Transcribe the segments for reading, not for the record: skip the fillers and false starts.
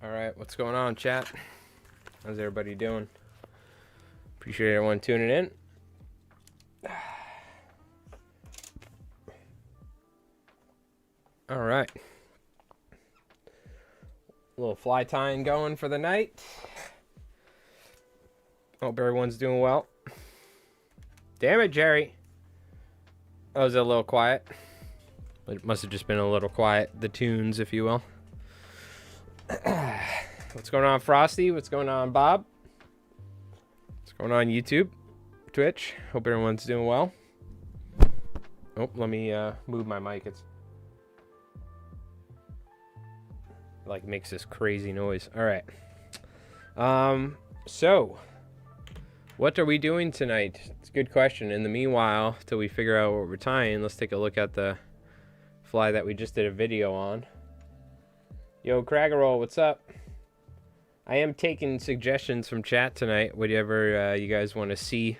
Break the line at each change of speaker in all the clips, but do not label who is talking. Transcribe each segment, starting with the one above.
Alright, what's going on, chat? How's everybody doing? Appreciate everyone tuning in. Alright. A little fly tying going for the night. Hope everyone's doing well. Damn it, Jerry. Oh, was it a little quiet? It must have just been a little quiet. The tunes, if you will. What's going on, Frosty? What's going on, Bob? What's going on, YouTube? Twitch? Hope everyone's doing well. Oh, let me move my mic. It's like makes this crazy noise. All right. So what are we doing tonight? It's a good question. In the meanwhile, till we figure out what we're tying, let's take a look at the fly that we just did a video on. Yo, Craggerroll, what's up? I am taking suggestions from chat tonight, whatever you guys want to see.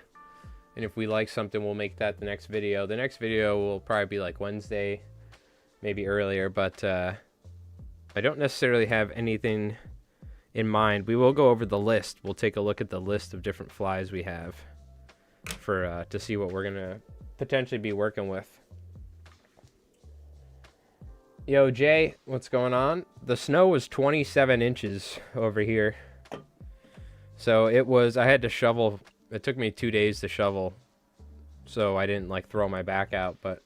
And if we like something, we'll make that the next video. The next video will probably be like Wednesday, maybe earlier, but I don't necessarily have anything in mind. We will go over the list. We'll take a look at the list of different flies we have for to see what we're going to potentially be working with. Yo, Jay, what's going on? The snow was 27 inches over here. So it was, I had to shovel. It took me 2 days to shovel. So I didn't like throw my back out, but.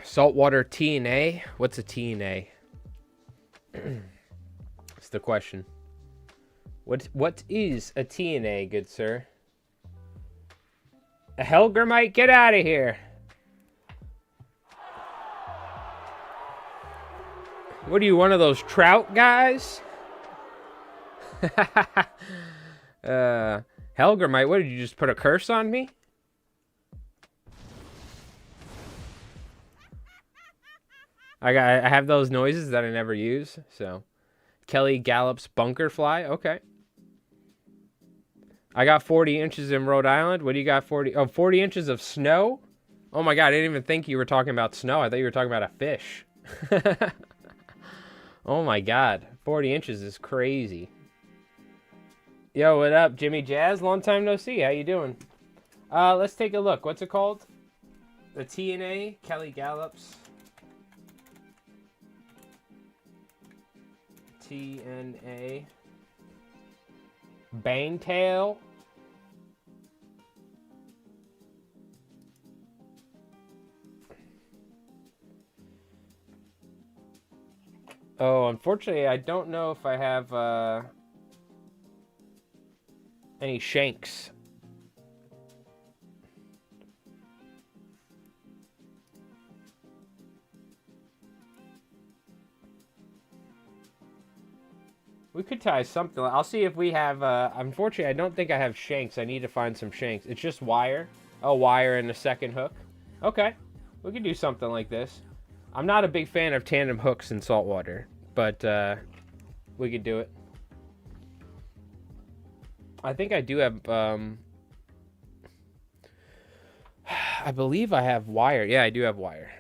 Saltwater TNA? What's a TNA? That's the question. What is a TNA, good sir? A Helgramite, get out of here. What are you, one of those trout guys? Helgramite, what did you just put a curse on me? I have those noises that I never use, so. Kelly Gallup's bunker fly, okay. I got 40 inches in Rhode Island. What do you got? 40 inches of snow? Oh my god, I didn't even think you were talking about snow. I thought you were talking about a fish. Oh my god, 40 inches is crazy. Yo, what up, Jimmy Jazz? Long time no see. How you doing? Let's take a look. What's it called? The TNA, Kelly Gallup's. TNA. Bangtail. Oh, unfortunately, I don't know if I have any shanks. We could tie something. I'll see if we have, unfortunately, I don't think I have shanks. I need to find some shanks. It's just wire. Oh, wire and a second hook. Okay. We could do something like this. I'm not a big fan of tandem hooks in saltwater, but we could do it. I think I do have, I believe I have wire. Yeah, I do have wire.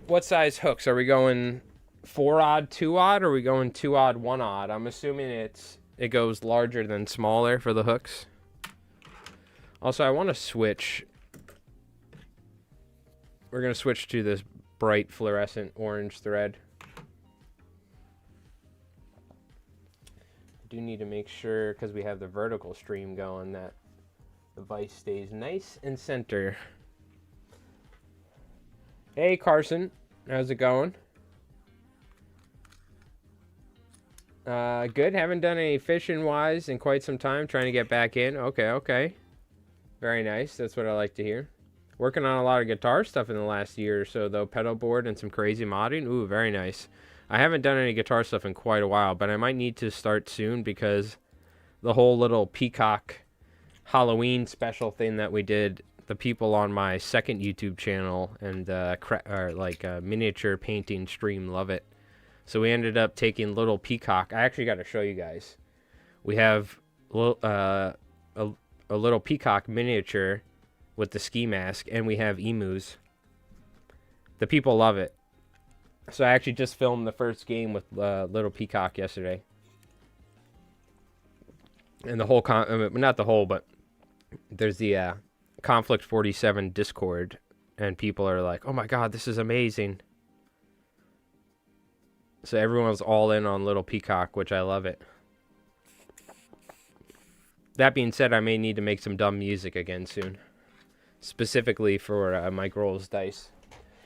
What size hooks? Are we going 4-odd, 2-odd, or are we going 2-odd, 1-odd? I'm assuming it goes larger than smaller for the hooks. Also, I want to switch. We're going to switch to this bright fluorescent orange thread. I do need to make sure, because we have the vertical stream going, that the vise stays nice and center. Hey, Carson. How's it going? Good. Haven't done any fishing-wise in quite some time. Trying to get back in. Okay. Very nice. That's what I like to hear. Working on a lot of guitar stuff in the last year or so, though. Pedal board and some crazy modding. Ooh, very nice. I haven't done any guitar stuff in quite a while, but I might need to start soon because the whole little peacock Halloween special thing that we did, the people on my second YouTube channel and miniature painting stream love it. So we ended up taking little peacock. I actually got to show you guys. We have a little peacock miniature with the ski mask, and we have emus. The people love it. So I actually just filmed the first game with Little Peacock yesterday. And the whole, not the whole, but there's the Conflict 47 Discord. And people are like, oh my god, this is amazing. So everyone's all in on Little Peacock, which I love it. That being said, I may need to make some dumb music again soon. Specifically for Mike Rolls Dice.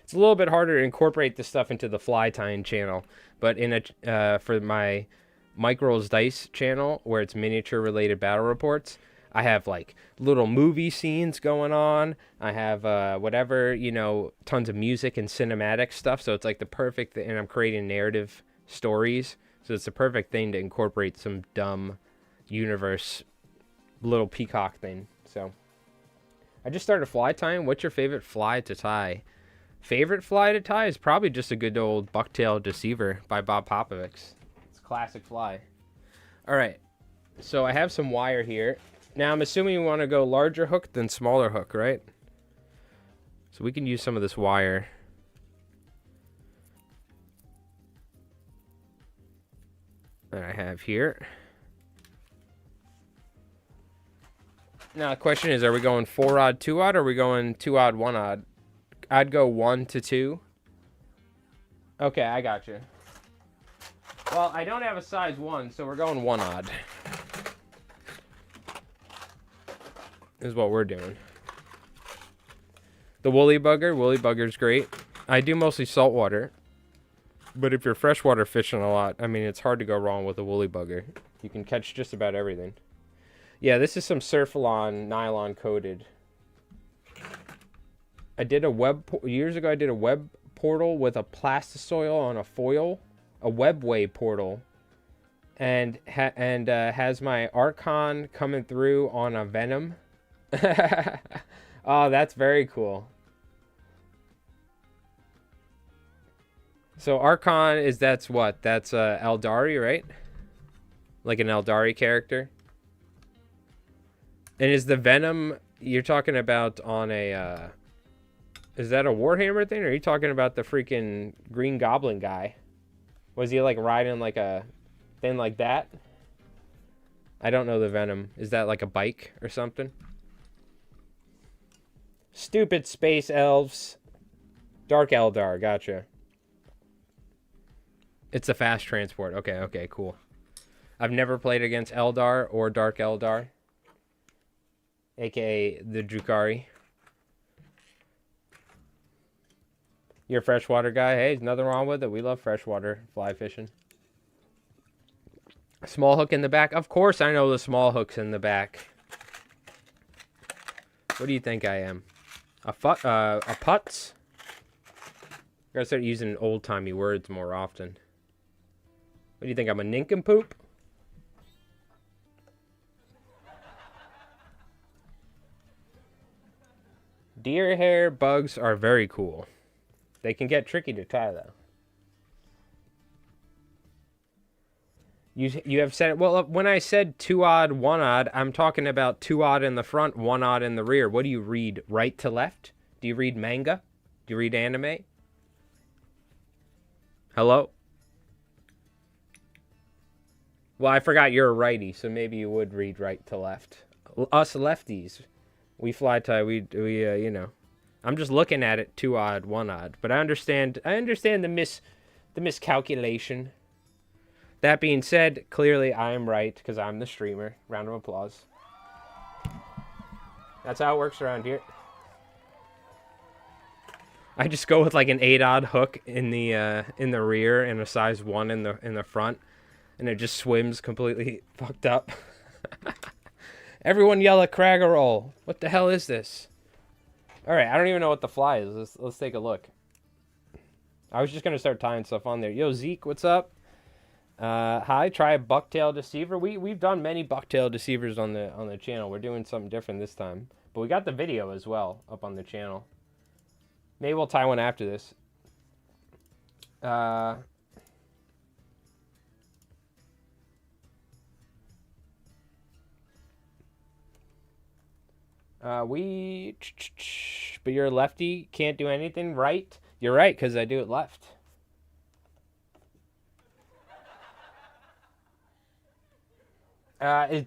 It's a little bit harder to incorporate this stuff into the Fly Tying channel. But in a for my Mike Rolls Dice channel, where it's miniature related battle reports, I have like little movie scenes going on. I have whatever, you know, tons of music and cinematic stuff. So it's like the perfect, and I'm creating narrative stories. So it's the perfect thing to incorporate some dumb universe Little Peacock thing. So I just started fly tying. What's your favorite fly to tie? Favorite fly to tie is probably just a good old bucktail deceiver by Bob Popovics. It's a classic fly. All right. So I have some wire here. Now, I'm assuming you want to go larger hook than smaller hook, right? So we can use some of this wire. That I have here. Now, the question is, are we going 4-odd, 2-odd, or are we going 2-odd, 1-odd? I'd go 1 to 2. Okay, I got you. Well, I don't have a size 1, so we're going 1-odd. Is what we're doing. The woolly bugger's great. I do mostly saltwater, but if you're freshwater fishing a lot, I mean, it's hard to go wrong with a woolly bugger. You can catch just about everything. Yeah, this is some Surfalon nylon coated. I did a years ago. I did a web portal with a plastisoil on a foil, a webway portal, and has my Archon coming through on a Venom. Oh, that's very cool. So Archon that's what? That's Eldari, right? Like an Eldari character. And is the Venom you're talking about on a is that a Warhammer thing, or are you talking about the freaking Green Goblin guy? Was he like riding like a thing like that? I don't know the Venom. Is that like a bike or something? Stupid space elves. Dark Eldar, gotcha. It's a fast transport. Okay, cool. I've never played against Eldar or Dark Eldar, aka the Drukhari. You're a freshwater guy. Hey, there's nothing wrong with it. We love freshwater fly fishing. Small hook in the back. Of course I know the small hook's in the back. What do you think I am? A putz? Gotta start using old-timey words more often. What do you think? I'm a nincompoop? Deer hair bugs are very cool. They can get tricky to tie, though. You have said, well, when I said 2-odd, 1-odd, I'm talking about 2-odd in the front, 1-odd in the rear. What do you read? Right to left? Do you read manga? Do you read anime? Hello? Well, I forgot you're a righty, so maybe you would read right to left. Us lefties, we fly tie. We you know. I'm just looking at it 2-odd, 1-odd, but I understand the miscalculation. That being said, clearly I am right because I'm the streamer. Round of applause. That's how it works around here. I just go with like an 8-odd hook in the rear and a size 1 in the front, and it just swims completely fucked up. Everyone yell at Craggerroll. What the hell is this? All right, I don't even know what the fly is. Let's take a look. I was just gonna start tying stuff on there. Yo, Zeke, what's up? Hi, try a bucktail deceiver. We've done many bucktail deceivers on the channel. We're doing something different this time, but we got the video as well up on the channel. Maybe we'll tie one after this. But you're a lefty, can't do anything right. You're right, because I do it left.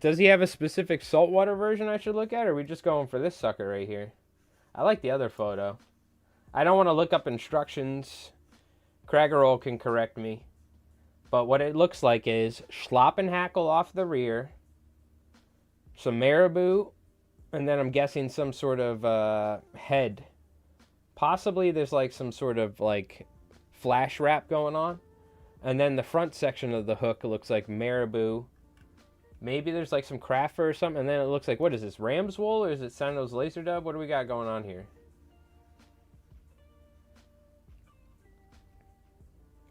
Does he have a specific saltwater version I should look at, or are we just going for this sucker right here? I like the other photo. I don't want to look up instructions. Craggerol can correct me. But what it looks like is schlop hackle off the rear, some marabou, and then I'm guessing some sort of head. Possibly there's like some sort of like flash wrap going on. And then the front section of the hook looks like marabou. Maybe there's like some craft fur or something. And then it looks like, what is this, ram's wool or is it Sendo's laser dub? What do we got going on here?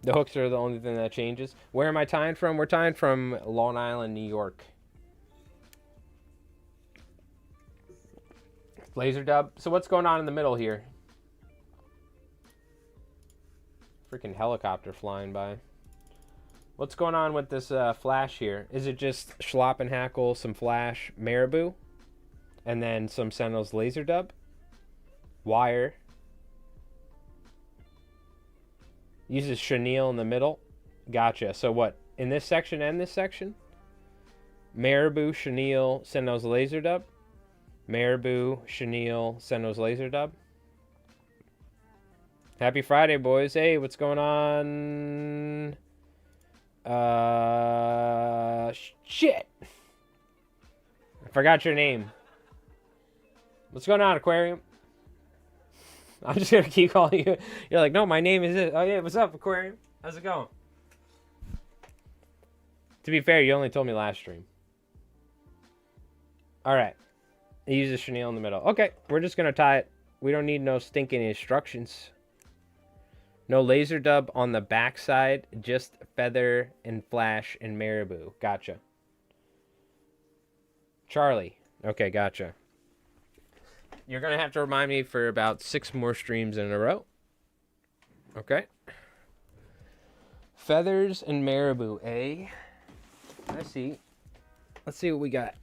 The hooks are the only thing that changes. Where am I tying from? We're tying from Long Island, New York. Laser dub. So what's going on in the middle here? Freaking helicopter flying by. What's going on with this flash here? Is it just schlop and hackle, some flash, marabou, and then some Sentinel's laser dub? Wire. Uses chenille in the middle. Gotcha. So what? In this section and this section? Marabou, chenille, Sentinel's laser dub. Marabou, chenille, Sentinel's laser dub. Happy Friday, boys. Hey, what's going on? Shit. I forgot your name. What's going on, Aquarium? I'm just going to keep calling you. You're like, no, my name is this. Oh, yeah, what's up, Aquarium? How's it going? To be fair, you only told me last stream. All right. It uses chenille in the middle. Okay, we're just going to tie it. We don't need no stinking instructions. No laser dub on the back side, just feather and flash and marabou. Gotcha. Charlie. Okay, gotcha. You're going to have to remind me for about 6 more streams in a row. Okay. Feathers and marabou, eh? Let's see. Let's see what we got.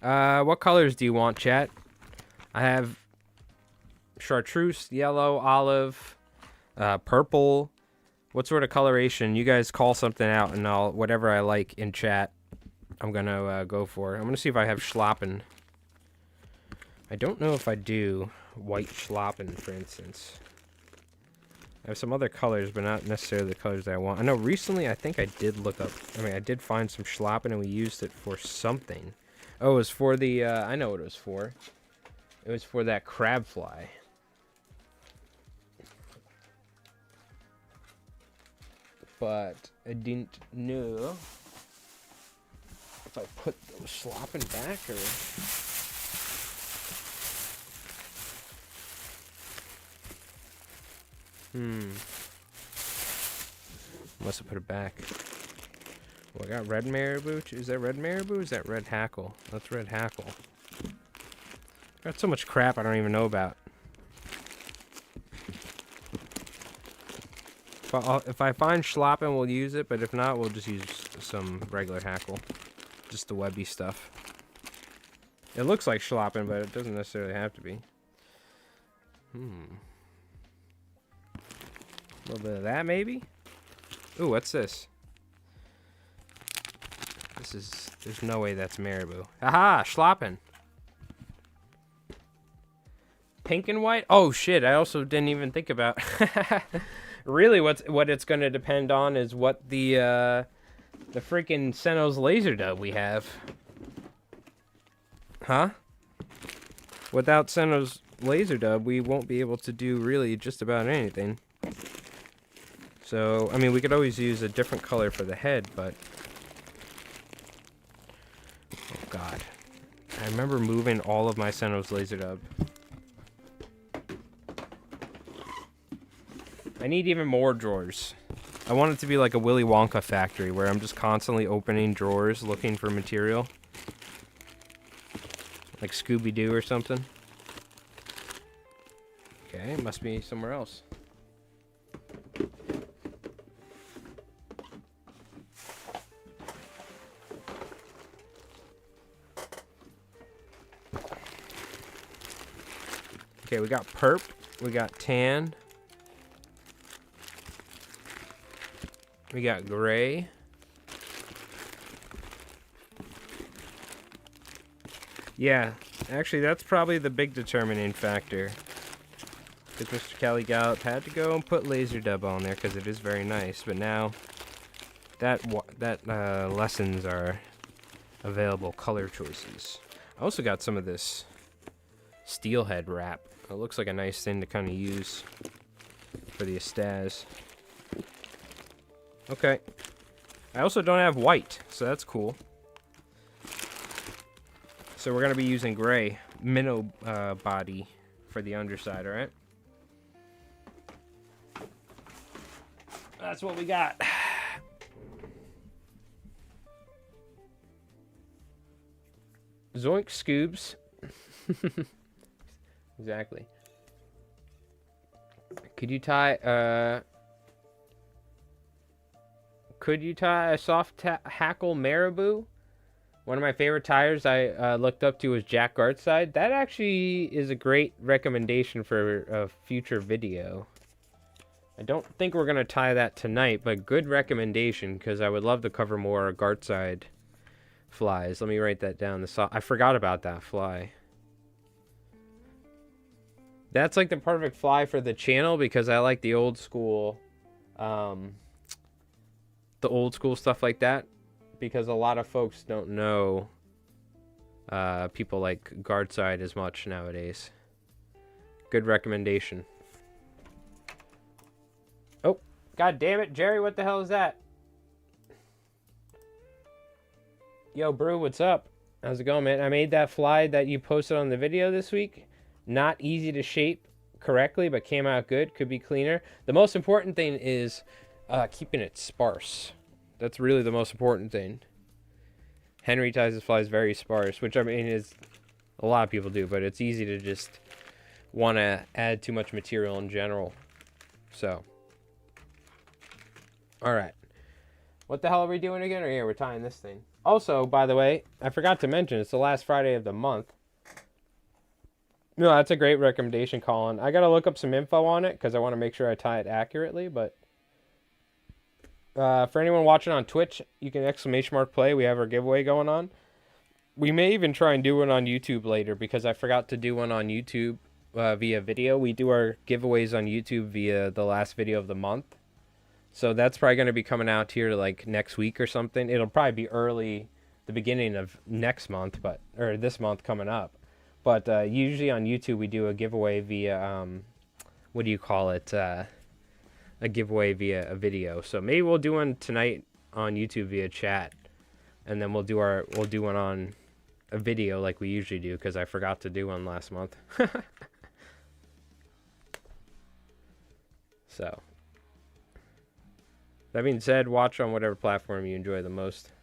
What colors do you want, chat? I have chartreuse, yellow, olive, purple. What sort of coloration? You guys call something out, and I'll whatever I like in chat, I'm gonna go for. I'm gonna see if I have schlappen. I don't know if I do white schlappen, for instance. I have some other colors, but not necessarily the colors that I want. I know recently I think I did look up. I mean, I did find some schlappen, and we used it for something. Oh, it was for the. I know what it was for. It was for that crab fly. But I didn't know if I put those slopping back or... Must have put it back. Well, I got red marabou. Is that red marabou or is that red hackle? That's red hackle. Got so much crap I don't even know about. If I find schlappen, we'll use it, but if not, we'll just use some regular hackle. Just the webby stuff. It looks like schlappen, but it doesn't necessarily have to be. A little bit of that, maybe? Ooh, what's this? This is... There's no way that's marabou. Aha! Schlappen! Pink and white? Oh, shit, I also didn't even think about... Really, what it's going to depend on is what the freaking Senno's laser dub we have. Huh? Without Senno's laser dub, we won't be able to do really just about anything. So, I mean, we could always use a different color for the head, but... Oh, God. I remember moving all of my Senno's laser dub. I need even more drawers. I want it to be like a Willy Wonka factory where I'm just constantly opening drawers looking for material. Like Scooby-Doo or something. Okay, it must be somewhere else. Okay, we got perp, we got tan. We got gray. Yeah, actually, that's probably the big determining factor. Because Mr. Kelly Gallup had to go and put laser dub on there because it is very nice. But now that lessons are available color choices. I also got some of this steelhead wrap. It looks like a nice thing to kind of use for the Estaz. Okay. I also don't have white, so that's cool. So we're going to be using gray minnow body for the underside, alright? That's what we got. Zoink scoobs. Exactly. Could you tie a soft hackle marabou? One of my favorite tires I looked up to was Jack Gartside. That actually is a great recommendation for a future video. I don't think we're going to tie that tonight, but good recommendation because I would love to cover more Gartside flies. Let me write that down. I forgot about that fly. That's like the perfect fly for the channel because I like the old school stuff like that. Because a lot of folks don't know people like Gartside as much nowadays. Good recommendation. Oh, god damn it, Jerry, what the hell is that? Yo, Brew, what's up? How's it going, man? I made that fly that you posted on the video this week. Not easy to shape correctly, but came out good. Could be cleaner. The most important thing is keeping it sparse. That's really the most important thing. Henry ties his flies very sparse, which I mean is a lot of people do, but it's easy to just want to add too much material in general. So, all right. What the hell are we doing again? Or yeah, we're tying this thing. Also, by the way, I forgot to mention it's the last Friday of the month. No, that's a great recommendation, Colin. I got to look up some info on it because I want to make sure I tie it accurately, but for anyone watching on Twitch, you can !play. We have our giveaway going on. We may even try and do one on YouTube later because I forgot to do one on YouTube via video. We do our giveaways on YouTube via the last video of the month. So that's probably going to be coming out here like next week or something. It'll probably be the beginning of next month, or this month coming up. But usually on YouTube we do a giveaway via, what do you call it? A giveaway via a video. So maybe we'll do one tonight on YouTube via chat, and then we'll do one on a video like we usually do because I forgot to do one last month. So that being said, watch on whatever platform you enjoy the most.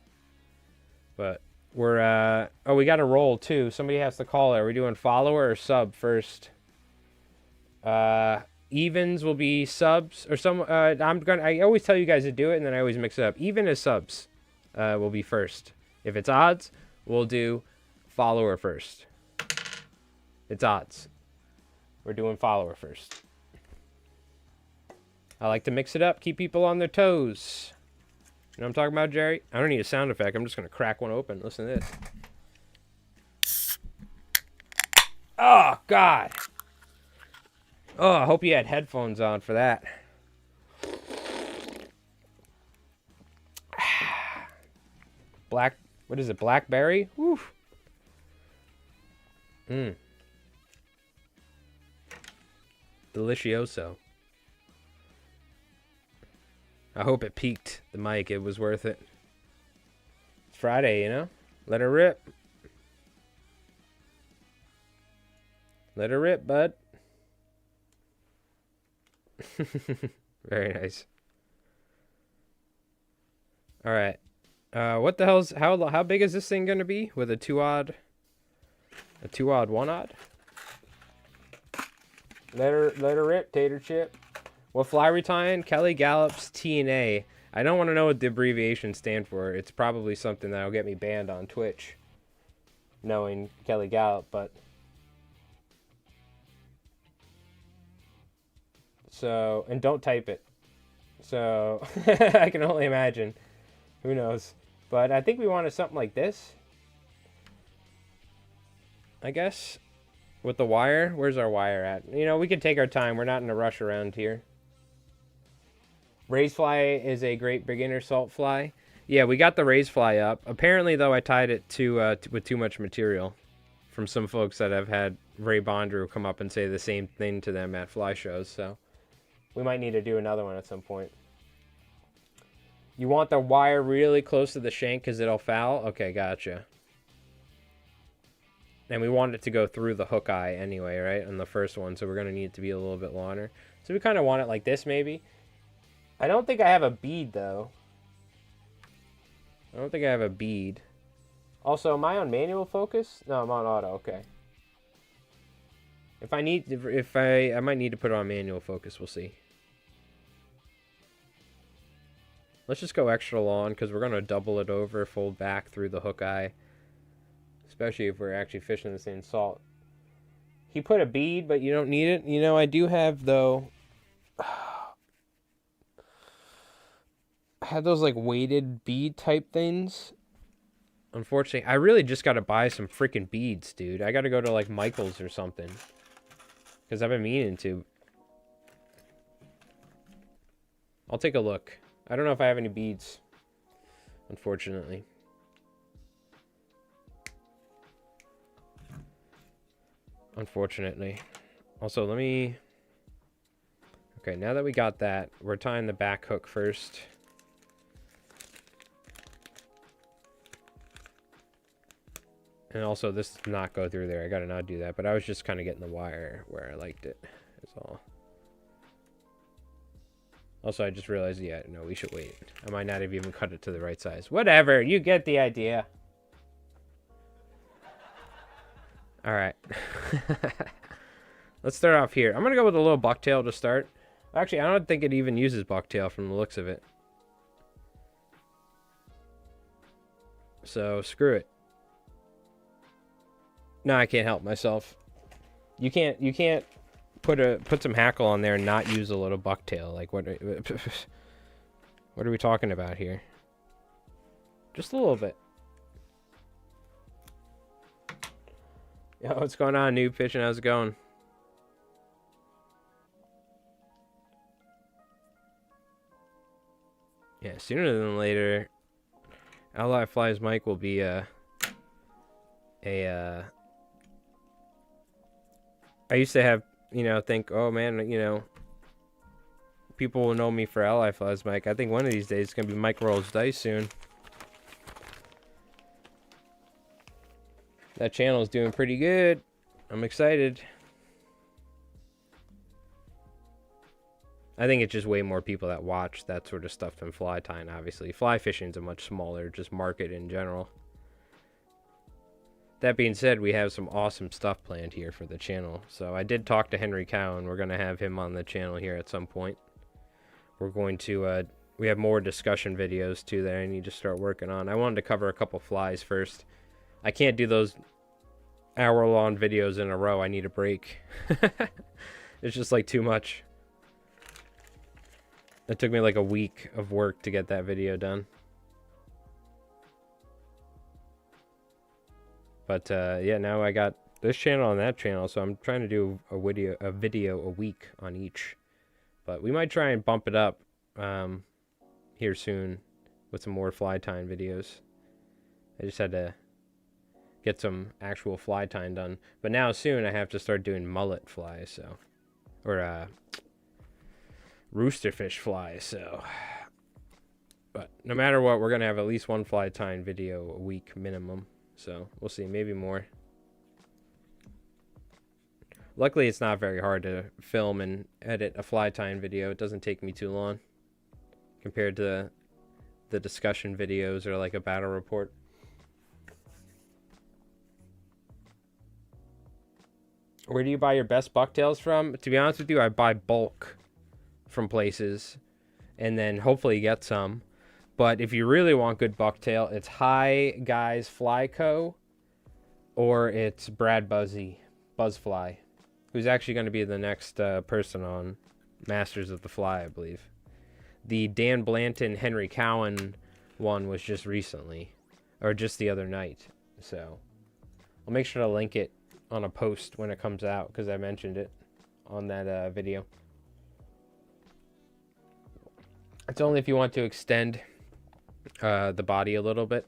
But we're we got a roll too. Somebody has to call it. Are we doing follower or sub first? Evens will be subs or some. I always tell you guys to do it, and then I always mix it up. Even as subs, will be first. If it's odds, we'll do follower first. It's odds. We're doing follower first. I like to mix it up, keep people on their toes. You know what I'm talking about, Jerry? I don't need a sound effect. I'm just gonna crack one open. Listen to this. Oh God. Oh, I hope you had headphones on for that. What is it, blackberry? Woo. Delicioso. I hope it peaked the mic. It was worth it. It's Friday, you know? Let her rip. Let her rip, bud. Very nice. All right. What the hell's how big is this thing gonna be with a 2-odd, 1-odd? Let her rip, tater chip. What fly we tying? Kelly Gallup's T&A. I don't want to know what the abbreviations stand for. It's probably something that'll get me banned on Twitch, knowing Kelly Gallup, but so, and don't type it. So I can only imagine. Who knows? But I think we wanted something like this. I guess, with the wire. Where's our wire at? You know, we can take our time. We're not in a rush around here. Raise fly is a great beginner salt fly. Yeah, we got the raise fly up. Apparently, though, I tied it to with too much material from some folks that have had Ray Bondrew come up and say the same thing to them at fly shows. So we might need to do another one at some point. You want the wire really close to the shank because it'll foul? Okay, gotcha. And we want it to go through the hook eye anyway, right? On the first one, so we're going to need it to be a little bit longer. So we kind of want it like this, maybe. I don't think I have a bead, though. I don't think I have a bead. Also, am I on manual focus? No, I'm on auto. Okay. If I might need to put it on manual focus. We'll see. Let's just go extra long because we're going to double it over, fold back through the hook eye. Especially if we're actually fishing the same salt. He put a bead, but you don't need it. You know, I do have, though... I had those, like, weighted bead type things. Unfortunately, I really just got to buy some freaking beads, dude. I got to go to, like, Michael's or something. Because I've been meaning to. I'll take a look. I don't know if I have any beads. Unfortunately. Also, let me... Okay, now that we got that, we're tying the back hook first. And also, this does not go through there. I gotta not do that. But I was just kind of getting the wire where I liked it. That's all. Also, I just realized, yeah, no, we should wait. I might not have even cut it to the right size. Whatever, you get the idea. Alright. Let's start off here. I'm going to go with a little bucktail to start. Actually, I don't think it even uses bucktail from the looks of it. So, screw it. No, I can't help myself. You can't put some hackle on there and not use a little bucktail. Like, what are we talking about here? Just a little bit. Yo, what's going on, Noob Fishing? How's it going? Yeah, sooner than later, Ally Flies Mike will be I used to have, you know, think, oh man, you know, people will know me for Ally Flies Mike. I think one of these days it's gonna be Mike Rolls Dice soon. That channel is doing pretty good. I'm excited. I think it's just way more people that watch that sort of stuff than fly tying, obviously. Fly fishing is a much smaller just market in general. That being said, we have some awesome stuff planned here for the channel. So I did talk to Henry Cowan. We're going to have him on the channel here at some point. We're going to, we have more discussion videos too that I need to start working on. I wanted to cover a couple flies first. I can't do those hour-long videos in a row. I need a break. It's just like too much. It took me like a week of work to get that video done. But yeah, now I got this channel and that channel, so I'm trying to do a video a week on each. But we might try and bump it up here soon with some more fly tying videos. I just had to get some actual fly tying done. But now soon I have to start doing mullet flies, so, or roosterfish flies, so. But no matter what, we're gonna have at least one fly tying video a week minimum. So we'll see, maybe more. Luckily, it's not very hard to film and edit a fly tying video. It doesn't take me too long compared to the discussion videos or like a battle report. Where do you buy your best bucktails from? To be honest with you, I buy bulk from places and then hopefully get some. But if you really want good bucktail, it's Hi Guys Fly Co. or it's Brad Buzzfly, who's actually going to be the next person on Masters of the Fly, I believe. The Dan Blanton, Henry Cowan one was just recently, or just the other night. So I'll make sure to link it on a post when it comes out, because I mentioned it on that video. It's only if you want to extend the body a little bit.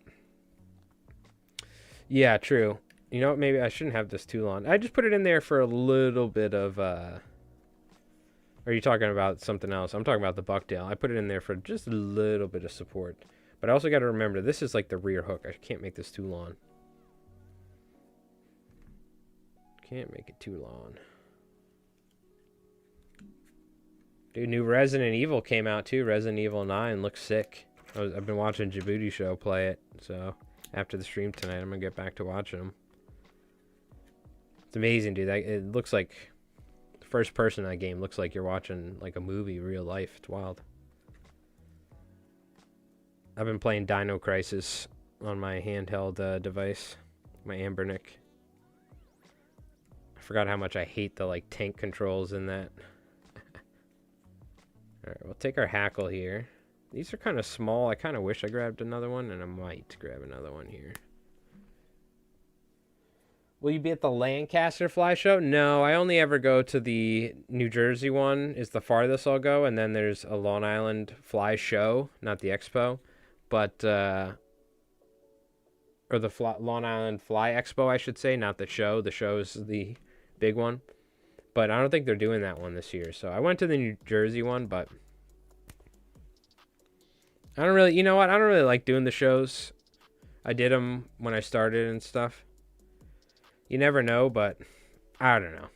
Yeah, true. You know what? Maybe I shouldn't have this too long. I just put it in there for a little bit of... Are you talking about something else? I'm talking about the bucktail. I put it in there for just a little bit of support. But I also got to remember, this is like the rear hook. I can't make this too long. Can't make it too long. Dude, new Resident Evil came out too. Resident Evil 9 looks sick. I've been watching Djibouti Show play it. So after the stream tonight, I'm going to get back to watching them. It's amazing, dude. It looks like... The first person in that game looks like you're watching like a movie, real life. It's wild. I've been playing Dino Crisis on my handheld device. My Ambernick. I forgot how much I hate the like tank controls in that. Alright, we'll take our hackle here. These are kind of small. I kind of wish I grabbed another one, and I might grab another one here. Will you be at the Lancaster Fly Show? No, I only ever go to the New Jersey one. Is the farthest I'll go, and then there's a Long Island Fly Show, not the Expo, but or the Long Island Fly Expo, I should say, not the show. The show's the big one, but I don't think they're doing that one this year. So I went to the New Jersey one, but I don't really, you know what? I don't really like doing the shows. I did them when I started and stuff. You never know, but I don't know.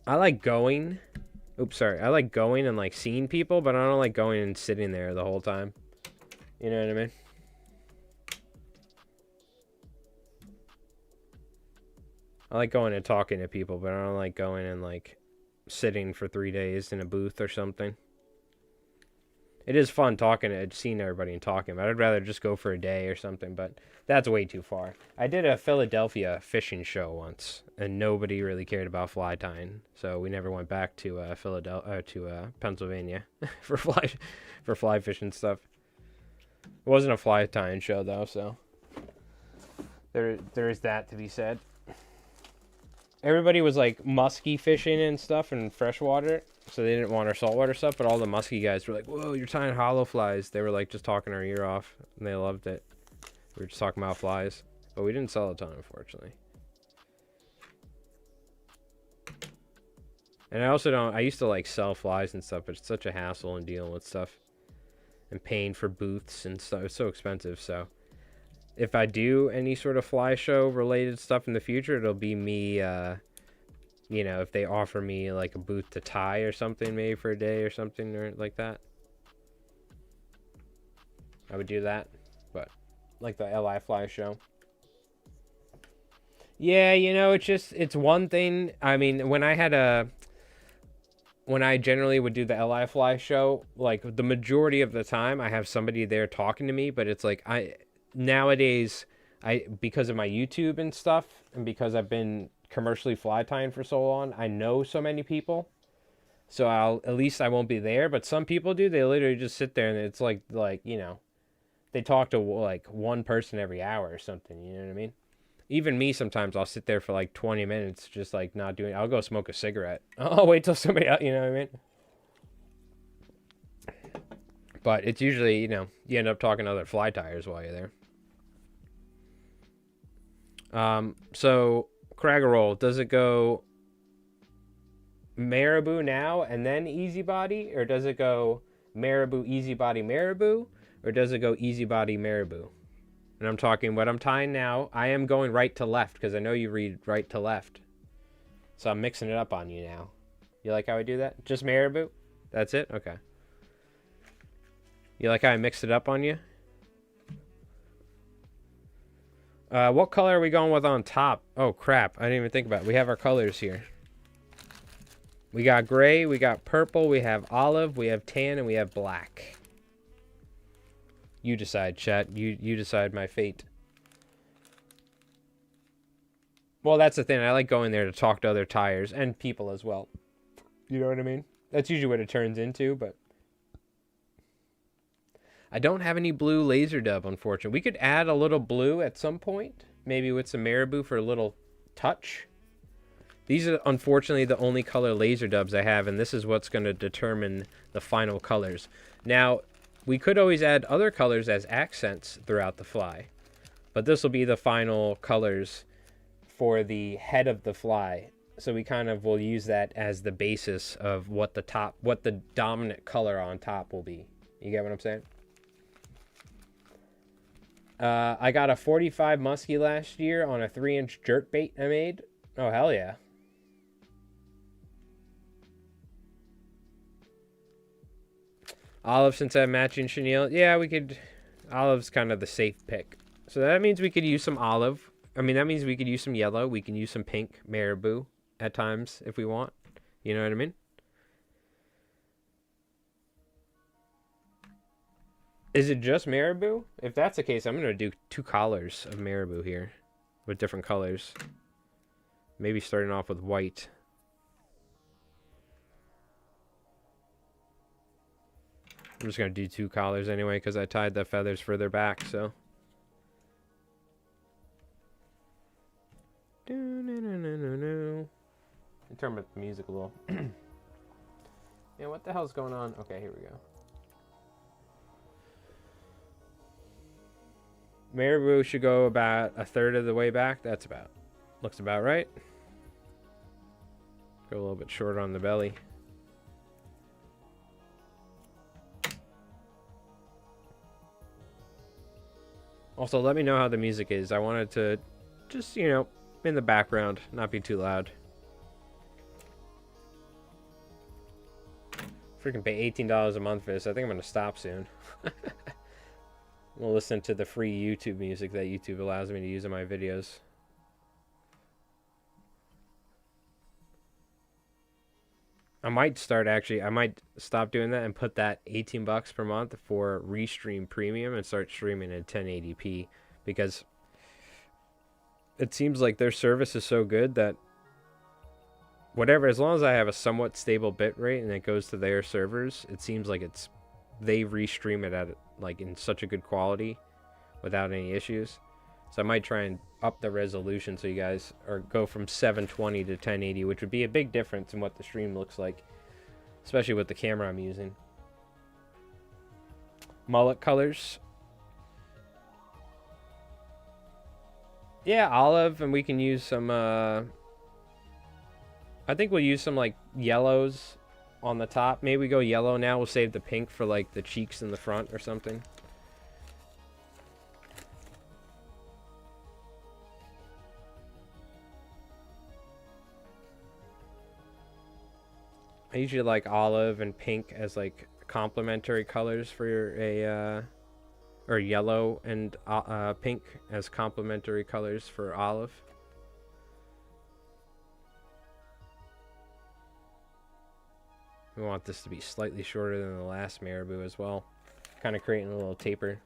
I like going. Oops, sorry. I like going and like seeing people, but I don't like going and sitting there the whole time. You know what I mean? I like going and talking to people, but I don't like going and like sitting for 3 days in a booth or something. It is fun talking and seeing everybody and talking, but I'd rather just go for a day or something, but that's way too far. I did a Philadelphia fishing show once, and nobody really cared about fly tying, so we never went back to Pennsylvania for fly fishing stuff. It wasn't a fly tying show though, so there is that to be said. Everybody was like musky fishing and stuff in freshwater, so they didn't want our saltwater stuff, but all the musky guys were like, whoa, you're tying hollow flies. They were like just talking our ear off, and they loved it. We were just talking about flies, but we didn't sell a ton, unfortunately. And I also don't, I used to like sell flies and stuff, but it's such a hassle in dealing with stuff and paying for booths and stuff. It's so expensive, so if I do any sort of fly show related stuff in the future, it'll be me, you know, if they offer me like a booth to tie or something, maybe for a day or something or like that, I would do that. But like the LI Fly Show, yeah, you know, it's one thing. I mean, when I generally would do the LI Fly Show, like the majority of the time I have somebody there talking to me, but it's like nowadays, because of my YouTube and stuff, and because I've been commercially fly tying for so long, I know so many people, so at least I won't be there. But some people do, they literally just sit there and it's like you know, they talk to like one person every hour or something, you know what I mean? Even me, sometimes I'll sit there for like 20 minutes just like not doing, I'll go smoke a cigarette. I'll wait till somebody else, you know what I mean? But it's usually, you know, you end up talking to other fly tyers while you're there. So Craggerroll, does it go Marabou now and then Easy Body, or does it go Marabou, Easy Body, Marabou, or does it go Easy Body, Marabou? And I'm talking what I'm tying now. I am going right to left because I know you read right to left, so I'm mixing it up on you now. You like how I do that? Just Marabou? That's it? Okay. You like how I mixed it up on you? What color are we going with on top? Oh, crap. I didn't even think about it. We have our colors here. We got gray, we got purple, we have olive, we have tan, and we have black. You decide, chat. You decide my fate. Well, that's the thing. I like going there to talk to other tyers and people as well. You know what I mean? That's usually what it turns into, but I don't have any blue laser dub, unfortunately. We could add a little blue at some point. maybe with some marabou for a little touch. These are unfortunately the only color laser dubs I have, and this is what's going to determine the final colors. Now, we could always add other colors as accents throughout the fly, but this will be the final colors for the head of the fly. So we kind of will use that as the basis of what the dominant color on top will be. You get what I'm saying? I got a 45 muskie last year on a 3-inch jerk bait I made. Oh, hell yeah. Olive, since I have matching chenille. Yeah, we could... Olive's kind of the safe pick. So that means we could use some olive. I mean, that means we could use some yellow. We can use some pink marabou at times if we want. You know what I mean? Is it just marabou? If that's the case, I'm going to do 2 collars of marabou here with different colors. Maybe starting off with white. I'm just going to do 2 collars anyway because I tied the feathers further back, so. Turn up the music a little. Yeah, what the hell's going on? Okay, here we go. Marabou should go about 1/3 of the way back. That's about, looks about right. Go a little bit shorter on the belly. Also, let me know how the music is. I wanted to just, you know, in the background, not be too loud. Freaking pay $18 a month for this. I think I'm going to stop soon. We'll listen to the free YouTube music that YouTube allows me to use in my videos. I might stop doing that and put that $18 per month for Restream Premium and start streaming in 1080p, because it seems like their service is so good that whatever, as long as I have a somewhat stable bit rate and it goes to their servers, it seems like they restream it at like in such a good quality without any issues. So I might try and up the resolution so you guys, or go from 720 to 1080, which would be a big difference in what the stream looks like, especially with the camera I'm using. Mullet colors. Yeah, olive, and we can use some, I think we'll use some like yellows on the top. Maybe we go yellow now. We'll save the pink for like the cheeks in the front or something. I usually like olive and pink as like complementary colors for or yellow and pink as complementary colors for olive. We want this to be slightly shorter than the last marabou as well, kind of creating a little taper.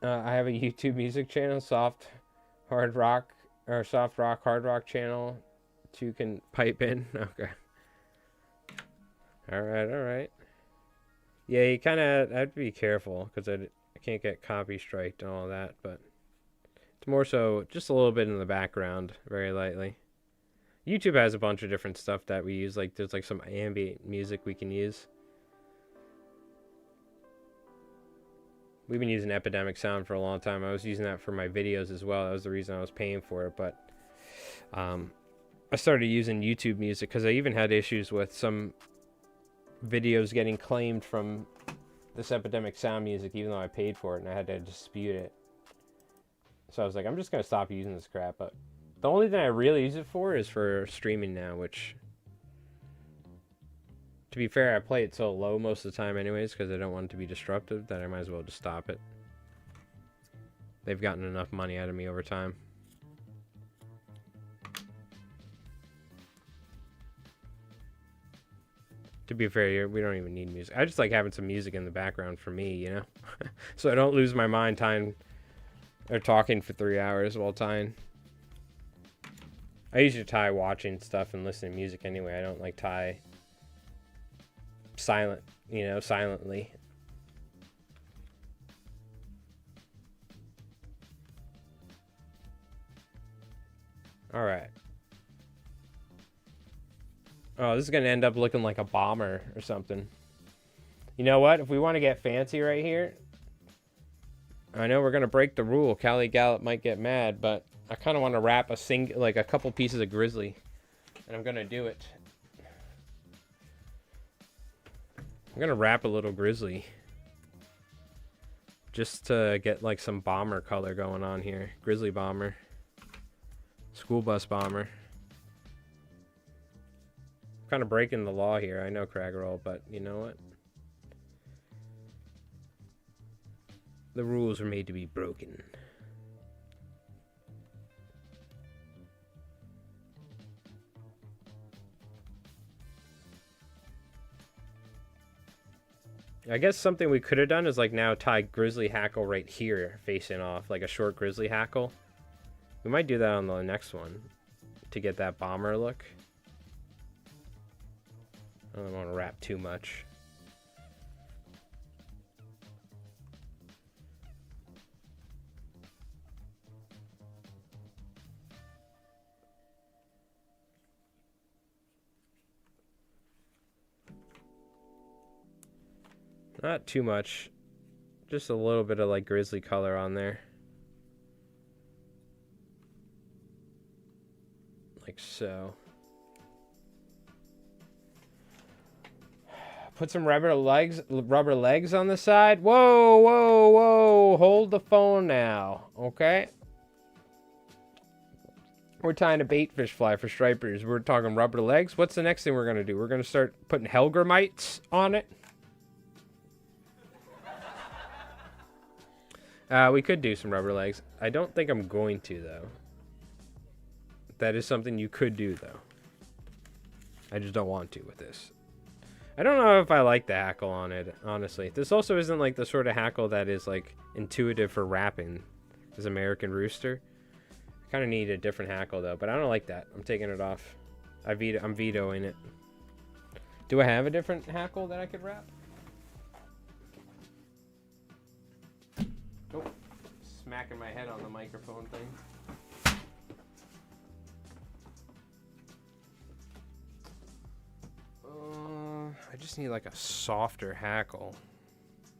I have a YouTube music channel, soft rock hard rock channel. 2 can pipe in. Okay. All right. Yeah, you kind of have to be careful because I can't get copy striked and all that, but it's more so just a little bit in the background, very lightly. YouTube has a bunch of different stuff that we use. Like there's like some ambient music we can use. We've been using Epidemic Sound for a long time. I was using that for my videos as well. That was the reason I was paying for it. But I started using YouTube music because I even had issues with some videos getting claimed from this Epidemic Sound music, even though I paid for it and I had to dispute it. So I was like, I'm just going to stop using this crap. But the only thing I really use it for is for streaming now, which, to be fair, I play it so low most of the time anyways because I don't want it to be disruptive that I might as well just stop it. They've gotten enough money out of me over time. To be fair, we don't even need music. I just like having some music in the background for me, you know? So I don't lose my mind tying or talking for 3 hours while tying. I usually tie watching stuff and listening to music anyway. I don't like tie silently. Alright. Oh, this is going to end up looking like a bomber or something. You know what? If we want to get fancy right here, I know we're going to break the rule. Callie Gallop might get mad, but I kind of want to wrap a couple pieces of grizzly. And I'm going to do it. I'm going to wrap a little grizzly. Just to get like some bomber color going on here. Grizzly bomber. School bus bomber. Kind of breaking the law here. I know, Craggerall, but you know what? The rules are made to be broken. I guess something we could have done is like now tie grizzly hackle right here facing off, like a short grizzly hackle. We might do that on the next one to get that bomber look. I don't want to wrap too much. Not too much. Just a little bit of like grizzly color on there. Like so. Put some rubber legs on the side. Whoa, whoa, whoa. Hold the phone now. Okay. We're tying a baitfish fly for stripers. We're talking rubber legs. What's the next thing we're going to do? We're going to start putting Helgramites on it. We could do some rubber legs. I don't think I'm going to, though. That is something you could do, though. I just don't want to with this. I don't know if I like the hackle on it, honestly. This also isn't like the sort of hackle that is like intuitive for wrapping as American Rooster. I kind of need a different hackle though, but I don't like that. I'm taking it off. I'm vetoing it. Do I have a different hackle that I could wrap? Oh, smacking my head on the microphone thing. I just need like a softer hackle.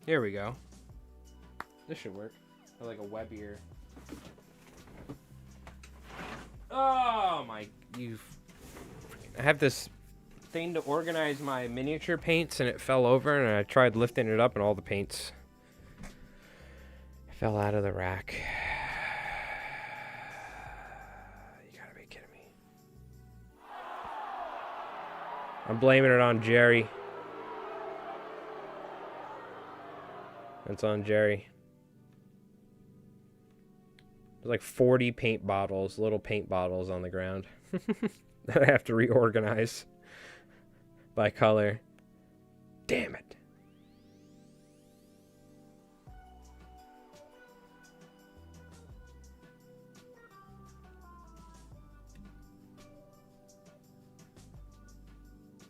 Here we go. This should work. Or like a webbier. Oh my, I have this thing to organize my miniature paints and it fell over and I tried lifting it up and all the paints fell out of the rack. You gotta be kidding me. I'm blaming it on Jerry. That's on Jerry. There's like 40 paint bottles, little paint bottles on the ground that I have to reorganize by color. Damn it.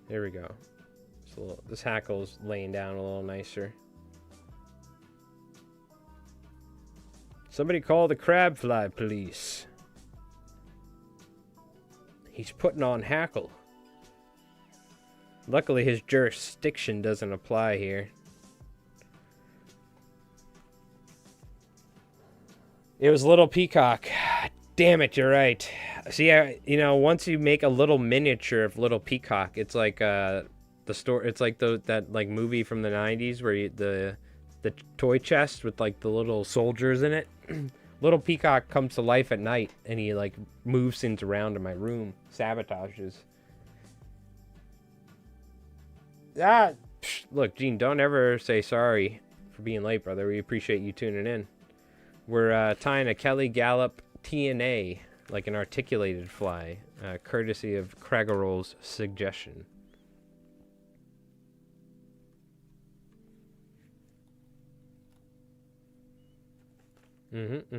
There we go. This hackle's laying down a little nicer. Somebody call the crabfly police. He's putting on hackle. Luckily his jurisdiction doesn't apply here. It was Little Peacock. Damn it, you're right. See, you know, once you make a little miniature of Little Peacock, it's like the story. It's like that like movie from the '90s where the toy chest with like the little soldiers in it. Little Peacock comes to life at night and he like moves things around in my room, sabotages. Look, Gene, don't ever say sorry for being late, brother. We appreciate you tuning in. We're tying a Kelly Gallup TNA, like an articulated fly, courtesy of Craggerall's suggestion. Let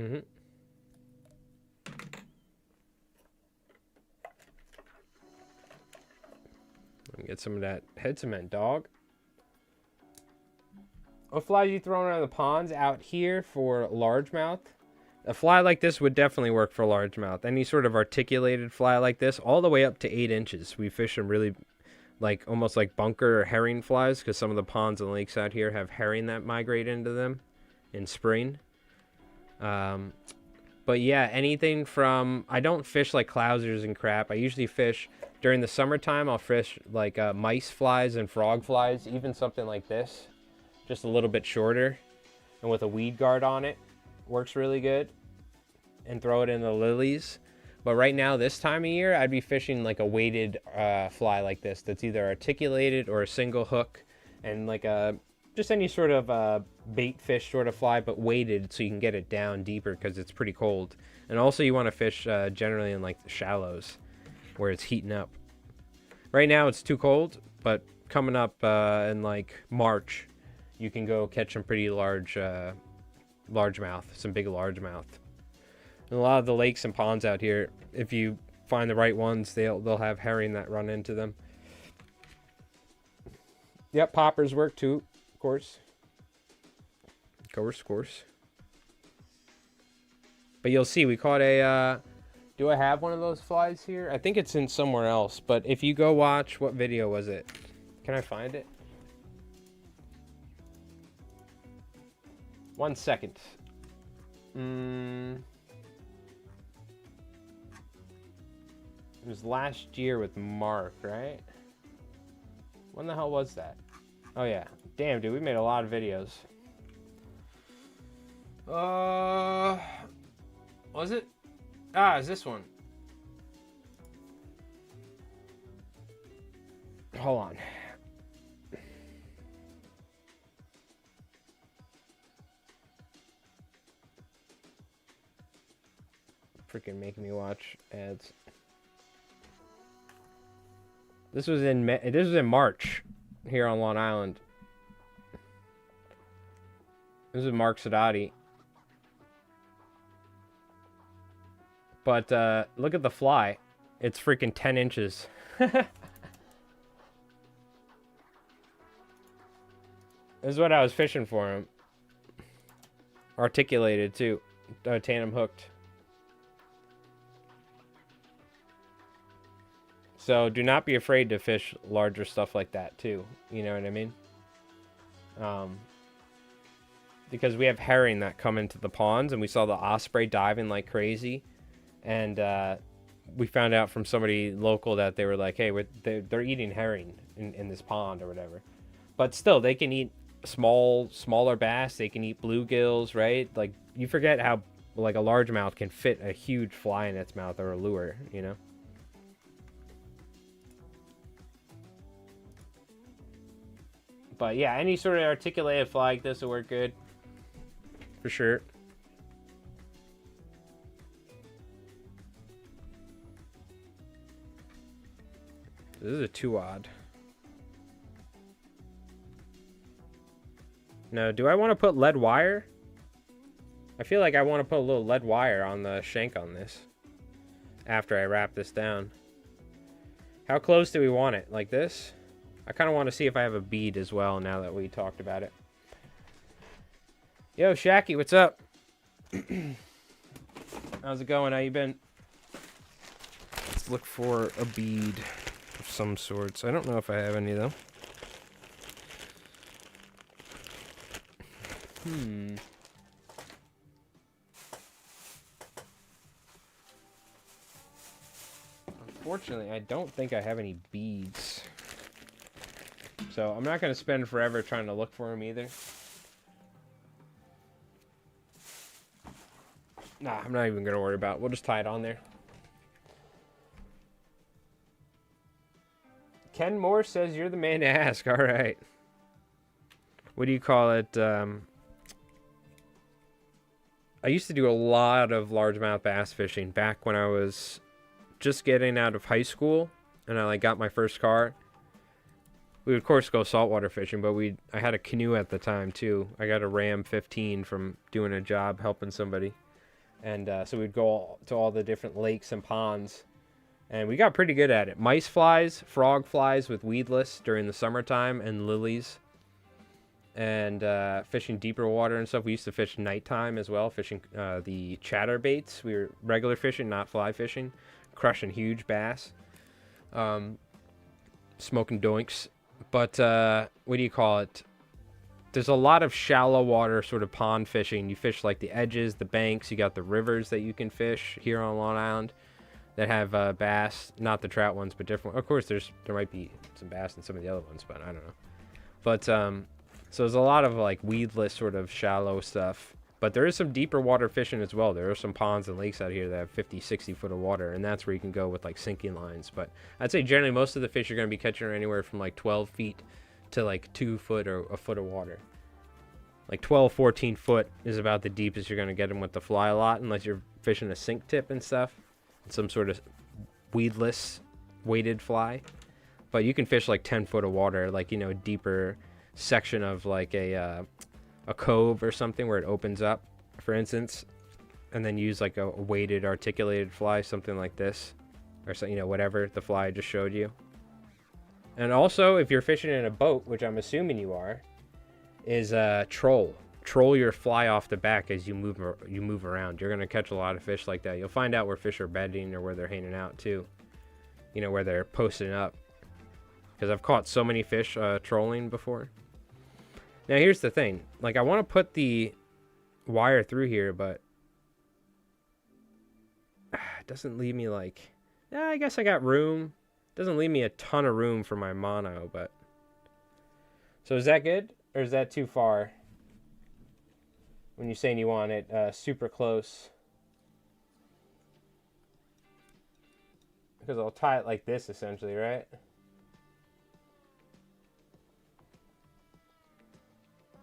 me get some of that head cement, dog. What flies you throwing out of the ponds out here for largemouth? A fly like this would definitely work for largemouth. Any sort of articulated fly like this, all the way up to 8 inches. We fish them really like almost like bunker or herring flies, because some of the ponds and lakes out here have herring that migrate into them in spring. But yeah, anything from, I don't fish like clousers and crap. I usually fish during the summertime. I'll fish like mice flies and frog flies, even something like this, just a little bit shorter and with a weed guard on it. Works really good. And throw it in the lilies. But right now, this time of year, I'd be fishing like a weighted fly like this that's either articulated or a single hook, and like a just any sort of bait fish sort of fly, but weighted so you can get it down deeper because it's pretty cold. And also you want to fish generally in like the shallows where it's heating up. Right now it's too cold, but coming up in like March, you can go catch some pretty large largemouth, some big largemouth. And a lot of the lakes and ponds out here, if you find the right ones, they'll have herring that run into them. Yep, poppers work too, of course. Of course. But you'll see, we caught a, do I have one of those flies here? I think it's in somewhere else, but if you go watch, what video was it? Can I find it? 1 second. It was last year with Mark, right? When the hell was that? Oh yeah. Damn, dude, we made a lot of videos. Was it? Ah, is this one? Hold on. Freaking making me watch ads. This was in March here on Long Island. This is Mark Sadati. But look at the fly. It's freaking 10 inches. This is what I was fishing for him. Articulated too. Tandem hooked. So do not be afraid to fish larger stuff like that too. You know what I mean? Because we have herring that come into the ponds, and we saw the osprey diving like crazy. And we found out from somebody local that they were like, hey, they're eating herring in this pond or whatever. But still, they can eat smaller bass. They can eat bluegills, right? Like, you forget how like a largemouth can fit a huge fly in its mouth or a lure, you know? But yeah, any sort of articulated fly like this will work good. For sure. This is a 2-odd. Now, do I want to put lead wire? I feel like I want to put a little lead wire on the shank on this after I wrap this down. How close do we want it? Like this? I kind of want to see if I have a bead as well now that we talked about it. Yo, Shacky, what's up? How's it going? How you been? Let's look for a bead of some sorts. I don't know if I have any, though. Unfortunately, I don't think I have any beads. So I'm not going to spend forever trying to look for them either. Nah, I'm not even going to worry about it. We'll just tie it on there. Ken Moore says you're the man to ask. All right. What do you call it? I used to do a lot of largemouth bass fishing back when I was just getting out of high school and I like got my first car. We would of course go saltwater fishing, but I had a canoe at the time too. I got a Ram 15 from doing a job helping somebody. And so we'd go to all the different lakes and ponds. And we got pretty good at it. Mice flies, frog flies with weedless during the summertime, and lilies. and fishing deeper water and stuff. We used to fish nighttime as well, fishing the chatterbaits. We were regular fishing, not fly fishing, crushing huge bass, smoking doinks. But what do you call it? There's a lot of shallow water sort of pond fishing. You fish like the edges, the banks. You got the rivers that you can fish here on Long Island that have bass, not the trout ones, but different. Of course, there might be some bass in some of the other ones, but I don't know. But so there's a lot of like weedless sort of shallow stuff. But there is some deeper water fishing as well. There are some ponds and lakes out here that have 50, 60 foot of water, and that's where you can go with like sinking lines. But I'd say generally most of the fish you're going to be catching are anywhere from like 12 feet to like 2 foot or a foot of water. Like 12, 14 foot is about the deepest you're going to get them with the fly a lot, unless you're fishing a sink tip and stuff. Some sort of weedless weighted fly. But you can fish like 10 foot of water, like, you know, a deeper section of like a cove or something where it opens up, for instance, and then use like a weighted articulated fly, something like this, or so, you know, whatever the fly I just showed you. And also, if you're fishing in a boat, which I'm assuming you are, is troll your fly off the back as you move around. You're gonna catch a lot of fish like that. You'll find out where fish are bedding or where they're hanging out too, you know, where they're posting up, because I've caught so many fish trolling before. Now here's the thing, like I want to put the wire through here, but it doesn't leave me like, I guess I got room. Doesn't leave me a ton of room for my mono, but so is that good or is that too far when you're saying you want it super close? Because I'll tie it like this essentially, right?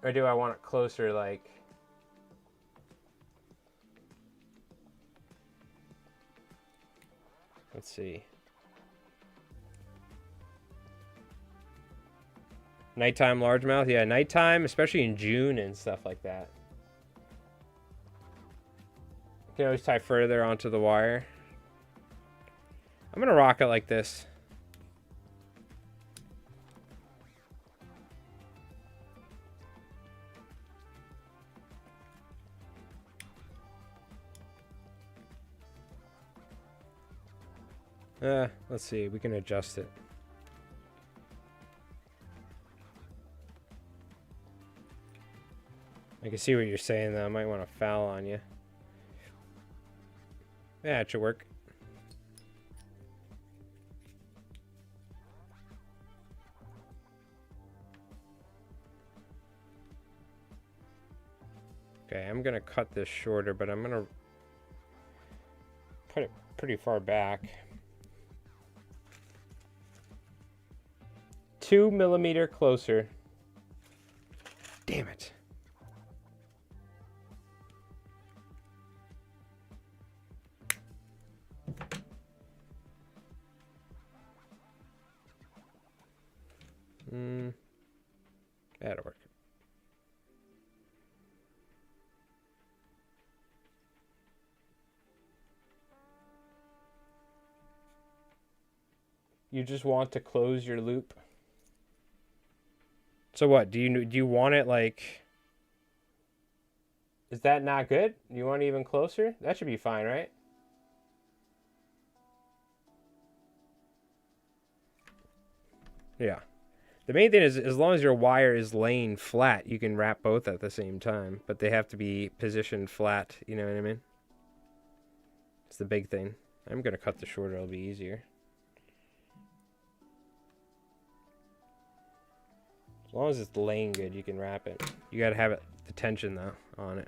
Or do I want it closer, like... Let's see. Nighttime largemouth? Yeah, nighttime, especially in June and stuff like that. You can always tie further onto the wire. I'm going to rock it like this. Let's see, we can adjust it. I can see what you're saying though. I might want to foul on you. Yeah, it should work. Okay, I'm gonna cut this shorter, but I'm gonna put it pretty far back. 2 millimeter closer. Damn it. That'll work. You just want to close your loop. So what? Do you want it like... Is that not good? You want it even closer? That should be fine, right? Yeah. The main thing is, as long as your wire is laying flat, you can wrap both at the same time. But they have to be positioned flat, you know what I mean? It's the big thing. I'm going to cut this shorter, it'll be easier. As long as it's laying good, you can wrap it. You got to have it, the tension, though, on it.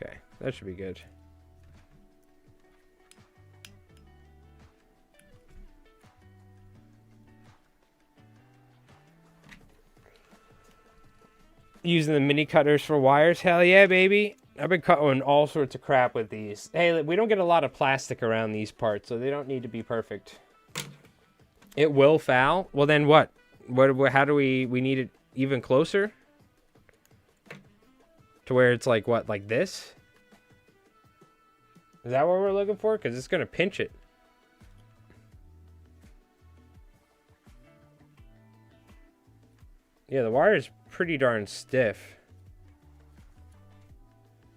Okay, that should be good. Using the mini cutters for wires? Hell yeah, baby. I've been cutting all sorts of crap with these. Hey, we don't get a lot of plastic around these parts, so they don't need to be perfect. It will foul? Well, then what? How do we need it even closer? To where it's like, what, like this? Is that what we're looking for? Because it's going to pinch it. Yeah, the wire is pretty darn stiff.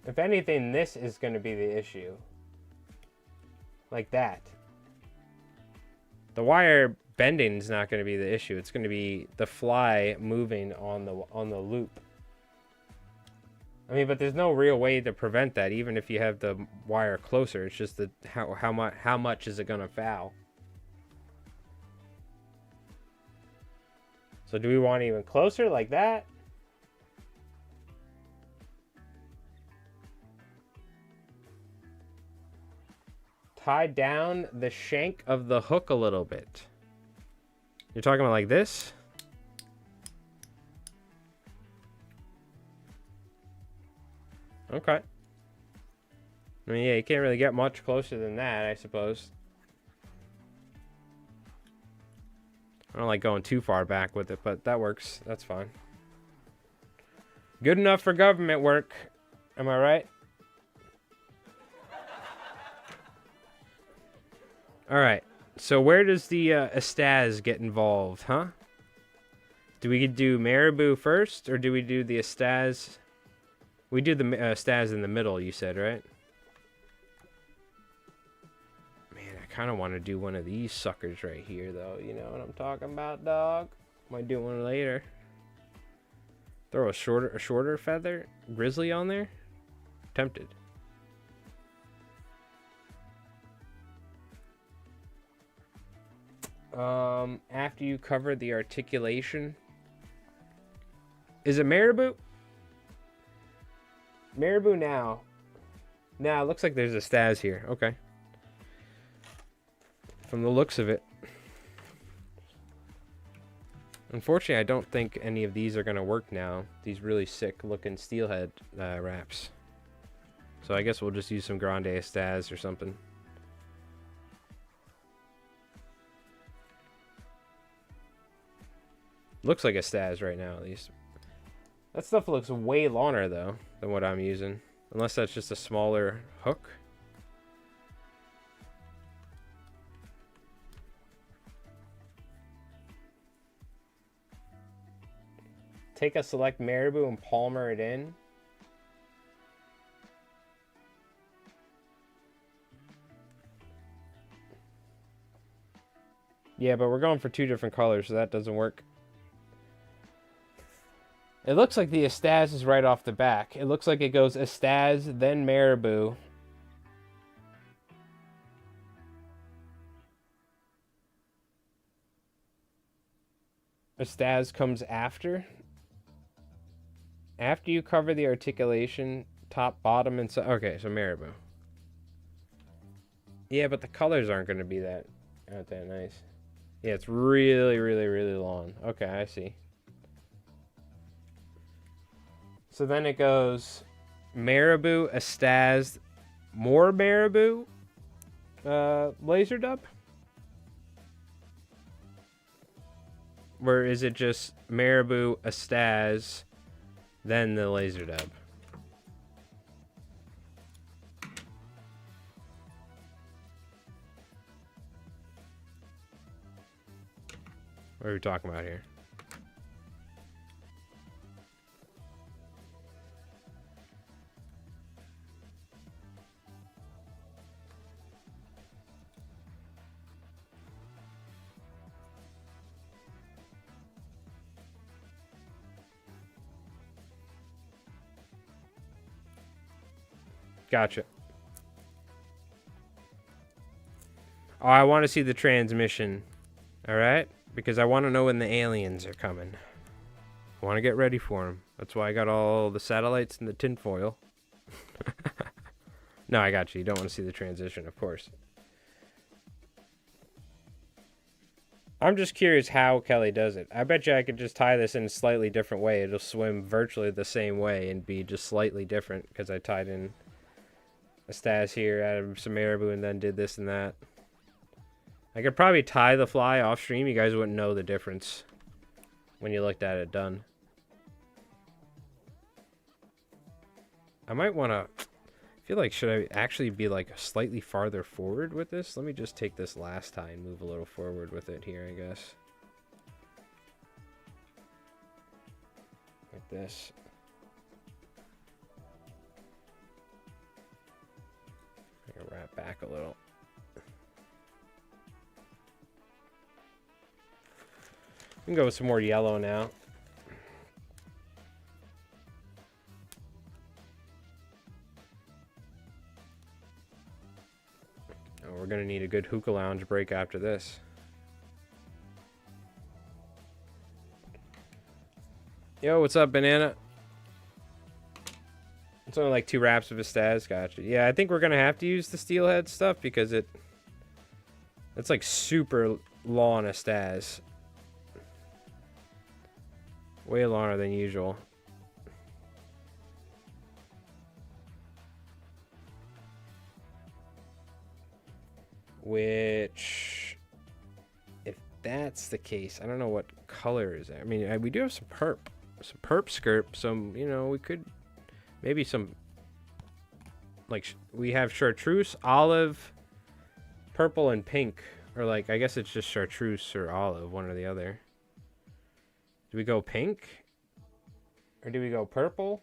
If anything, this is going to be the issue. Like that. The wire bending is not going to be the issue. It's going to be the fly moving on the loop. I mean, but there's no real way to prevent that, even if you have the wire closer. It's just that how much is it gonna foul? So do we want even closer like that? Tie down the shank of the hook a little bit. You're talking about like this? Okay. I mean, yeah, you can't really get much closer than that, I suppose. I don't like going too far back with it, but that works. That's fine. Good enough for government work. Am I right? All right. So where does the Estaz get involved, huh? Do we do Marabou first, or do we do the Estaz? We do the Estaz in the middle, you said, right? Man, I kind of want to do one of these suckers right here, though. You know what I'm talking about, dog? Might do one later. Throw a shorter feather grizzly on there. Tempted. After you cover the articulation, is it Marabou? Marabou now. Now, it looks like there's a Estaz here. Okay. From the looks of it. Unfortunately, I don't think any of these are going to work now. These really sick looking steelhead wraps. So I guess we'll just use some Grande Estaz or something. Looks like a Estaz right now, at least. That stuff looks way longer, though, than what I'm using. Unless that's just a smaller hook. Take a select Marabou and palmer it in. Yeah, but we're going for two different colors, so that doesn't work. It looks like the Estaz is right off the back. It looks like it goes Estaz, then Marabou. Estaz comes after. After you cover the articulation, top, bottom, and so. Okay, so Marabou. Yeah, but the colors aren't going to be that nice. Yeah, it's really, really, really long. Okay, I see. So then it goes Marabou, Estaz, more Marabou, laser dub? Or is it just Marabou, Estaz, then the laser dub? What are we talking about here? Gotcha. Oh, I want to see the transmission. All right? Because I want to know when the aliens are coming. I want to get ready for them. That's why I got all the satellites and the tinfoil. No, I got you. You don't want to see the transition, of course. I'm just curious how Kelly does it. I bet you I could just tie this in a slightly different way. It'll swim virtually the same way and be just slightly different because I tied in a Estaz here, added some Marabou, and then did this and that. I could probably tie the fly off stream. You guys wouldn't know the difference when you looked at it done. I might want to... feel like should I actually be like slightly farther forward with this? Let me just take this last tie and move a little forward with it here, I guess. Like this. I'm gonna wrap back a little. We can go with some more yellow now. Oh, we're gonna need a good hookah lounge break after this. Yo, what's up, Banana? It's only like 2 wraps of a Staz. Gotcha. Yeah, I think we're gonna have to use the steelhead stuff because it's like super low on a Staz. Way longer than usual. Which, if that's the case, I don't know what color is that. I mean, we do have some perp skirp. Some, you know, we could maybe some, like, we have chartreuse, olive, purple, and pink. Or, like, I guess it's just chartreuse or olive, one or the other. Do we go pink? Or do we go purple?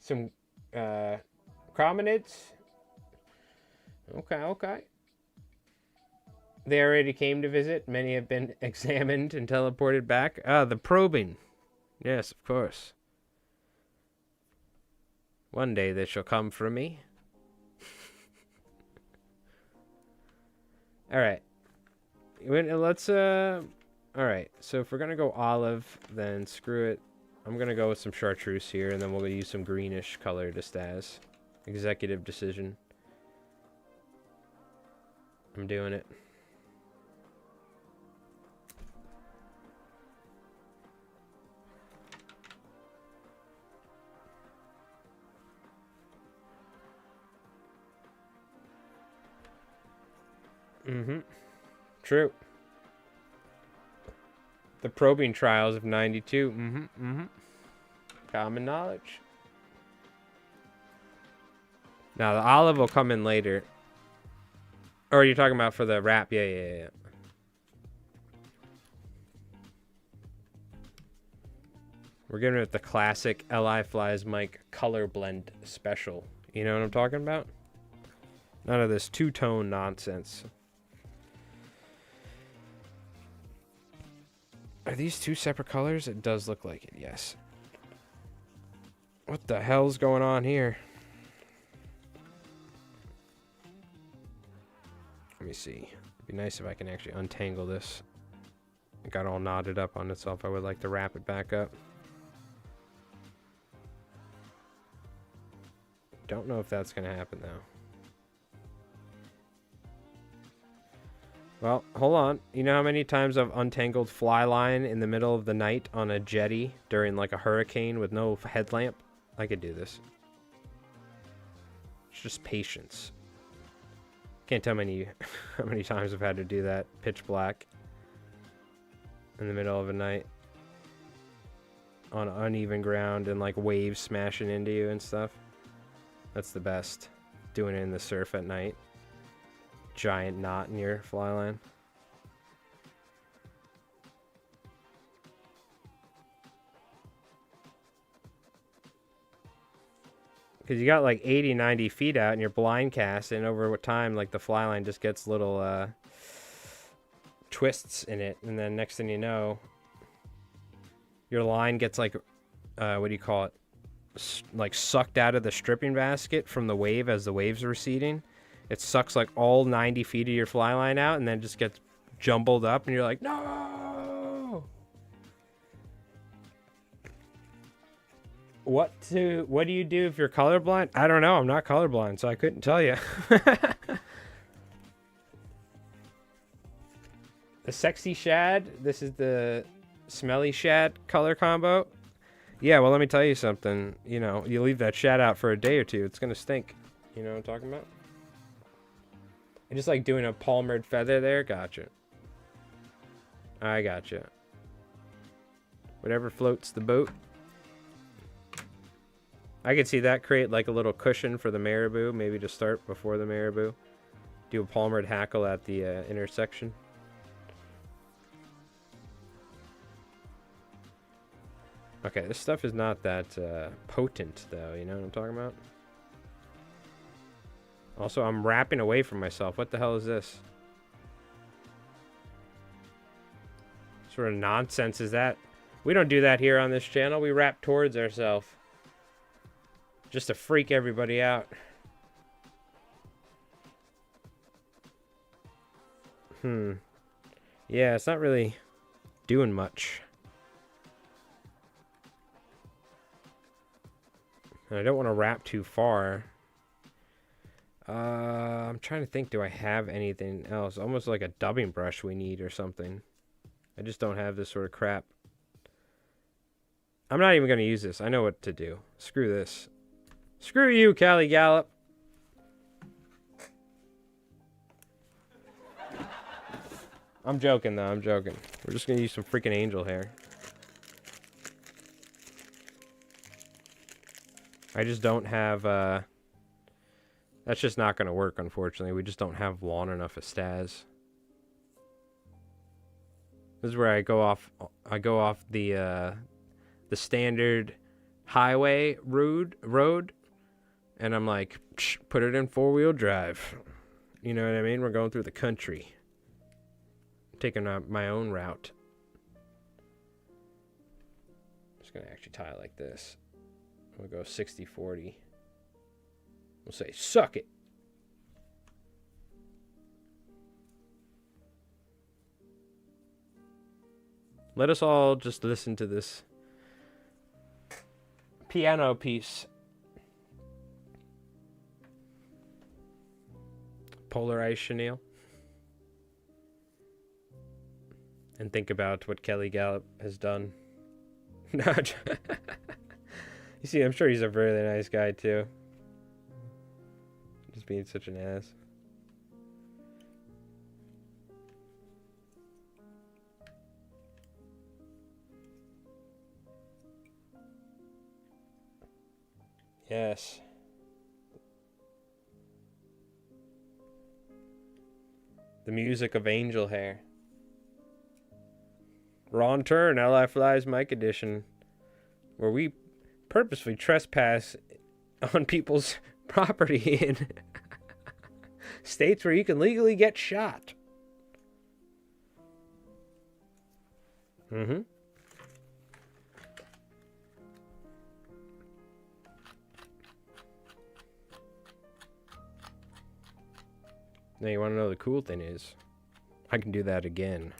Some chromatids? Okay, okay. They already came to visit. Many have been examined and teleported back. Ah, the probing. Yes, of course. One day they shall come for me. Alright. Let's, alright. So if we're gonna go olive, then screw it. I'm gonna go with some chartreuse here, and then we'll use some greenish color to Staz. Executive decision. I'm doing it. Mm-hmm. True. The probing trials of 92. Mm-hmm. Mm-hmm. Common knowledge. Now, the olive will come in later. Or are you talking about for the wrap? Yeah. We're giving it the classic Li Flies Mike color blend special. You know what I'm talking about? None of this two-tone nonsense. Are these 2 separate colors? It does look like it, yes. What the hell's going on here? Let me see. It'd be nice if I can actually untangle this. It got all knotted up on itself. I would like to wrap it back up. Don't know if that's going to happen, though. Well, hold on. You know how many times I've untangled fly line in the middle of the night on a jetty during like a hurricane with no headlamp? I could do this. It's just patience. Can't tell how many times I've had to do that pitch black in the middle of a night on uneven ground and like waves smashing into you and stuff. That's the best. Doing it in the surf at night. Giant knot in your fly line. Because you got like 80, 90 feet out and you're blind cast, and over time, like the fly line just gets little twists in it, and then next thing you know, your line gets like, what do you call it? Like sucked out of the stripping basket from the wave as the waves are receding. It sucks like all 90 feet of your fly line out, and then just gets jumbled up, and you're like, no! What do you do if you're colorblind? I don't know. I'm not colorblind, so I couldn't tell you. The sexy shad. This is the smelly shad color combo. Yeah, well, let me tell you something. You know, you leave that shad out for a day or two, it's going to stink. You know what I'm talking about? I just like doing a palmered feather there. Gotcha. I gotcha. Whatever floats the boat. I could see that. Create like a little cushion for the marabou. Maybe to start before the marabou. Do a palmered hackle at the intersection. Okay, this stuff is not that potent, though. You know what I'm talking about? Also, I'm wrapping away from myself. What the hell is this? What sort of nonsense is that? We don't do that here on this channel. We wrap towards ourselves. Just to freak everybody out. Yeah, it's not really doing much. And I don't want to wrap too far. I'm trying to think, do I have anything else? Almost like a dubbing brush we need or something. I just don't have this sort of crap. I'm not even going to use this. I know what to do. Screw this. Screw you, Callie Gallop. I'm joking, though. I'm joking. We're just going to use some freaking angel hair. I just don't have, that's just not going to work, unfortunately. We just don't have long enough of staz. This is where I go off the standard highway road, and I'm like, put it in 4-wheel drive. You know what I mean? We're going through the country. Taking my own route. I'm just going to actually tie it like this. We'll go 60-40. We'll say, suck it. Let us all just listen to this piano piece. Polar Ice Chenille. And think about what Kelly Gallup has done. You see, I'm sure he's a really nice guy, too. Just being such an ass. Yes. The music of angel hair. Wrong turn, LI Flies Mike Edition, where we purposefully trespass on people's property in states where you can legally get shot. Mm-hmm. Now you want to know the cool thing is, I can do that again.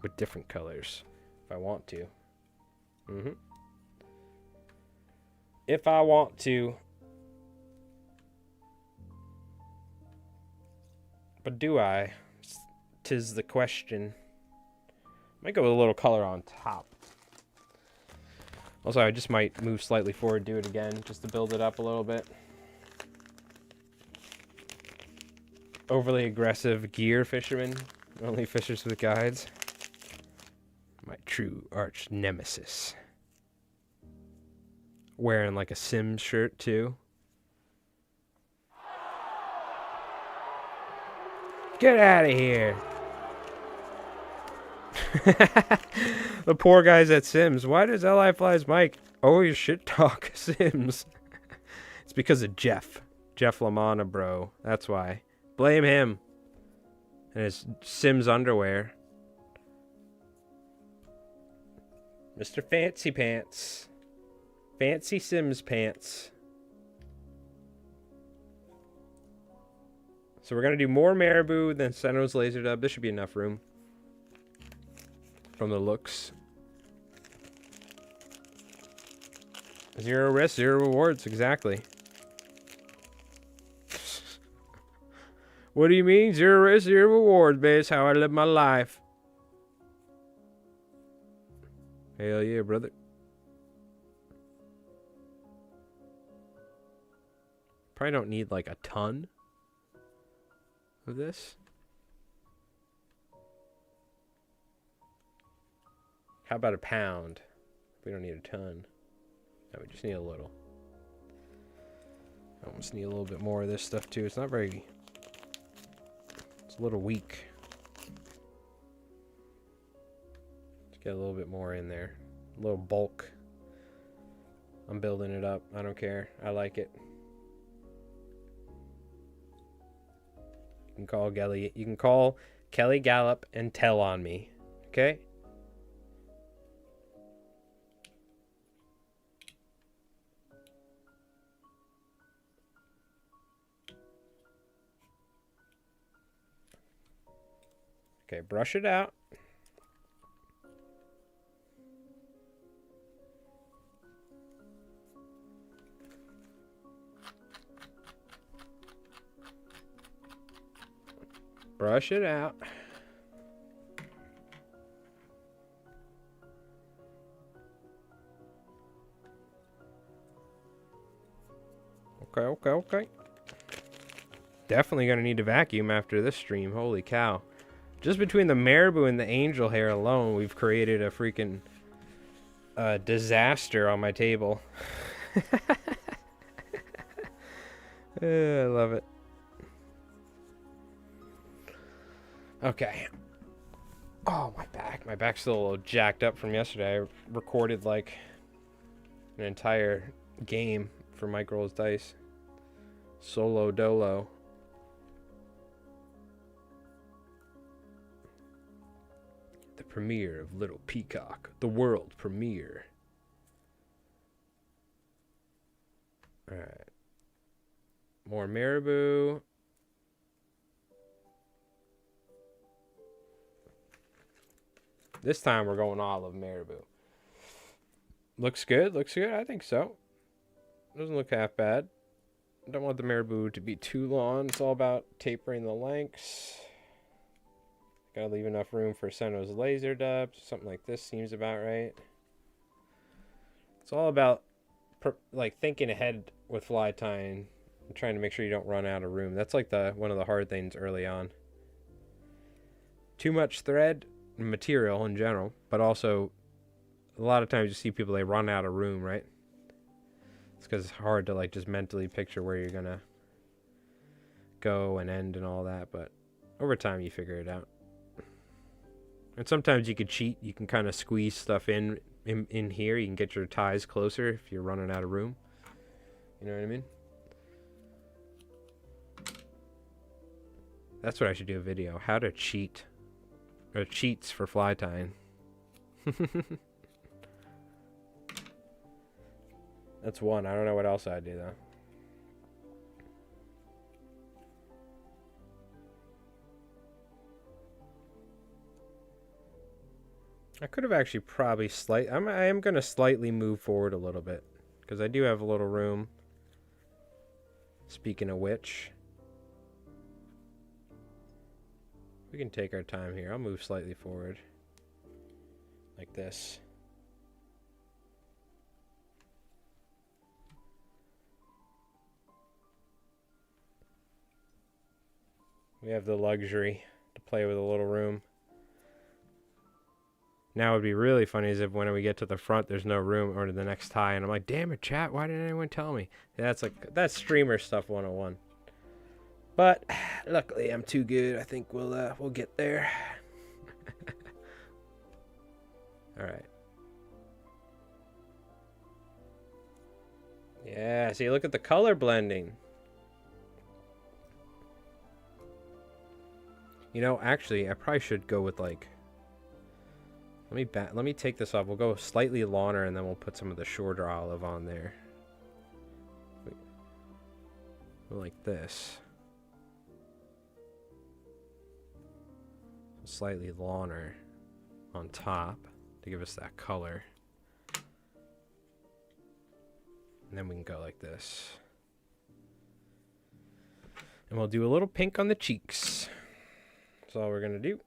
With different colors, if I want to. Mm-hmm. If I want to. But do I? 'Tis the question. Might go with a little color on top. Also, I just might move slightly forward, do it again, just to build it up a little bit. Overly aggressive gear fisherman. Only fishers with guides. My true arch nemesis. Wearing like a Sims shirt too. Get out of here. The poor guys at Sims. Why does LI Flies Mike always shit talk Sims? It's because of Jeff. Jeff LaManna, bro. That's why. Blame him. And his Sims underwear. Mr. Fancy Pants. Fancy Sims Pants. So we're going to do more Marabou than Senno's Laser Dub. This should be enough room. From the looks. 0 risk, 0 rewards. Exactly. What do you mean? 0 risk, 0 rewards, babe. It's how I live my life. Hell yeah, brother. Probably don't need like a ton of this. How about a pound? We don't need a ton. No, we just need a little. I almost need a little bit more of this stuff too. It's not very... It's a little weak. Let's get a little bit more in there. A little bulk. I'm building it up. I don't care. I like it. You can call Kelly Gallup and tell on me. Okay? Okay, brush it out. Brush it out. Okay. Definitely gonna need to vacuum after this stream. Holy cow. Just between the marabou and the angel hair alone, we've created a freaking disaster on my table. I love it. Okay. Oh, my back. My back's still a little jacked up from yesterday. I recorded like an entire game for Mike Rolls Dice. Solo dolo. The premiere of Little Peacock. The world premiere. Alright. More marabou. This time we're going olive marabou. Looks good. Looks good. I think so. Doesn't look half bad. Don't want the marabou to be too long. It's all about tapering the lengths. Gotta leave enough room for Senno's laser dubs. Something like this seems about right. It's all about like thinking ahead with fly tying and trying to make sure you don't run out of room. That's like one of the hard things early on. Too much thread, material in general, but also a lot of times you see people, they run out of room, right? It's because it's hard to like just mentally picture where you're gonna go and end and all that, but over time you figure it out. And sometimes you could cheat. You can kind of squeeze stuff in here. You can get your ties closer if you're running out of room. You know what I mean? That's what I should do a video. How to cheat. Or cheats for fly tying. That's one. I don't know what else I'd do though. I could have actually probably I am going to slightly move forward a little bit because I do have a little room. Speaking of which, we can take our time here. I'll move slightly forward like this. We have the luxury to play with a little room. Now it would be really funny is if when we get to the front there's no room or to the next tie and I'm like, damn it, chat, why didn't anyone tell me? Yeah, that's streamer stuff 101. But luckily I'm too good. I think we'll get there. All right. Yeah, see, look at the color blending. You know, actually, I probably should go with like. Let me take this off. We'll go slightly longer, and then we'll put some of the shorter olive on there. Like this. Slightly longer on top to give us that color. And then we can go like this. And we'll do a little pink on the cheeks. That's all we're gonna do.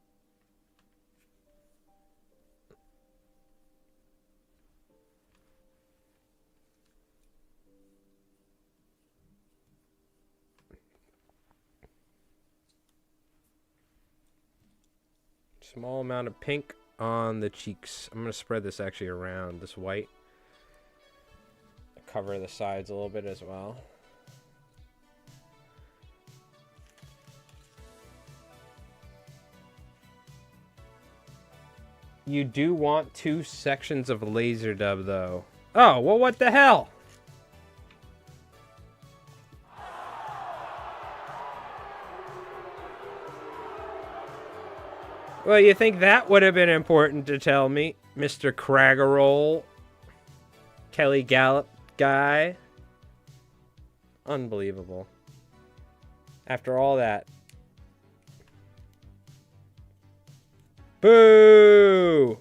Small amount of pink on the cheeks. I'm gonna spread this actually around, this white. Cover the sides a little bit as well. You do want 2 sections of laser dub, though. Oh, well, what the hell? Well, you think that would have been important to tell me, Mr. Craggerroll? Kelly Gallup guy? Unbelievable. After all that. Boo!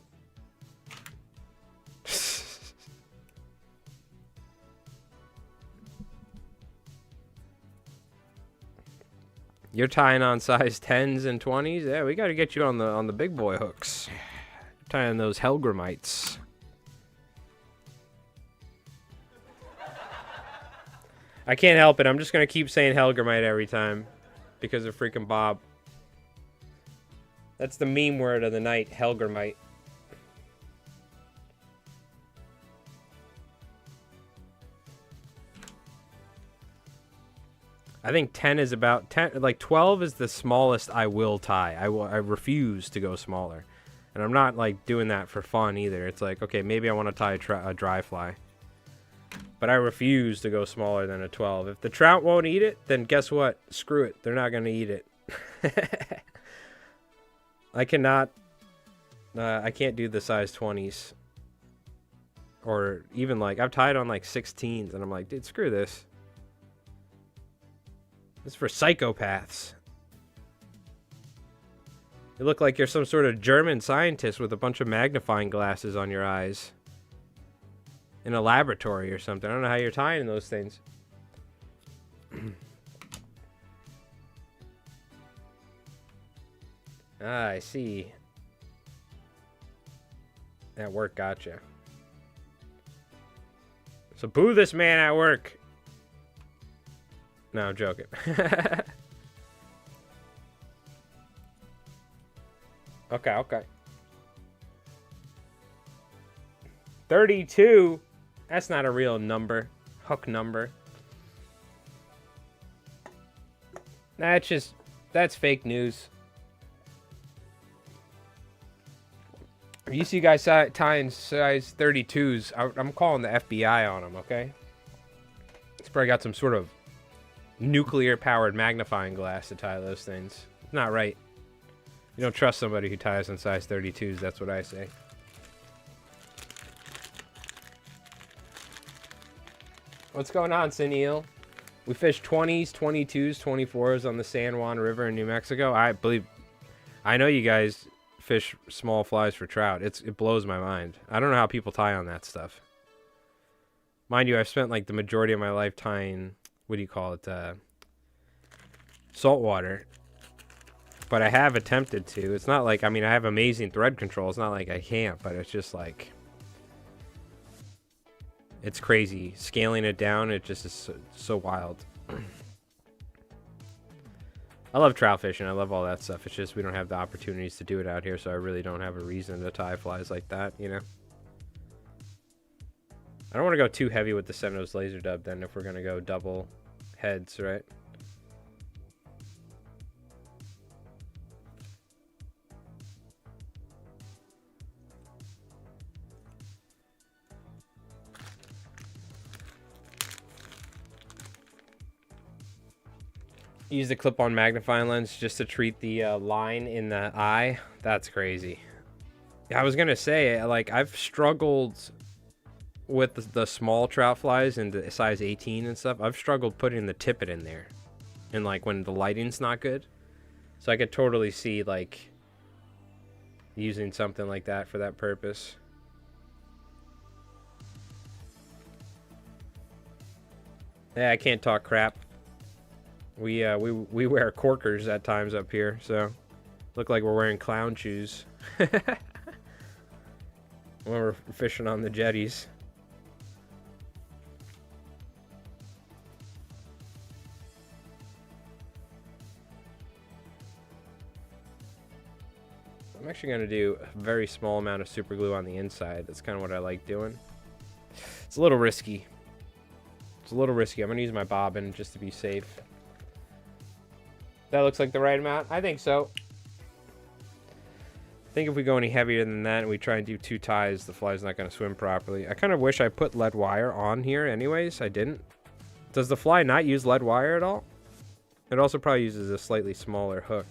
You're tying on size 10s and 20s? Yeah, we got to get you on the big boy hooks. Tying those Helgramites. I can't help it. I'm just going to keep saying Helgramite every time because of freaking Bob. That's the meme word of the night, Helgramite. I think 10 is about 10, like 12 is the smallest I will tie. I refuse to go smaller. And I'm not like doing that for fun either. It's like, okay, maybe I want to tie a dry fly. But I refuse to go smaller than a 12. If the trout won't eat it, then guess what? Screw it. They're not going to eat it. I cannot, I can't do the size 20s. Or even like, I've tied on like 16s and I'm like, dude, screw this. This is for psychopaths. You look like you're some sort of German scientist with a bunch of magnifying glasses on your eyes. In a laboratory or something. I don't know how you're tying those things. Ah, I see. That work gotcha. So boo this man at work. No, I'm joking. Okay, okay. 32? That's not a real number. Hook number. That's fake news. If you see guys tying size 32s, I'm calling the FBI on them, okay? It's probably got some sort of nuclear-powered magnifying glass to tie those things. It's not right. You don't trust somebody who ties on size 32s, that's what I say. What's going on, Sunil? We fished 20s, 22s, 24s on the San Juan River in New Mexico. I know you guys fish small flies for trout. It blows my mind. I don't know how people tie on that stuff. Mind you, I've spent like the majority of my life tying, what do you call it, saltwater. But I have attempted to. It's not like, I mean, I have amazing thread control. It's not like I can't, but it's just like, it's crazy. Scaling it down, it just is so wild. I love trout fishing. I love all that stuff. It's just we don't have the opportunities to do it out here, so I really don't have a reason to tie flies like that, you know? I don't want to go too heavy with the 7-nose laser dub then if we're going to go double heads, right? Use the clip-on magnifying lens just to treat the line in the eye. That's crazy. I was gonna say, like, I've struggled with the small trout flies and the size 18 and stuff. I've struggled putting the tippet in there, and like when the lighting's not good. So I could totally see like using something like that for that purpose. Yeah, I can't talk crap. We wear corkers at times up here, so look like we're wearing clown shoes when we're fishing on the jetties. I'm actually going to do a very small amount of super glue on the inside. That's kind of what I like doing. It's a little risky. It's a little risky. I'm going to use my bobbin just to be safe. That looks like the right amount. I think so. I think if we go any heavier than that and we try and do 2 ties, the fly's not going to swim properly. I kind of wish I put lead wire on here anyways. I didn't. Does the fly not use lead wire at all? It also probably uses a slightly smaller hook.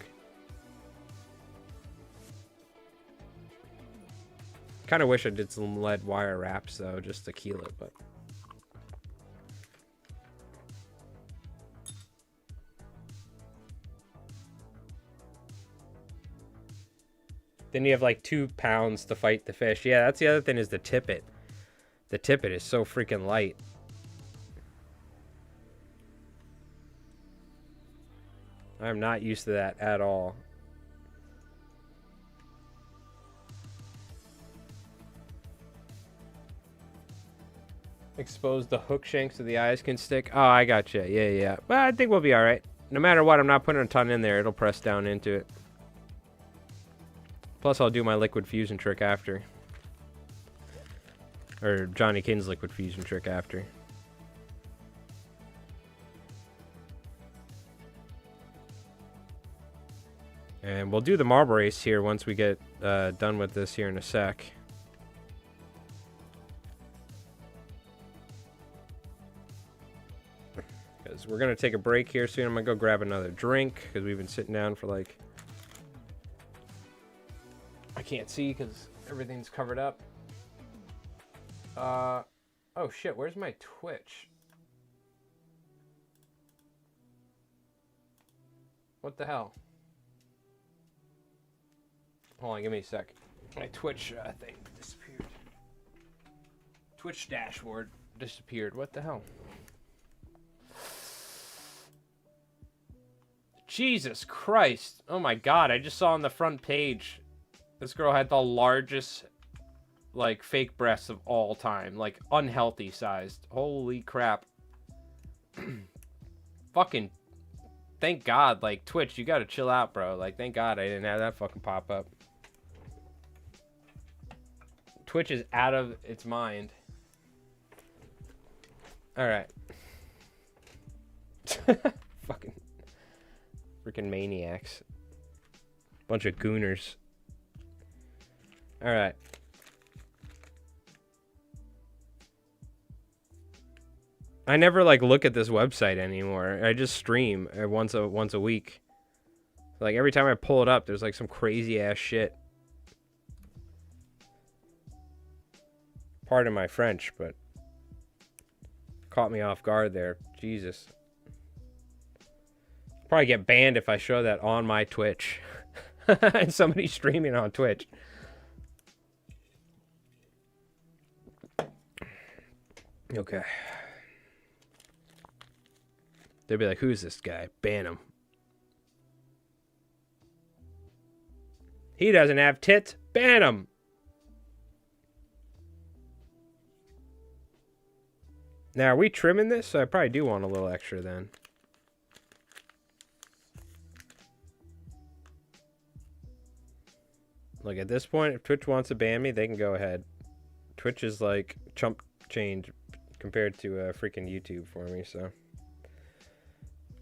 Kind of wish I did some lead wire wraps though, just to keel it, but then you have like 2 pounds to fight the fish. Yeah, that's the other thing, is the tippet. The tippet is so freaking light. I'm not used to that at all. Expose the hook shanks so the eyes can stick. Oh, I gotcha. Yeah. Well, I think we'll be all right. No matter what, I'm not putting a ton in there. It'll press down into it. Plus, I'll do my liquid fusion trick after. Or Johnny King's liquid fusion trick after. And we'll do the marble race here once we get done with this here in a sec. Because we're going to take a break here soon. I'm going to go grab another drink because we've been sitting down for like... I can't see because everything's covered up. Oh shit, where's my Twitch? What the hell? Hold on, give me a sec. My Twitch thing disappeared. Twitch dashboard disappeared. What the hell? Jesus Christ. Oh my god, I just saw on the front page this girl had the largest like fake breasts of all time, like unhealthy sized. Holy crap. Fucking thank god, like Twitch, you gotta chill out, bro. Like thank god I didn't have that fucking pop up. Twitch is out of its mind. Alright. Fucking freaking maniacs. Bunch of gooners. Alright. I never like look at this website anymore. I just stream once a week. Like every time I pull it up, there's like some crazy ass shit. Pardon my French, but caught me off guard there. Jesus. Probably get banned if I show that on my Twitch. And somebody's streaming on Twitch. Okay. They'll be like, who's this guy? Ban him. He doesn't have tits. Ban him. Now, are we trimming this? I probably do want a little extra then. Like at this point, if Twitch wants to ban me, they can go ahead. Twitch is like chump change compared to freaking YouTube for me, so.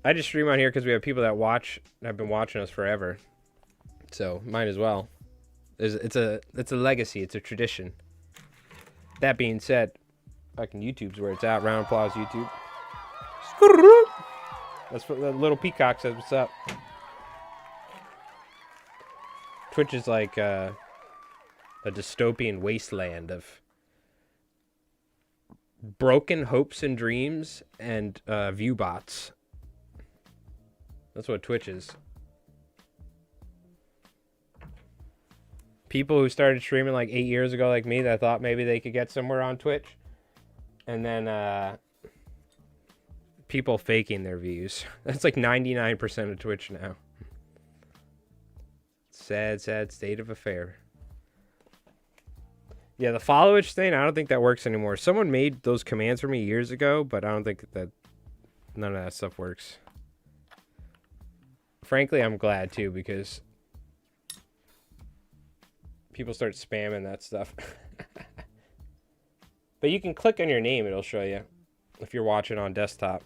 I just stream on here because we have people that watch, have been watching us forever. So, might as well. It's a legacy, it's a tradition. That being said, fucking YouTube's where it's at. Round of applause, YouTube. That's what the little peacock says, what's up? Twitch is like a dystopian wasteland of broken hopes and dreams and view bots. That's what Twitch is. People who started streaming like 8 years ago like me that thought maybe they could get somewhere on Twitch. And then people faking their views. That's like 99% of Twitch now. Sad, sad state of affair. Yeah, the followage thing, I don't think that works anymore. Someone made those commands for me years ago, but I don't think that none of that stuff works. Frankly, I'm glad too, because people start spamming that stuff. But you can click on your name, it'll show you if you're watching on desktop.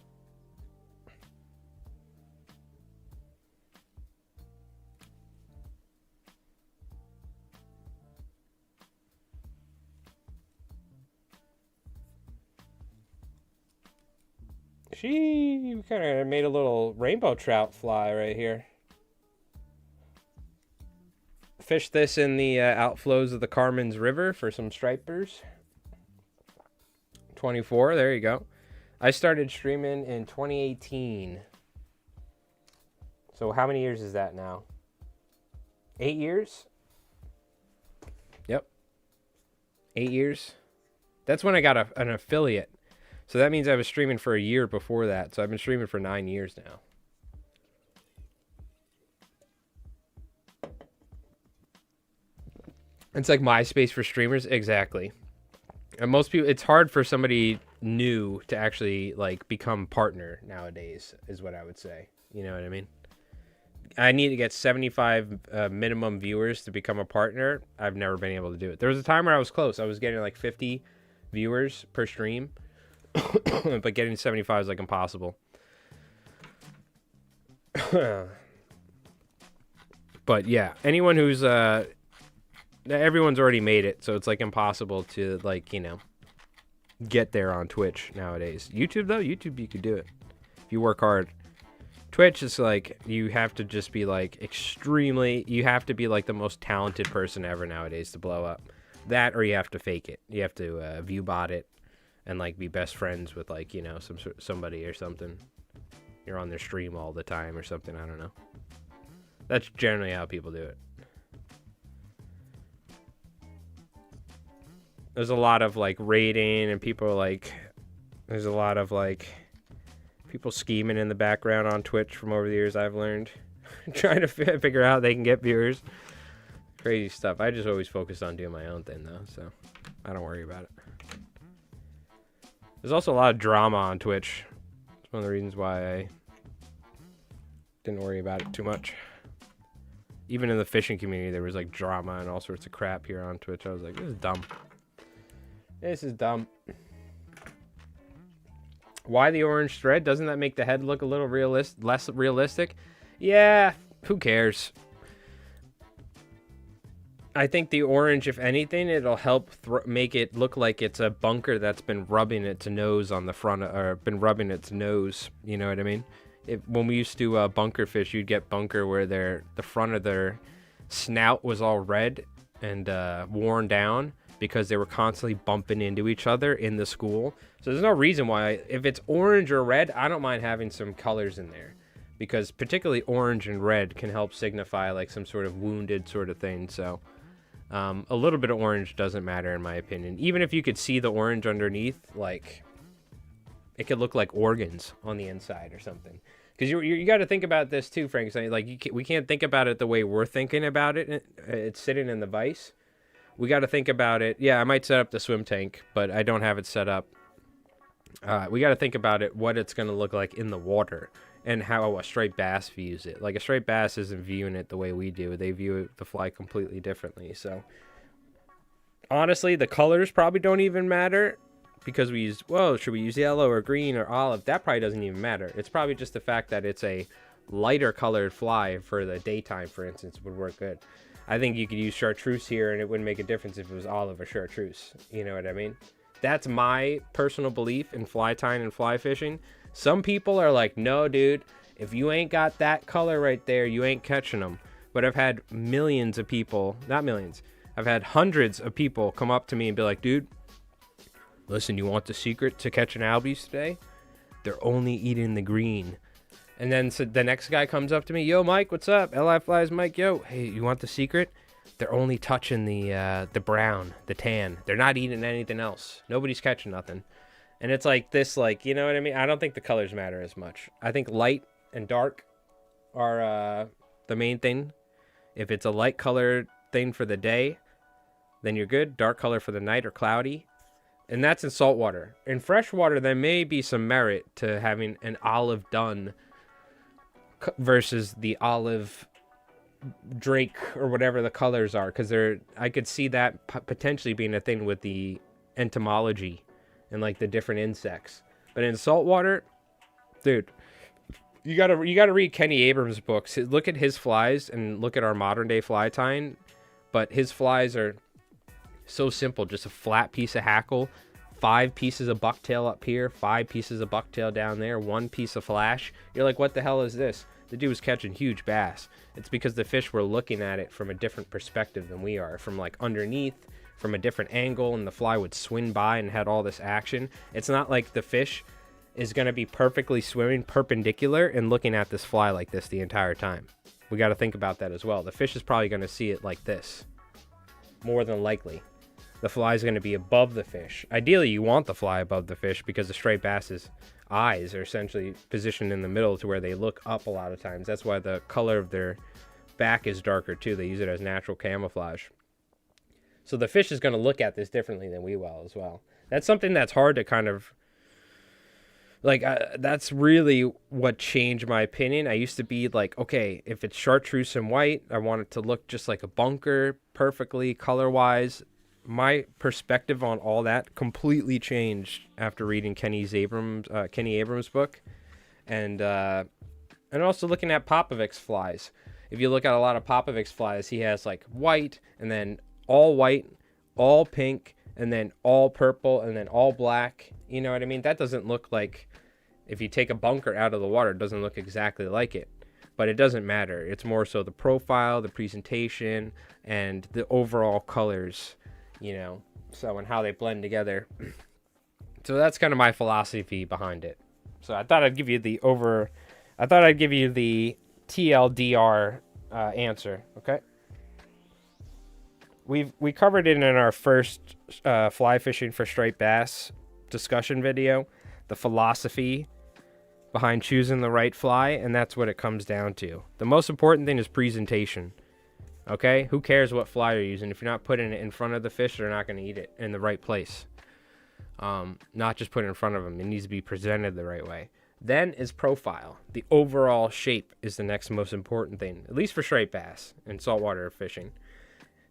She kind of made a little rainbow trout fly right here. Fished this in the outflows of the Carmen's River for some stripers. 24, there you go. I started streaming in 2018. So how many years is that now? 8 years? Yep. 8 years. That's when I got an affiliate. So that means I was streaming for a year before that. So I've been streaming for 9 years now. It's like MySpace for streamers. Exactly. And most people, it's hard for somebody new to actually like become partner nowadays, is what I would say. You know what I mean? I need to get 75 minimum viewers to become a partner. I've never been able to do it. There was a time where I was close. I was getting like 50 viewers per stream, but getting 75 is like impossible. But yeah, anyone who's everyone's already made it, so it's like impossible to like, you know, get there on Twitch nowadays. YouTube though, YouTube you could do it if you work hard. Twitch is like, you have to just be like you have to be like the most talented person ever nowadays to blow up. That, or you have to fake it. You have to view bot it and like be best friends with like, you know, somebody or something. You're on their stream all the time or something, I don't know. That's generally how people do it. There's a lot of like raiding and people like, there's a lot of like people scheming in the background on Twitch from over the years, I've learned. Trying to figure out how they can get viewers. Crazy stuff. I just always focus on doing my own thing though, so I don't worry about it. There's also a lot of drama on Twitch. It's one of the reasons why I didn't worry about it too much. Even in the fishing community, there was like drama and all sorts of crap here on Twitch. I was like, this is dumb. This is dumb. Why the orange thread? Doesn't that make the head look a little less realistic? Yeah, who cares? I think the orange, if anything, it'll help make it look like it's a bunker that's been rubbing its nose on the front, or been rubbing its nose. You know what I mean? When we used to bunker fish, you'd get bunker where the front of their snout was all red and worn down, because they were constantly bumping into each other in the school. So there's no reason why, if it's orange or red, I don't mind having some colors in there, because particularly orange and red can help signify like some sort of wounded sort of thing. So a little bit of orange doesn't matter in my opinion. Even if you could see the orange underneath, like it could look like organs on the inside or something. Because you got to think about this too, Frank. Like we can't think about it the way we're thinking about it. It's sitting in the vise. We got to think about it. Yeah, I might set up the swim tank, but I don't have it set up. We got to think about it, what it's going to look like in the water, and how a striped bass views it. Like a striped bass isn't viewing it the way we do. They view the fly completely differently. So honestly, the colors probably don't even matter, because we use, well, should we use yellow or green or olive? That probably doesn't even matter. It's probably just the fact that it's a lighter colored fly for the daytime, for instance, would work good. I think you could use chartreuse here and it wouldn't make a difference if it was olive or chartreuse. You know what I mean? That's my personal belief in fly tying and fly fishing. Some people are like, no, dude, if you ain't got that color right there, you ain't catching them. But I've had millions of people, not millions, I've had hundreds of people come up to me and be like, dude, listen, you want the secret to catching albies today? They're only eating the green. And then so the next guy comes up to me, yo, Mike, what's up? LI Flies Mike, yo, hey, you want the secret? They're only touching the brown, the tan. They're not eating anything else. Nobody's catching nothing. And it's like this, like, you know what I mean? I don't think the colors matter as much. I think light and dark are the main thing. If it's a light colored thing for the day, then you're good. Dark color for the night or cloudy. And that's in saltwater. In freshwater, there may be some merit to having an olive dun versus the olive drake or whatever the colors are, because I could see that potentially being a thing with the entomology and like the different insects. But in saltwater, dude, you gotta read Kenny Abrams' books. Look at his flies and look at our modern day fly tying, but his flies are so simple. Just a flat piece of hackle, 5 pieces of bucktail up here, 5 pieces of bucktail down there, 1 piece of flash. You're like, what the hell is this? The dude was catching huge bass. It's because the fish were looking at it from a different perspective than we are, from like underneath, from a different angle, and the fly would swim by and had all this action. It's not like the fish is going to be perfectly swimming perpendicular and looking at this fly like this the entire time. We got to think about that as well. The fish is probably going to see it like this, more than likely. The fly is going to be above the fish. Ideally, you want the fly above the fish because the striped bass's eyes are essentially positioned in the middle to where they look up a lot of times. That's why the color of their back is darker too. They use it as natural camouflage. So the fish is going to look at this differently than we will as well. That's something that's hard to kind of... like, that's really what changed my opinion. I used to be like, okay, if it's chartreuse and white, I want it to look just like a bunker perfectly color-wise. My perspective on all that completely changed after reading Kenny Abrams' book, and also looking at Popovic's flies. If you look at a lot of Popovic's flies, he has like white, and then all white, all pink, and then all purple, and then all black. You know what I mean? That doesn't look like, if you take a bunker out of the water, it doesn't look exactly like it. But it doesn't matter. It's more so the profile, the presentation, and the overall colors, you know, so, and how they blend together. So that's kind of my philosophy behind it. So I thought I'd give you the TLDR answer. Okay. We covered it in our first fly fishing for striped bass discussion video, the philosophy behind choosing the right fly, and that's what it comes down to. The most important thing is presentation. Okay, who cares what fly you're using? If you're not putting it in front of the fish, they're not going to eat it in the right place. Not just put it in front of them. It needs to be presented the right way. Then is profile. The overall shape is the next most important thing, at least for striped bass and saltwater fishing.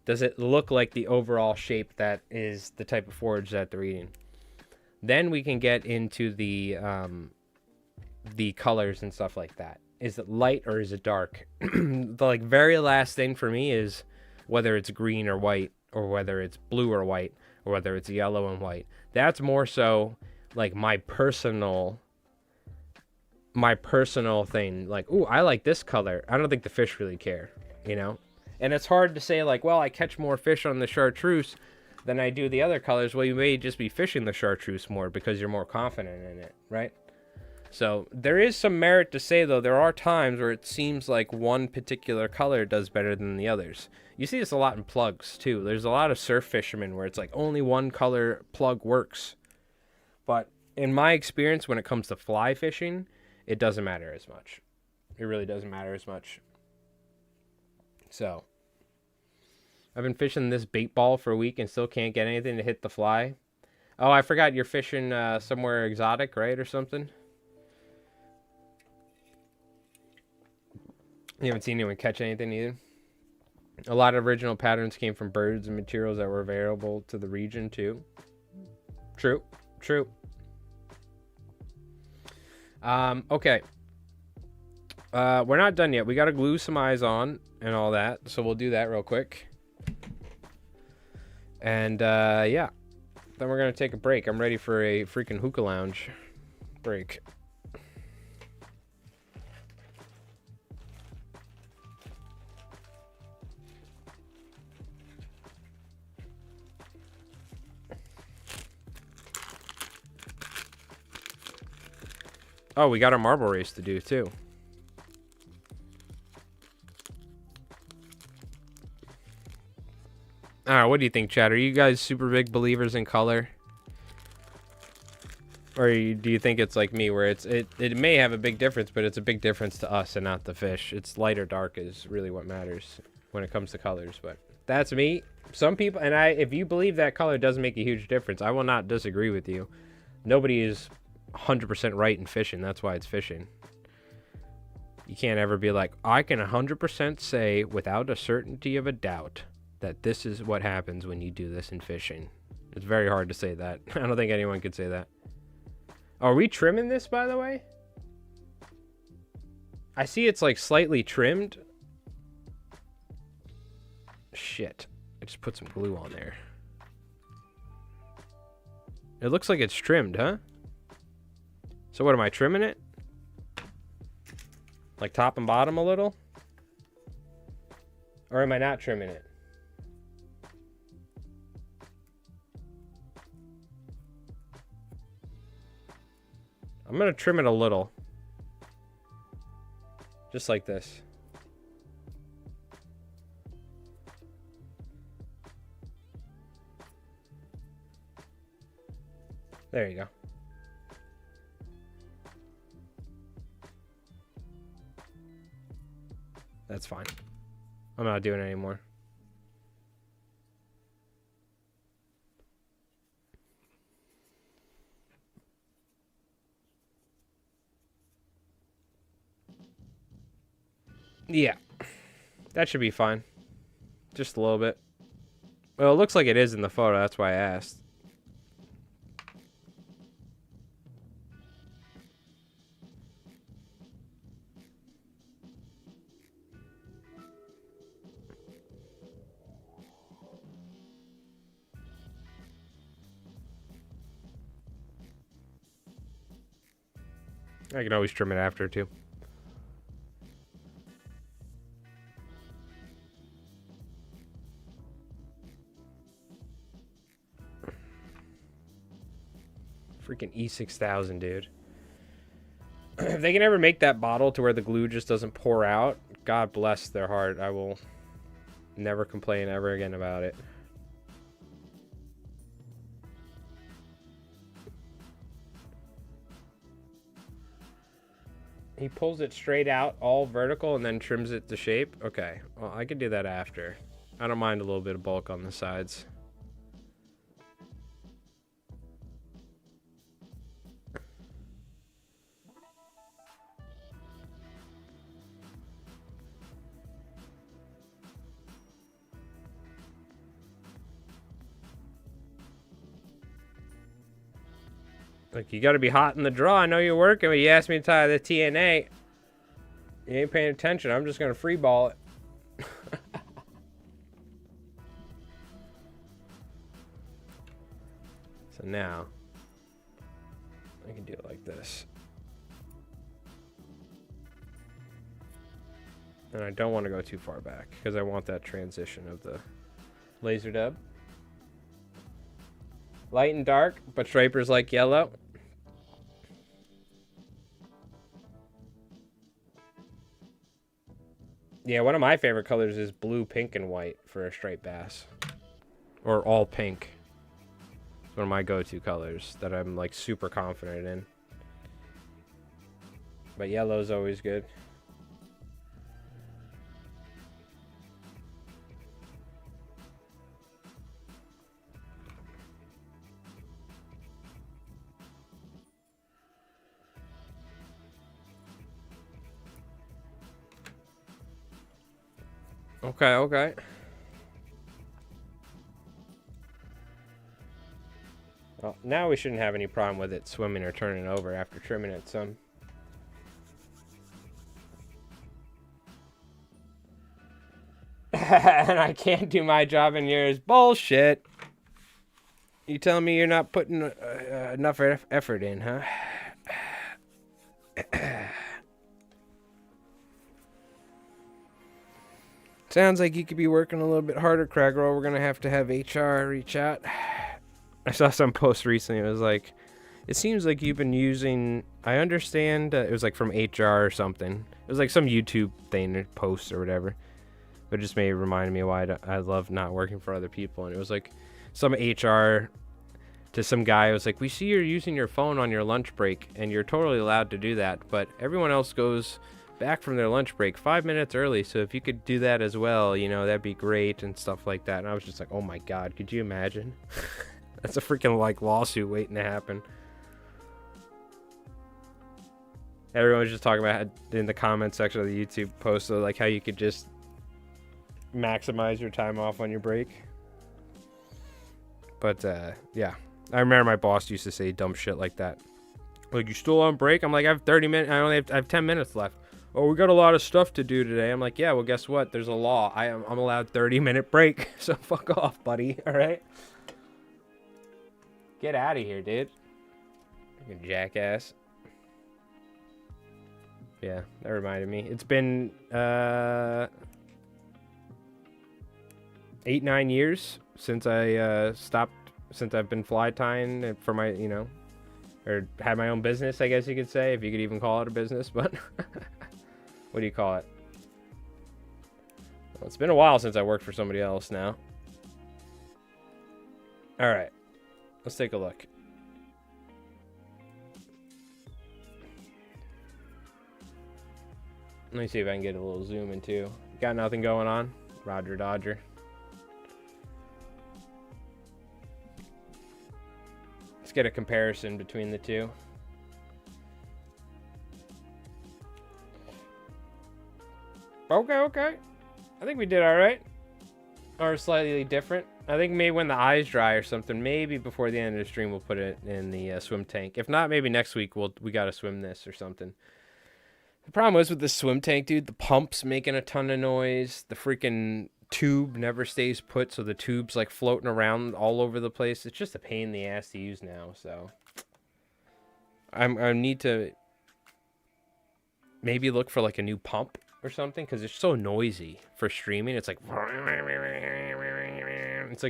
Does it look like the overall shape that is the type of forage that they're eating? Then we can get into the colors and stuff like that. Is it light or is it dark? The like very last thing for me is whether it's green or white, or whether it's blue or white, or whether it's yellow and white. That's more so like my personal thing. Like, ooh, I like this color. I don't think the fish really care, you know? And it's hard to say like, well, I catch more fish on the chartreuse than I do the other colors. Well, you may just be fishing the chartreuse more because you're more confident in it, right? So there is some merit to say, though, there are times where it seems like one particular color does better than the others. You see this a lot in plugs, too. There's a lot of surf fishermen where it's like only one color plug works. But in my experience, when it comes to fly fishing, it doesn't matter as much. It really doesn't matter as much. So I've been fishing this bait ball for a week and still can't get anything to hit the fly. Oh, I forgot you're fishing somewhere exotic, right, or something? You haven't seen anyone catch anything either? A lot of original patterns came from birds and materials that were available to the region too. True. Okay. We're not done yet. We got to glue some eyes on and all that. So we'll do that real quick. And yeah. Then we're going to take a break. I'm ready for a freaking hookah lounge break. Oh, we got a marble race to do, too. Alright, what do you think, Chad? Are you guys super big believers in color? Or do you think it's like me, where it may have a big difference, but it's a big difference to us and not the fish? It's light or dark is really what matters when it comes to colors, but that's me. Some people, and if you believe that color does make a huge difference, I will not disagree with you. Nobody is 100% right in fishing. That's why it's fishing. You can't ever be like, I can 100% say without a certainty of a doubt that this is what happens when you do this in fishing. It's very hard to say that. I don't think anyone could say that. Are we trimming this, by the way? I see it's like slightly trimmed. Shit. I just put some glue on there. It looks like it's trimmed, huh? So what, am I trimming it? Like top and bottom a little? Or am I not trimming it? I'm gonna trim it a little. Just like this. There you go. That's fine. I'm not doing it anymore. Yeah. That should be fine. Just a little bit. Well, it looks like it is in the photo. That's why I asked. I can always trim it after, too. Freaking E6000, dude. If they can ever make that bottle to where the glue just doesn't pour out, God bless their heart. I will never complain ever again about it. He pulls it straight out, all vertical, and then trims it to shape? Okay, well, I could do that after. I don't mind a little bit of bulk on the sides. Like, you gotta be hot in the draw. I know you're working, but you asked me to tie the TNA. You ain't paying attention. I'm just gonna free ball it. So now, I can do it like this. And I don't want to go too far back, because I want that transition of the laser dub. Light and dark, but stripers like yellow. Yeah, one of my favorite colors is blue, pink, and white for a striped bass. Or all pink. It's one of my go-to colors that I'm like super confident in. But yellow's always good. Okay, okay. Well, now we shouldn't have any problem with it swimming or turning over after trimming it some. And I can't do my job and yours. Bullshit. You telling me you're not putting enough effort in, huh? Sounds like you could be working a little bit harder, Craggrow. We're going to have HR reach out. I saw some post recently. It was like, it seems like you've been using, I understand, it was like from HR or something. It was like some YouTube thing or post or whatever. But it just made it remind me why I love not working for other people. And it was like some HR to some guy. It was like, we see you're using your phone on your lunch break and you're totally allowed to do that. But everyone else goes back from their lunch break 5 minutes early, so if you could do that as well, you know, that'd be great and stuff like that. And I was just like, oh my god, could you imagine? That's a freaking like lawsuit waiting to happen. Everyone was just talking about in the comment section of the YouTube post, so like how you could just maximize your time off on your break. But yeah, I remember my boss used to say dumb shit like that. Like, you still on break? I'm like, I have 30 minutes. I have 10 minutes left. Oh, we got a lot of stuff to do today. I'm like, yeah, well, guess what? There's a law. I'm allowed 30-minute break. So fuck off, buddy. All right? Get out of here, dude. You jackass. Yeah, that reminded me. It's been 8-9 years since I stopped. Since I've been fly tying for my, you know, or had my own business, I guess you could say, if you could even call it a business. But what do you call it? Well, it's been a while since I worked for somebody else now. All right, let's take a look. Let me see if I can get a little zoom in too. Got nothing going on? Roger Dodger. Let's get a comparison between the two. Okay. I think we did all right. Or slightly different. I think maybe when the eyes dry or something, maybe before the end of the stream, we'll put it in the swim tank. If not, maybe next week we got to swim this or something. The problem is with this swim tank, dude, the pump's making a ton of noise. The freaking tube never stays put, so the tube's like floating around all over the place. It's just a pain in the ass to use now, so I need to maybe look for like a new pump or something, because it's so noisy for streaming. It's like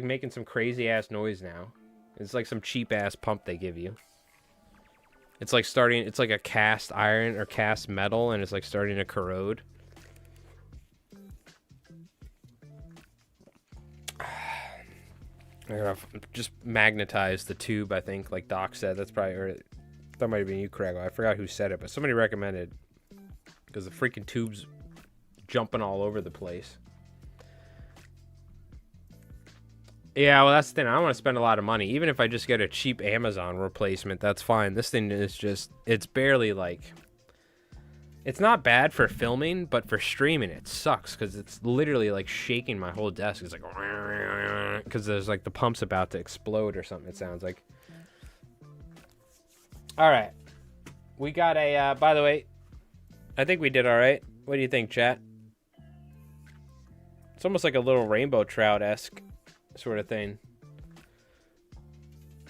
making some crazy ass noise now. It's like some cheap ass pump they give you. It's like it's like a cast iron or cast metal, and it's like starting to corrode. I gotta just magnetize the tube, I think, like Doc said. That's probably, or that might have been you, Craig. I forgot who said it, but somebody recommended, because the freaking tube's jumping all over the place. Yeah, well, that's the thing. I don't want to spend a lot of money. Even if I just get a cheap Amazon replacement, that's fine. This thing is just, it's barely like, it's not bad for filming, but for streaming, it sucks, because it's literally like shaking my whole desk. It's like, because there's like the pump's about to explode or something, it sounds like. All right. We got a, by the way, I think we did all right. What do you think, chat? It's almost like a little rainbow trout-esque sort of thing.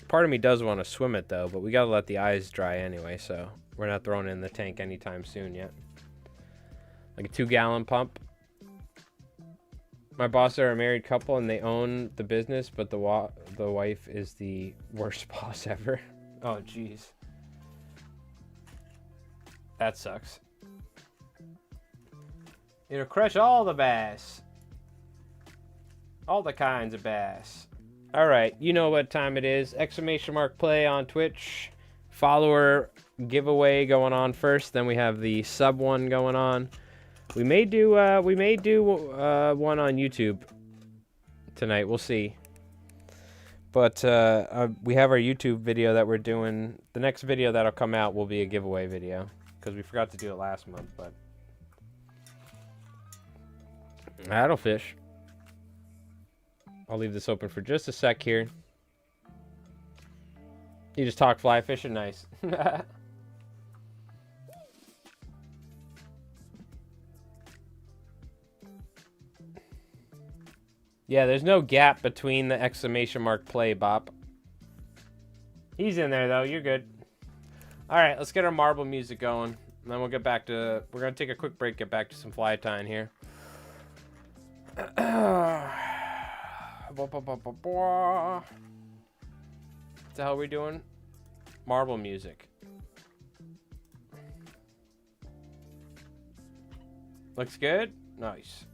Part of me does want to swim it though, but we gotta let the eyes dry anyway, so we're not throwing it in the tank anytime soon yet. Like a 2-gallon pump. My boss are a married couple and they own the business, but the wife is the worst boss ever. Oh jeez, that sucks. It'll crush all the bass. All the kinds of bass. All right, you know what time it is. !play on Twitch. Follower giveaway going on first. Then we have the sub one going on. We may do one on YouTube tonight. We'll see. But we have our YouTube video that we're doing. The next video that'll come out will be a giveaway video, because we forgot to do it last month. But that'll fish. I'll leave this open for just a sec here. You just talk fly fishing? Nice. Yeah, there's no gap between the ! play, Bop. He's in there, though. You're good. All right, let's get our marble music going. And then we'll get back to... We're going to take a quick break, get back to some fly tying here. What the hell are we doing? Marble music. Looks good? Nice.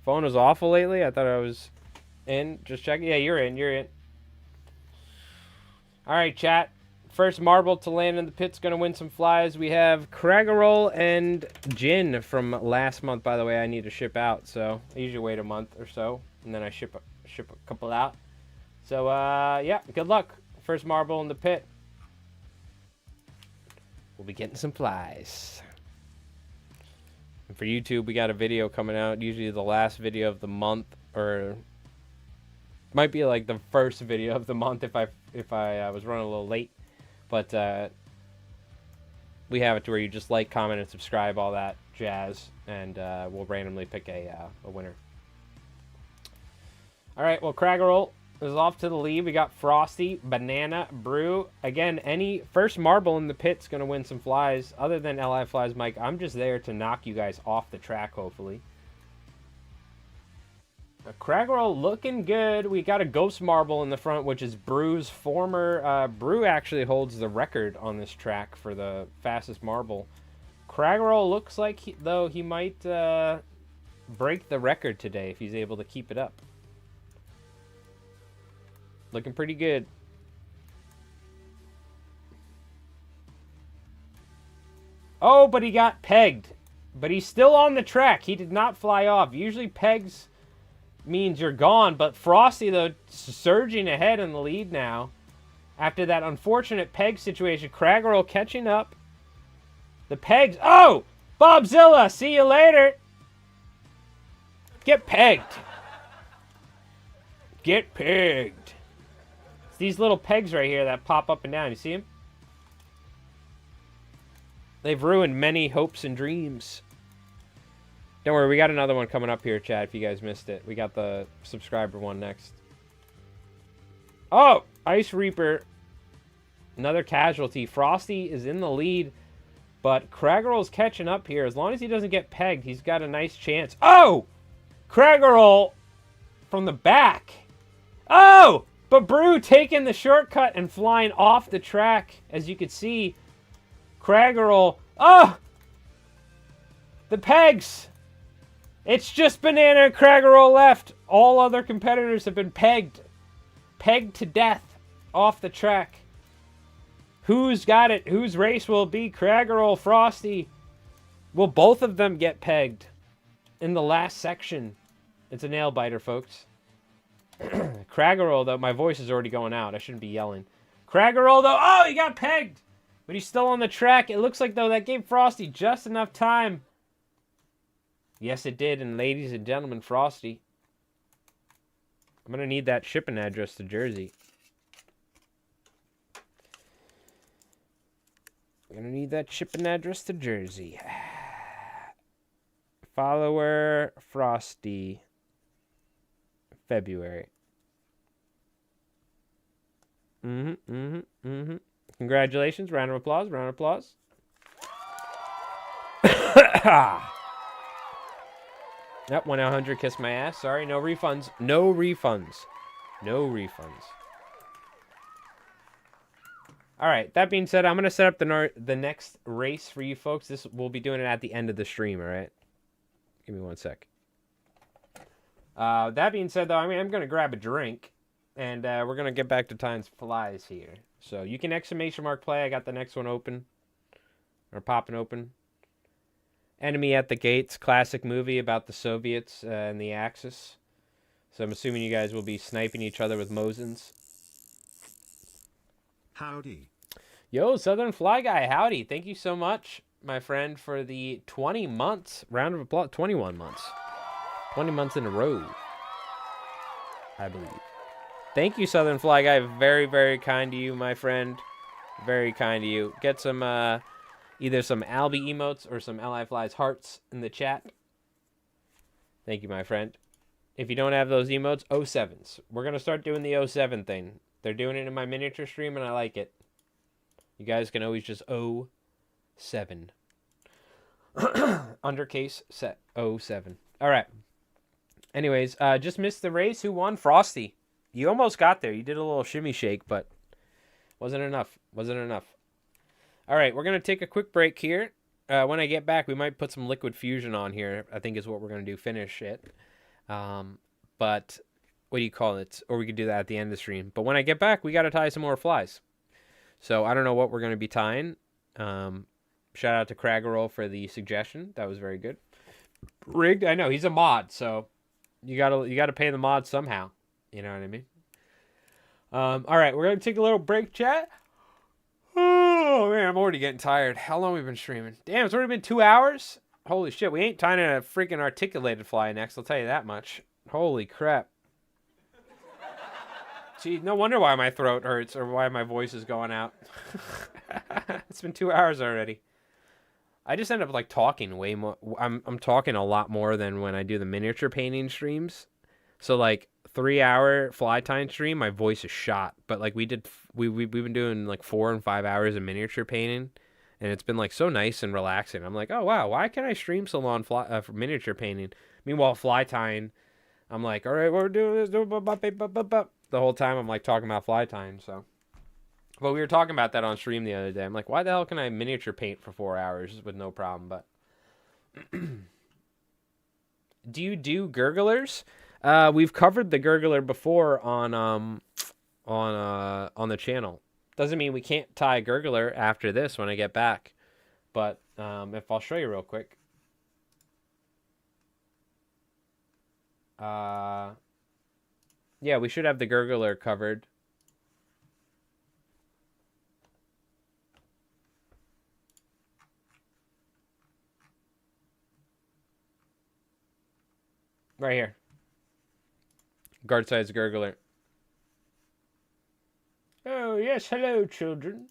Phone was awful lately? I thought I was in. Just checking. Yeah, you're in. You're in. Alright, chat. First marble to land in the pit's going to win some flies. We have Craggerroll and Gin from last month, by the way. I need to ship out, so I usually wait a month or so, and then I ship a couple out. So, yeah, good luck. First marble in the pit. We'll be getting some flies. And for YouTube, we got a video coming out, usually the last video of the month, or might be like the first video of the month if I was running a little late. But we have it to where you just like, comment, and subscribe, all that jazz, and we'll randomly pick a winner. All right, well, Craggerroll, is off to the lead. We got Frosty, Banana, Brew. Again, any first marble in the pit's going to win some flies. Other than LI Flies, Mike, I'm just there to knock you guys off the track, hopefully. Craggerel looking good. We got a ghost marble in the front, which is Brew's former... Brew actually holds the record on this track for the fastest marble. Craggerel looks like, though, he might break the record today if he's able to keep it up. Looking pretty good. Oh, but he got pegged. But he's still on the track. He did not fly off. Usually pegs means you're gone. But Frosty, though, surging ahead in the lead now. After that unfortunate peg situation. Craggerel catching up. The pegs. Oh! Bobzilla! See you later! Get pegged. Get pegged. It's these little pegs right here that pop up and down. You see them? They've ruined many hopes and dreams. Don't worry, we got another one coming up here, chat, if you guys missed it. We got the subscriber one next. Oh! Ice Reaper. Another casualty. Frosty is in the lead, but Craggerel's catching up here. As long as he doesn't get pegged, he's got a nice chance. Oh! Craggerel from the back. Oh! But Brew taking the shortcut and flying off the track. As you can see, Craggerel. Oh! The pegs. It's just Banana and Craggerel left. All other competitors have been pegged. Pegged to death off the track. Who's got it? Whose race will it be? Craggerel, Frosty? Will both of them get pegged in the last section? It's a nail biter, folks. Craggerel, though, my voice is already going out. I shouldn't be yelling. Craggerel, though, oh, he got pegged. But he's still on the track. It looks like, though, that gave Frosty just enough time. Yes, it did. And ladies and gentlemen, Frosty. I'm going to need that shipping address to Jersey. I'm going to need that shipping address to Jersey. Follower, Frosty. February. Congratulations. Round of applause. Round of applause. Yep, 1-800 kiss my ass. Sorry, no refunds. No refunds. No refunds. All right, that being said, I'm going to set up the next race for you folks. We'll be doing it at the end of the stream, all right? Give me one sec. That being said, though, I'm going to grab a drink, and we're going to get back to tying flies here. So you can exclamation mark play. I got the next one open, or popping open. Enemy at the Gates, classic movie about the Soviets and the Axis. So I'm assuming you guys will be sniping each other with Mosins.
Howdy.
Yo, Southern Fly Guy, howdy. Thank you so much, my friend, for the 20 months. Round of applause. 21 months. 20 months in a row, I believe. Thank you, Southern Fly Guy. Very, very kind to you, my friend. Very kind to you. Get some, either some Albie emotes or some LI Flies hearts in the chat. Thank you, my friend. If you don't have those emotes, 07s. We're going to start doing the 07 thing. They're doing it in my miniature stream, and I like it. You guys can always just 07. Undercase set 07. All right. Anyways, just missed the race. Who won? Frosty. You almost got there. You did a little shimmy shake, but wasn't enough. Wasn't enough. All right, we're going to take a quick break here. When I get back, we might put some Liquid Fusion on here, I think is what we're going to do. Finish it. But what do you call it? Or we could do that at the end of the stream. But when I get back, we got to tie some more flies. So I don't know what we're going to be tying. Shout out to Craggerel for the suggestion. That was very good. Rigged, I know, he's a mod, so you gotta pay the mod somehow. You know what I mean? All right, we're gonna take a little break, chat. Oh man, I'm already getting tired. How long have we been streaming? Damn, it's already been 2 hours. Holy shit, we ain't tying a freaking articulated fly next. I'll tell you that much. Holy crap. Gee, no wonder why my throat hurts or why my voice is going out. It's been 2 hours already. I just end up like talking way more. I'm talking a lot more than when I do the miniature painting streams. So like 3-hour fly tying stream, my voice is shot. But like we've been doing like 4 and 5 hours of miniature painting, and it's been like so nice and relaxing. I'm like, oh wow, why can I stream so long for miniature painting? Meanwhile, fly tying, I'm like, all right, we're doing this. The whole time I'm like talking about fly tying. So, but we were talking about that on stream the other day. I'm like, why the hell can I miniature paint for 4 hours with no problem? But do you do gurglers? We've covered the gurgler before on the channel. Doesn't mean we can't tie a gurgler after this when I get back. But if I'll show you real quick. Yeah, we should have the gurgler covered. Right here. Guard size gurgler. Oh, yes, hello, children.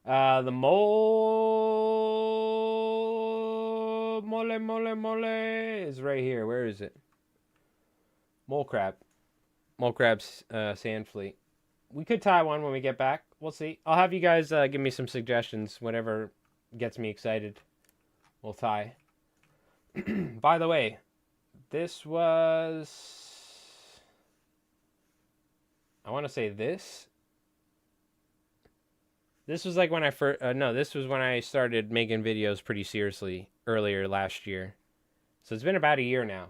The mole is right here. Where is it? Mole crab. Mole crab's sand fleet. We could tie one when we get back. We'll see. I'll have you guys give me some suggestions. Whatever gets me excited, we'll tie. By the way, this was... I want to say this. This was like when I first... no, this was when I started making videos pretty seriously earlier last year. So it's been about a year now.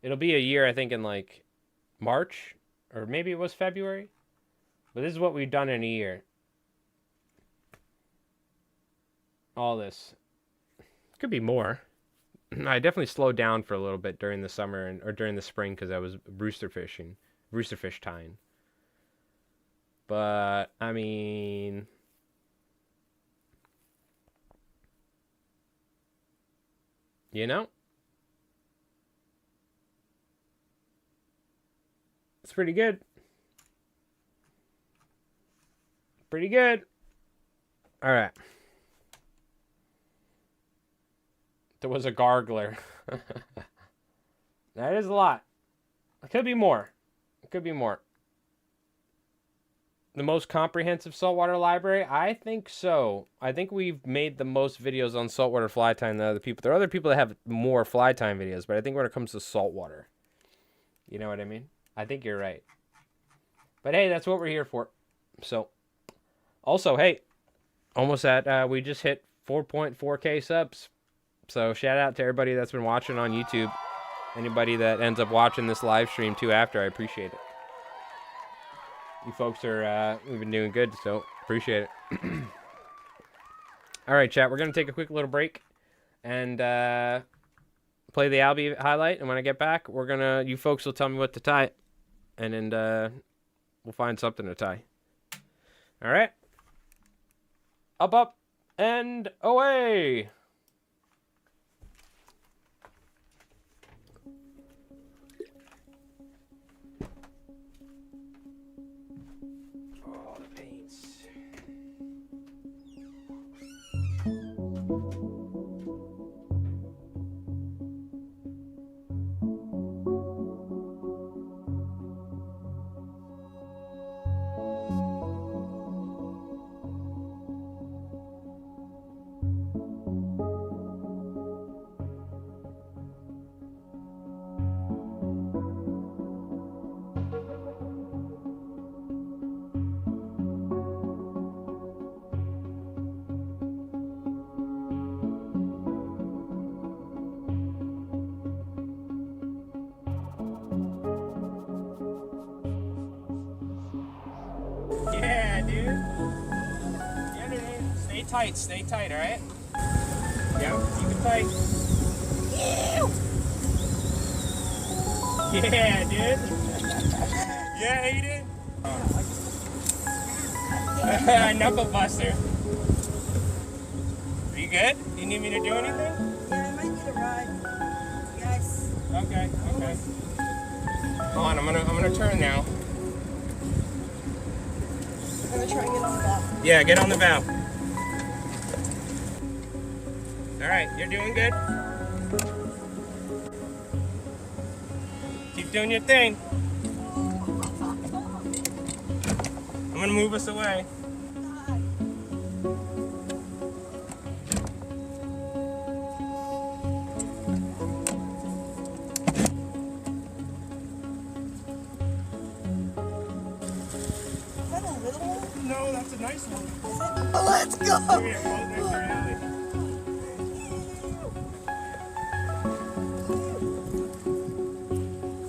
It'll be a year, I think, in like March. Or maybe it was February. But this is what we've done in a year. All this. Could be more. I definitely slowed down for a little bit during the summer or during the spring because I was rooster fish tying. But, I mean... You know? It's pretty good. Pretty good. All right. There was a gargler. That is a lot. It could be more. It could be more. The most comprehensive saltwater library? I think so. I think we've made the most videos on saltwater fly tying than other people. There are other people that have more fly tying videos, but I think when it comes to saltwater, you know what I mean? I think you're right. But hey, that's what we're here for. So, also, hey, almost at, we just hit 4.4K subs. So shout out to everybody that's been watching on YouTube. Anybody that ends up watching this live stream too after, I appreciate it. You folks are, we've been doing good, so appreciate it. All right, chat, we're going to take a quick little break and play the Albie highlight. And when I get back, we're going to, you folks will tell me what to tie. And then we'll find something to tie. All right. Up, and away. Yeah, dude. Yeah, dude. Stay tight, all right? Yeah, you can tight. Yeah, dude. Yeah, Aiden. Knuckle buster. Are you good? Do you need me to do anything?
Yeah, I might need a ride. Yes.
Okay. Hold on, I'm gonna turn now.
I'm gonna try and get on the valve.
Yeah, get on the valve. All right, you're doing good. Keep doing your thing. gonna move us away.
Is that a little one?
No, that's a nice one.
Oh, let's go!
Give me a float next to your alley.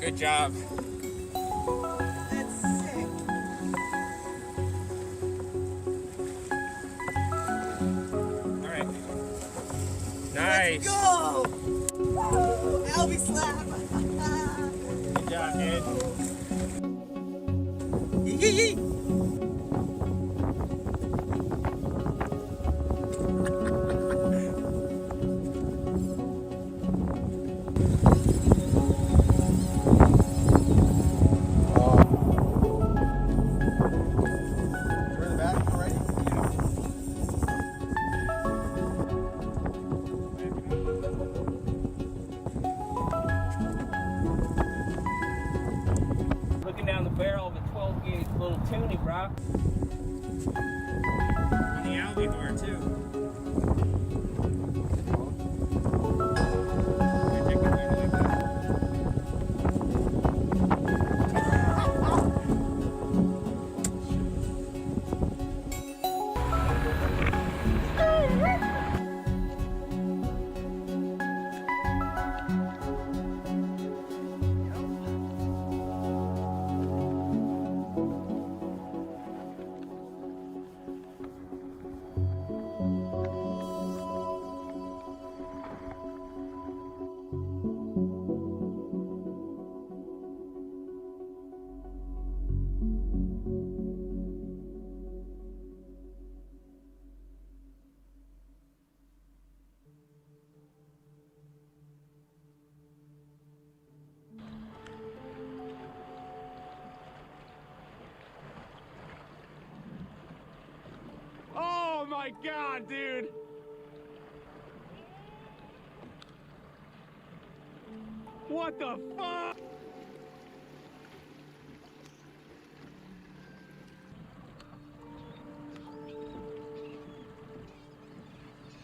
Good job.
That's sick.
All right. Nice.
Let's go! Woo! Albie slap!
Good job, dude.
Yee!
Looking down the barrel of a 12 gauge little toonie, bro. On the albacore too. Oh my god, dude! What the fuck?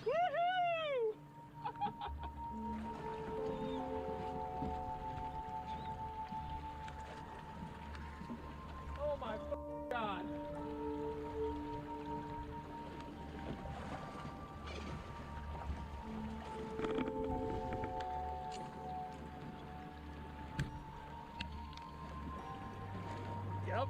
Woohoo! Oh my god. Yep.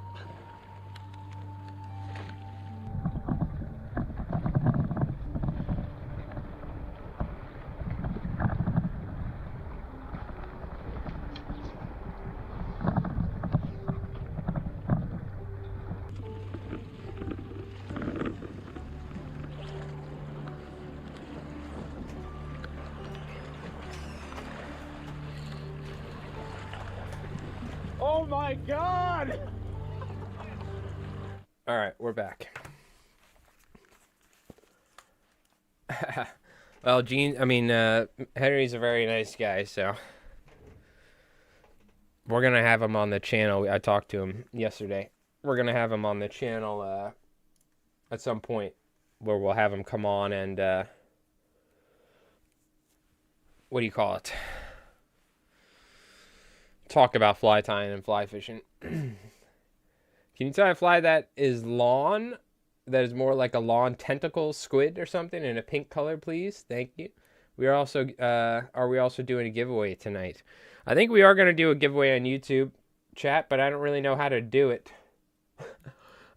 Oh my god! All right, we're back. Well, Henry's a very nice guy, so we're gonna have him on the channel. I talked to him yesterday. We're gonna have him on the channel at some point where we'll have him come on and what do you call it? Talk about fly tying and fly fishing. Can you tie a fly that is lawn? That is more like a lawn tentacle squid or something in a pink color, please. Thank you. We are also are we also doing a giveaway tonight? I think we are going to do a giveaway on YouTube chat, but I don't really know how to do it.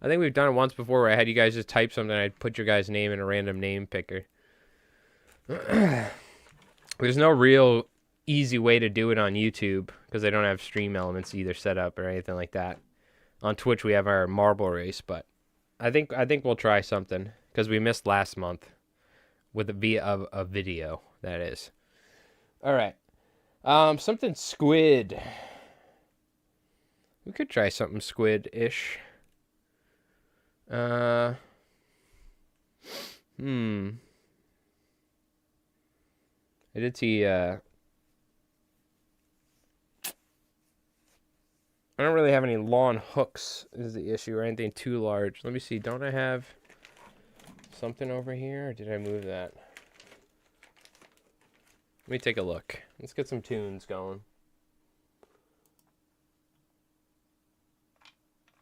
I think we've done it once before where I had you guys just type something. I'd put your guy's name in a random name picker. There's no real easy way to do it on YouTube because they don't have stream elements either set up or anything like that. On Twitch we have our marble race, but I think we'll try something because we missed last month with a video, that is. All right. Something squid. We could try something squid-ish. I did see I don't really have any lawn hooks is the issue, or anything too large. Let me see. Don't I have something over here, or did I move that? Let me take a look. Let's get some tunes going.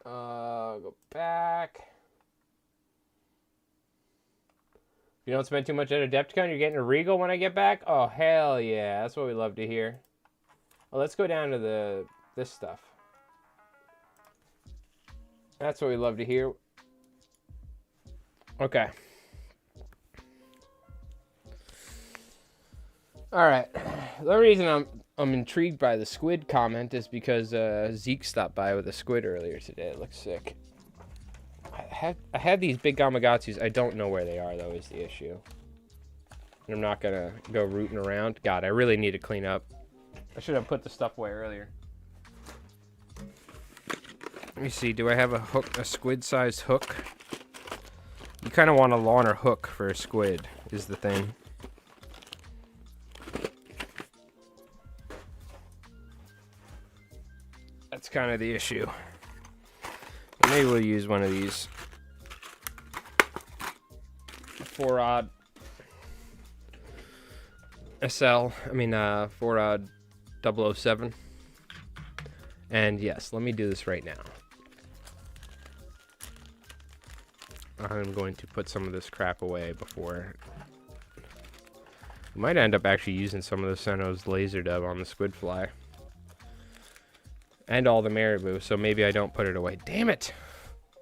Go back. You don't spend too much at Adepticon, you're getting a Regal when I get back? Oh, hell yeah. That's what we love to hear. Well, let's go down to this stuff. That's what we love to hear. Okay. All right. The reason I'm intrigued by the squid comment is because Zeke stopped by with a squid earlier today. It looks sick. I had these big Gamakatsus. I don't know where they are, though, is the issue. And I'm not going to go rooting around. God, I really need to clean up. I should have put the stuff away earlier. Let me see. Do I have a hook, a squid-sized hook? You kind of want a longer hook for a squid, is the thing. That's kind of the issue. Maybe we'll use one of these 4-odd SL. 4-odd 007. And yes, let me do this right now. I'm going to put some of this crap away before. I might end up actually using some of the Senno's laser dub on the squid fly. And all the marabou, so maybe I don't put it away. Damn it!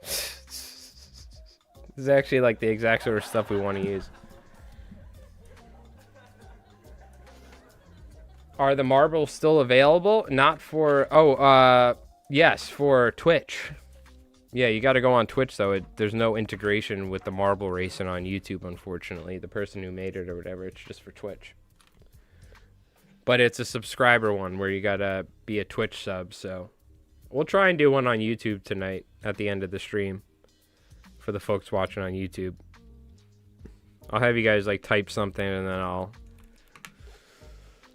This is actually like the exact sort of stuff we want to use. Are the marbles still available? Not for... Oh, yes, for Twitch. Yeah, you got to go on Twitch, though. There's no integration with the marble racing on YouTube, unfortunately. The person who made it or whatever, it's just for Twitch. But it's a subscriber one where you gotta be a Twitch sub, so we'll try and do one on YouTube tonight at the end of the stream for the folks watching on YouTube. I'll have you guys like type something and then I'll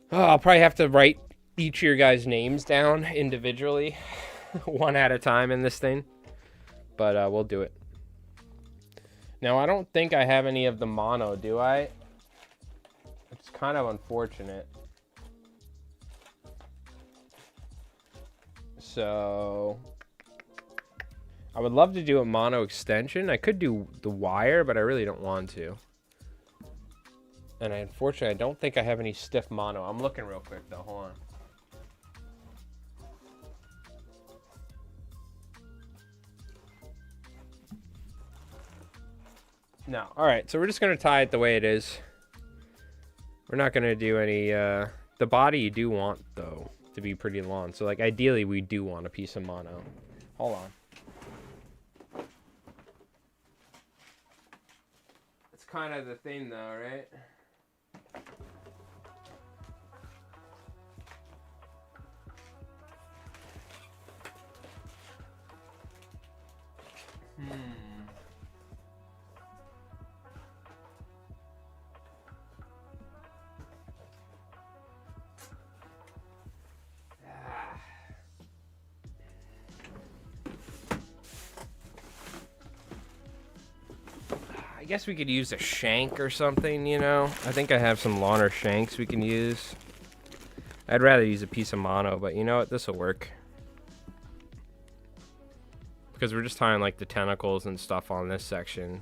probably have to write each of your guys' names down individually, one at a time in this thing. But we'll do it. Now I don't think I have any of the mono, do I? It's kind of unfortunate. So I would love to do a mono extension. I could do the wire, but I really don't want to. And unfortunately, I don't think I have any stiff mono. I'm looking real quick though. Hold on. No. All right. So we're just going to tie it the way it is. We're not going to do any, the body you do want though to be pretty long. So like ideally we do want a piece of mono. Hold on. It's kind of the thing though, right? I guess we could use a shank or something, you know? I think I have some longer shanks we can use. I'd rather use a piece of mono, but you know what? This will work. Because we're just tying like the tentacles and stuff on this section.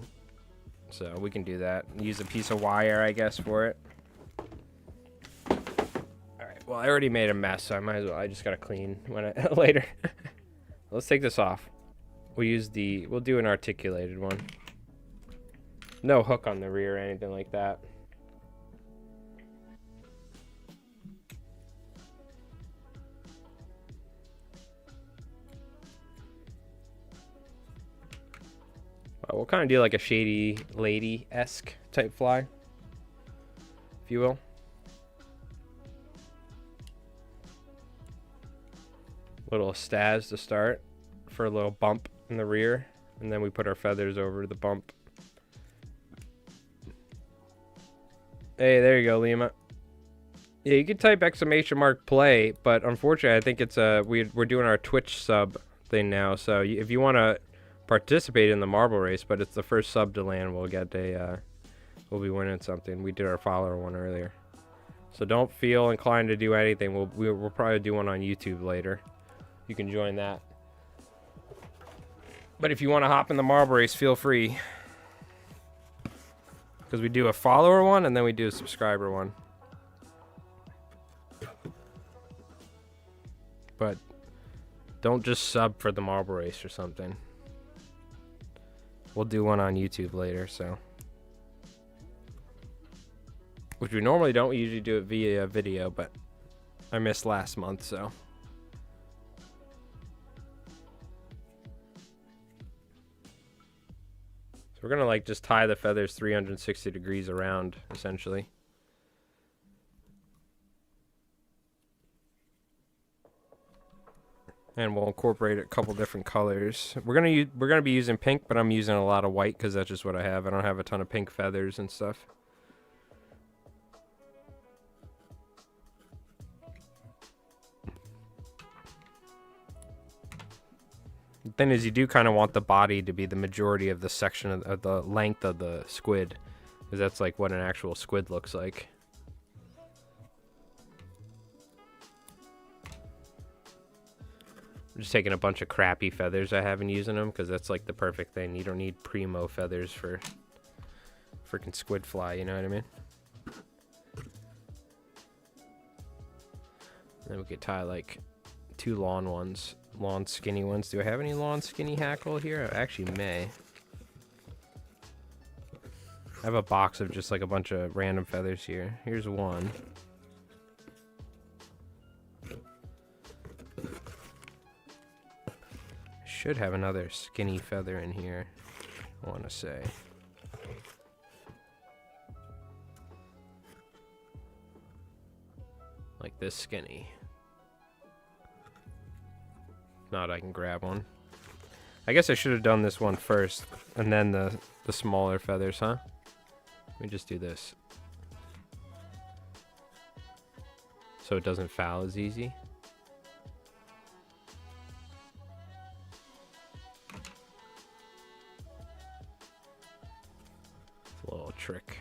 So we can do that. Use a piece of wire, I guess, for it. Alright, well I already made a mess, so I might as well. I just gotta clean later. Let's take this off. We'll do an articulated one. No hook on the rear or anything like that. We'll kind of do like a shady lady-esque type fly, if you will. Little staz to start for a little bump in the rear, and then we put our feathers over the bump. Hey, there you go, Lima. Yeah, you could type !play, but unfortunately, I think it's we're doing our Twitch sub thing now. So if you want to participate in the marble race, but it's the first sub to land, we'll get we'll be winning something. We did our follower one earlier, so don't feel inclined to do anything. We'll probably do one on YouTube later. You can join that. But if you want to hop in the marble race, feel free, because we do a follower one and then we do a subscriber one. But don't just sub for the marble race or something. We'll do one on YouTube later, so. Which we normally don't. We usually do it via video, but I missed last month, so. So we're gonna like just tie the feathers 360 degrees around, essentially. And we'll incorporate a couple different colors. We're gonna be using pink, but I'm using a lot of white because that's just what I have. I don't have a ton of pink feathers and stuff. The thing is, you do kind of want the body to be the majority of the section of the length of the squid, because that's like what an actual squid looks like. I'm just taking a bunch of crappy feathers I have and using them because that's like the perfect thing. You don't need primo feathers for freaking squid fly, you know what I mean? Then we could tie like 2 lawn ones, lawn skinny ones. Do I have any lawn skinny hackle here? I actually may. I have a box of just like a bunch of random feathers here. Here's one. Should have another skinny feather in here, I want to say. Like this skinny. If not, I can grab one. I guess I should have done this one first, and then the smaller feathers, huh? Let me just do this. So it doesn't foul as easy. Little trick.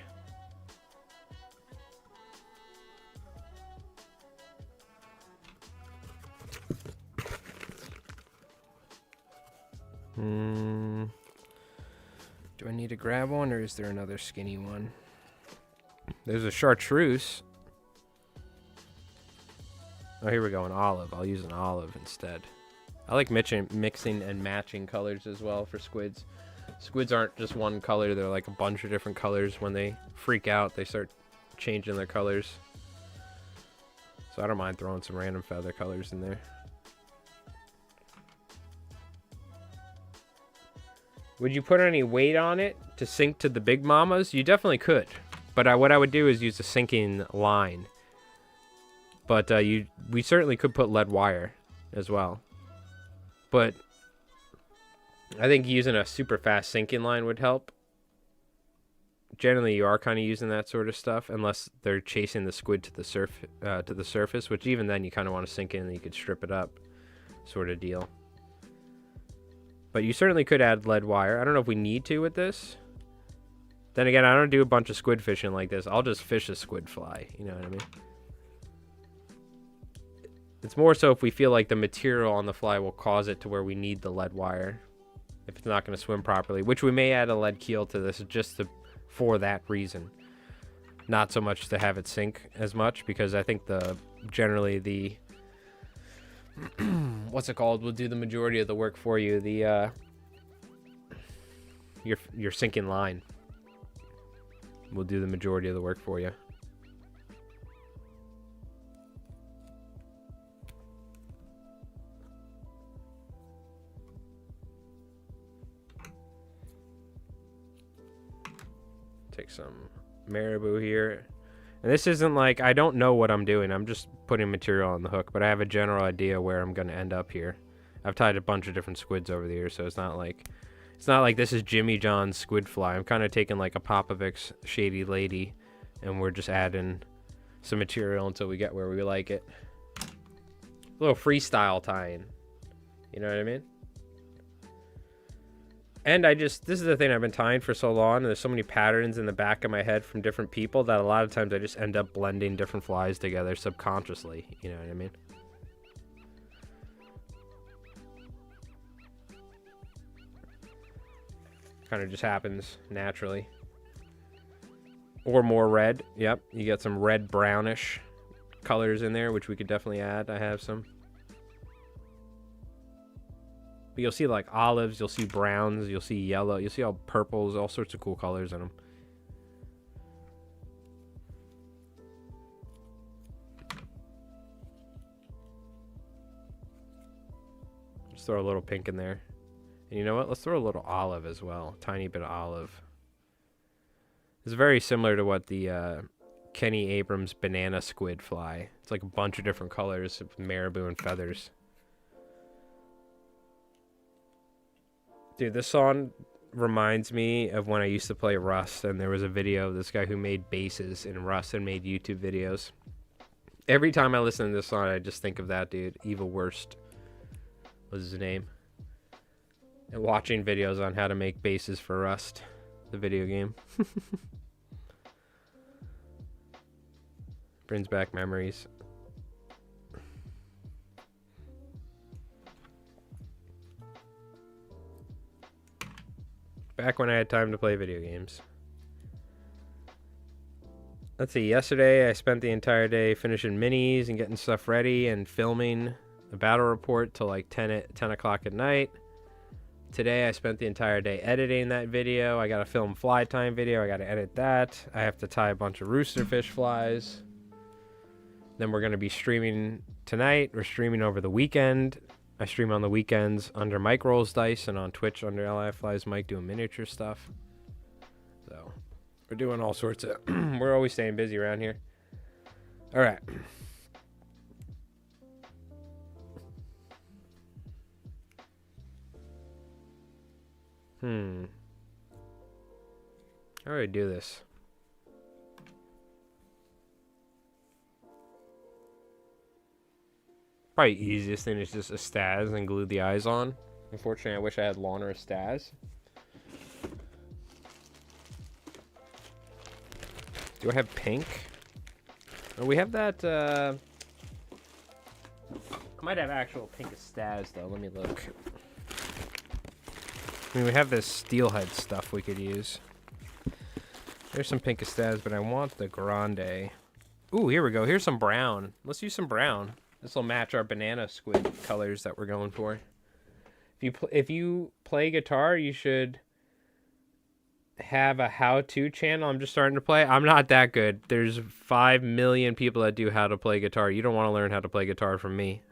Do I need to grab one, or is there another skinny one? There's a chartreuse. Oh, here we go, an olive. I'll use an olive instead. I like mixing and matching colors as well for squids. Squids aren't just one color, they're like a bunch of different colors. When they freak out, they start changing their colors. So I don't mind throwing some random feather colors in there. Would you put any weight on it to sink to the big mamas? You definitely could. But what I would do is use a sinking line. But we certainly could put lead wire as well. But I think using a super fast sinking line would help. Generally, you are kind of using that sort of stuff, unless they're chasing the squid to the surface, which even then you kind of want to sink in and you could strip it up, sort of deal. But you certainly could add lead wire. I don't know if we need to with this. Then again, I don't do a bunch of squid fishing like this. I'll just fish a squid fly, you know what I mean? It's more so if we feel like the material on the fly will cause it to where we need the lead wire. If it's not going to swim properly, which we may add a lead keel to this just for that reason. Not so much to have it sink as much, because I think generally the what's it called will do the majority of the work for you. The your sinking line will do the majority of the work for you. Take some marabou here. And this isn't like, I don't know what I'm doing. I'm just putting material on the hook, but I have a general idea where I'm going to end up here. I've tied a bunch of different squids over the years, so it's not like this is Jimmy John's squid fly. I'm kind of taking like a Popovic's Shady Lady, and we're just adding some material until we get where we like it. A little freestyle tying. You know what I mean? And this is the thing, I've been tying for so long, and there's so many patterns in the back of my head from different people that a lot of times I just end up blending different flies together subconsciously. You know what I mean? Kind of just happens naturally. Or more red. Yep, you get some red brownish colors in there, which we could definitely add. I have some. But you'll see like olives, you'll see browns, you'll see yellow, you'll see all purples, all sorts of cool colors in them. Just throw a little pink in there. And you know what? Let's throw a little olive as well. Tiny bit of olive. It's very similar to what the Kenny Abrams banana squid fly. It's like a bunch of different colors of marabou and feathers. Dude, this song reminds me of when I used to play Rust, and there was a video of this guy who made bases in Rust and made YouTube videos. Every time I listen to this song, I just think of that dude. Evil Worst was his name. And watching videos on how to make bases for Rust, the video game. Brings back memories. Back when I had time to play video games. Let's see, yesterday I spent the entire day finishing minis and getting stuff ready and filming the battle report till like 10 o'clock at night. Today I spent the entire day editing that video. I gotta film fly time video. I gotta edit that. I have to tie a bunch of roosterfish flies. Then we're gonna be streaming tonight. We're streaming over the weekend. I stream on the weekends under Mike Rolls Dice and on Twitch under LI Flies Mike doing miniature stuff. So we're doing all sorts of we're always staying busy around here. All right. How do I do this? Probably easiest thing is just a staz and glue the eyes on. Unfortunately, I wish I had longer staz. Do I have pink? Oh, we have that, I might have actual pink staz, though. Let me look. I mean, we have this steelhead stuff we could use. There's some pink staz, but I want the grande. Ooh, here we go. Here's some brown. Let's use some brown. This will match our banana squid colors that we're going for. If you play guitar, you should have a how-to channel. I'm just starting to play. I'm not that good. There's 5 million people that do how to play guitar. You don't want to learn how to play guitar from me.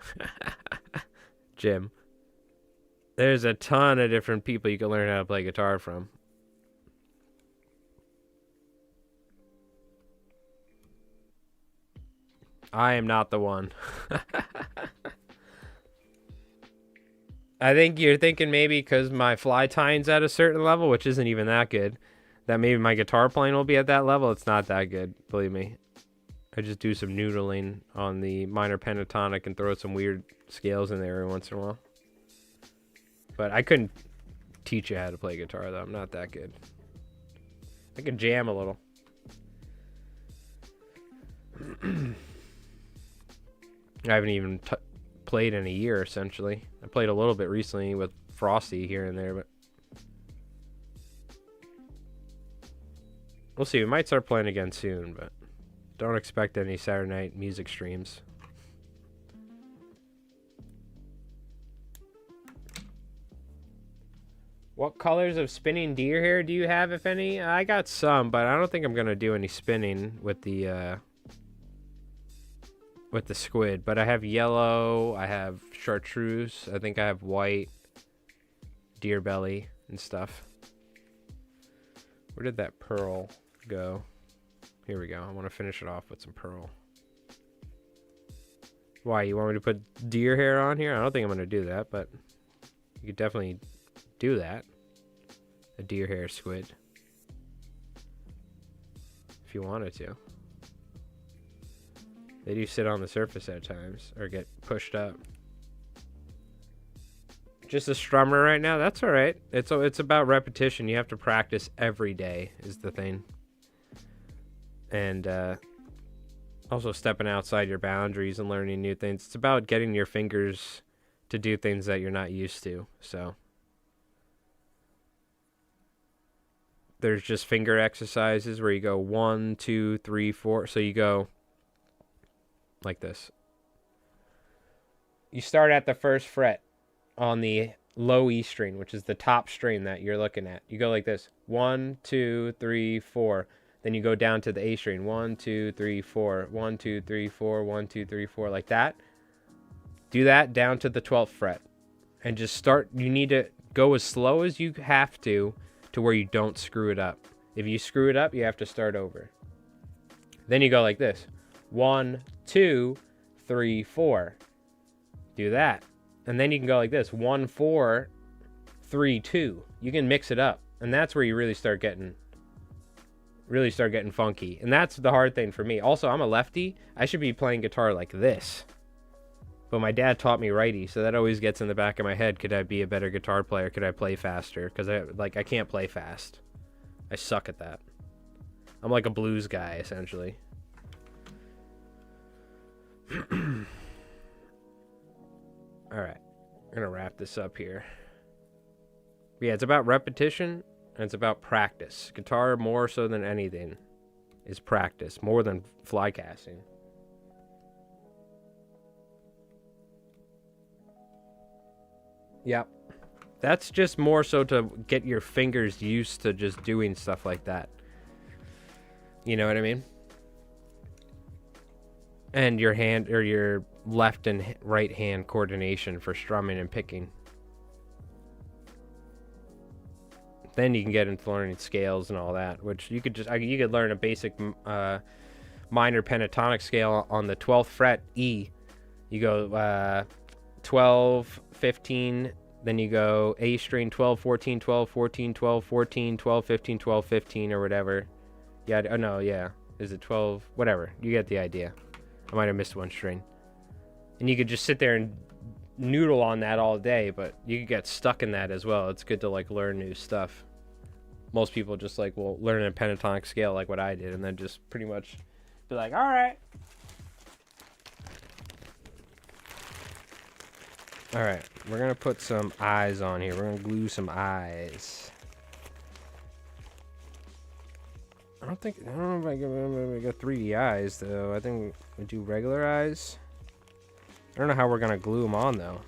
Jim. There's a ton of different people you can learn how to play guitar from. I am not the one. I think you're thinking maybe because my fly tying's at a certain level, which isn't even that good, that maybe my guitar playing will be at that level. It's not that good, believe me. I just do some noodling on the minor pentatonic and throw some weird scales in there every once in a while. But I couldn't teach you how to play guitar, though. I'm not that good. I can jam a little. I haven't even played in a year, essentially. I played a little bit recently with Frosty here and there, but we'll see. We might start playing again soon, but don't expect any Saturday night music streams. What colors of spinning deer hair do you have, if any? I got some, but I don't think I'm going to do any spinning with the squid. But I have yellow, I have chartreuse, I think I have white, deer belly, and stuff. Where did that pearl go? Here we go. I want to finish it off with some pearl. Why, you want me to put deer hair on here? I don't think I'm going to do that, but you could definitely do that. A deer hair squid. If you wanted to. They do sit on the surface at times or get pushed up. Just a strummer right now. That's all right. It's about repetition. You have to practice every day is the thing. And also stepping outside your boundaries and learning new things. It's about getting your fingers to do things that you're not used to. So there's just finger exercises where you go 1, 2, 3, 4. So you go like this. You start at the first fret on the low E string, which is the top string that you're looking at. You go like this. 1, 2, 3, 4. Then you go down to the A string. 1, 2, 3, 4. 1, 2, 3, 4. 1, 2, 3, 4. Like that. Do that down to the 12th fret. And just start. You need to go as slow as you have to where you don't screw it up. If you screw it up, you have to start over. Then you go like this. 1, 2, 3, 4. Do that. And then you can go like this. 1, 4, 3, 2. You can mix it up. And that's where you really start getting funky. And that's the hard thing for me. Also, I'm a lefty. I should be playing guitar like this. But my dad taught me righty, so that always gets in the back of my head. Could I be a better guitar player? Could I play faster? Because I can't play fast. I suck at that. I'm like a blues guy, essentially. Alright. I'm going to wrap this up here. But yeah, it's about repetition, and it's about practice. Guitar, more so than anything, is practice. More than fly casting. Yep. That's just more so to get your fingers used to just doing stuff like that. You know what I mean? And your hand, or your left and right hand coordination for strumming and picking. Then you can get into learning scales and all that, which you could learn a basic minor pentatonic scale on the 12th fret E. You go 12, 15, then you go A string 12, 14, 12, 14, 12, 14, 12, 15, 12, 15, or whatever. Yeah, oh no, yeah. Is it 12? Whatever. You get the idea. I might have missed one string. And you could just sit there and noodle on that all day, but you could get stuck in that as well. It's good to like learn new stuff. Most people just like will learn a pentatonic scale like what I did, and then just pretty much be like, all right. All right, we're gonna put some eyes on here. We're gonna glue some eyes. I don't know if I got 3D eyes though. I think we do regular eyes. I don't know how we're gonna glue them on though.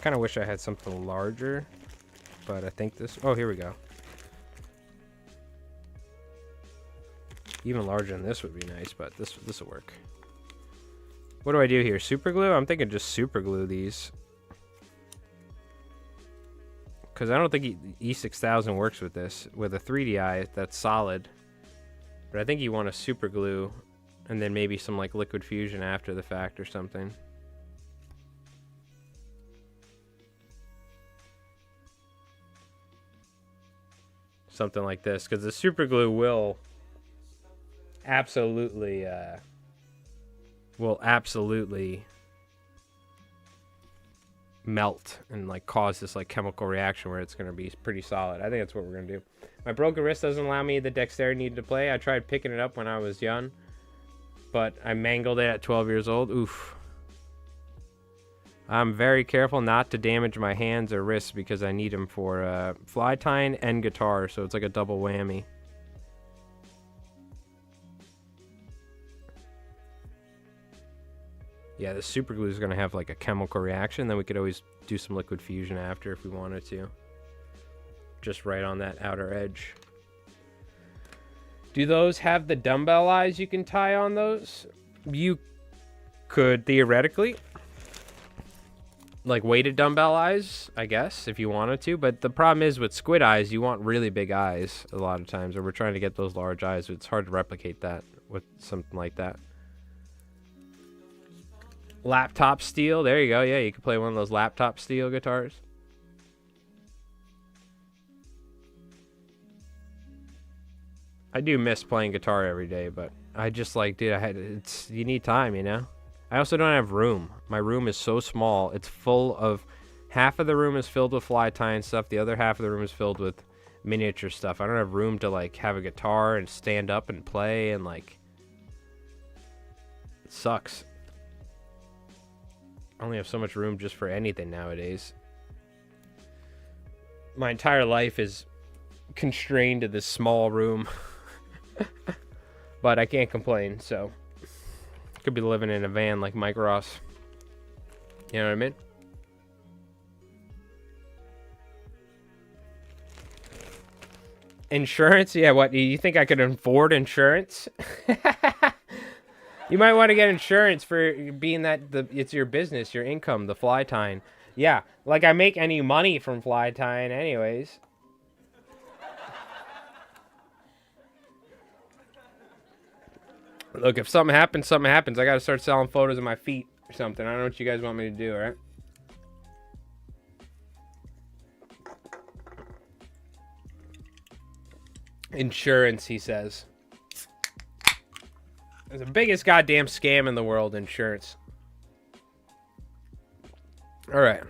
Kind of wish I had something larger, but I think this. Oh, here we go. Even larger than this would be nice, but this will work. What do I do here? Super glue? I'm thinking just super glue these. Because I don't think E6000 works with this. With a 3D eye, that's solid. But I think you want to super glue and then maybe some like liquid fusion after the fact or something. Something like this. Because the super glue will absolutely melt and like cause this like chemical reaction where it's going to be pretty solid. I think that's what we're going to do. My broken wrist doesn't allow me the dexterity needed to play. I tried picking it up when I was young, but I mangled it at 12 years old. Oof. I'm very careful not to damage my hands or wrists because I need them for fly tying and guitar, so it's like a double whammy. Yeah, the super glue is going to have like a chemical reaction. Then we could always do some liquid fusion after if we wanted to. Just right on that outer edge. Do those have the dumbbell eyes you can tie on those? You could theoretically. Like weighted dumbbell eyes, I guess, if you wanted to. But the problem is with squid eyes, you want really big eyes a lot of times. Or we're trying to get those large eyes. It's hard to replicate that with something like that. Laptop steel. There you go. Yeah, you could play one of those laptop steel guitars. I do miss playing guitar every day, but I just like, dude, you need time, you know? I also don't have room. My room is so small. It's full of, half of the room is filled with fly tying stuff. The other half of the room is filled with miniature stuff. I don't have room to like have a guitar and stand up and play, and like, it sucks. I only have so much room just for anything nowadays. My entire life is constrained to this small room. But I can't complain, so could be living in a van like Mike Ross. You know what I mean? Insurance? Yeah, what? You think I could afford insurance? You might want to get insurance for being that it's your business, your income, the fly tying. Yeah, like I make any money from fly tying anyways. Look, if something happens, something happens. I gotta start selling photos of my feet or something. I don't know what you guys want me to do, alright? Insurance, he says. It's the biggest goddamn scam in the world, insurance. Alright.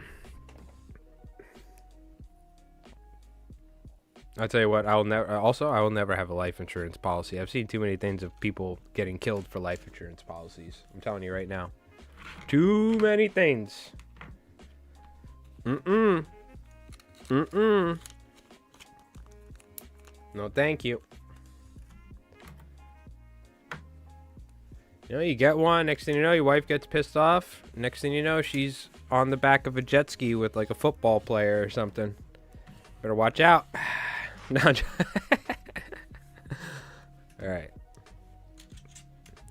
I'll tell you what, I will never have a life insurance policy. I've seen too many things of people getting killed for life insurance policies. I'm telling you right now. Too many things. No, thank you. You know, you get one, next thing you know, your wife gets pissed off. Next thing you know, she's on the back of a jet ski with like a football player or something. Better watch out. No, alright.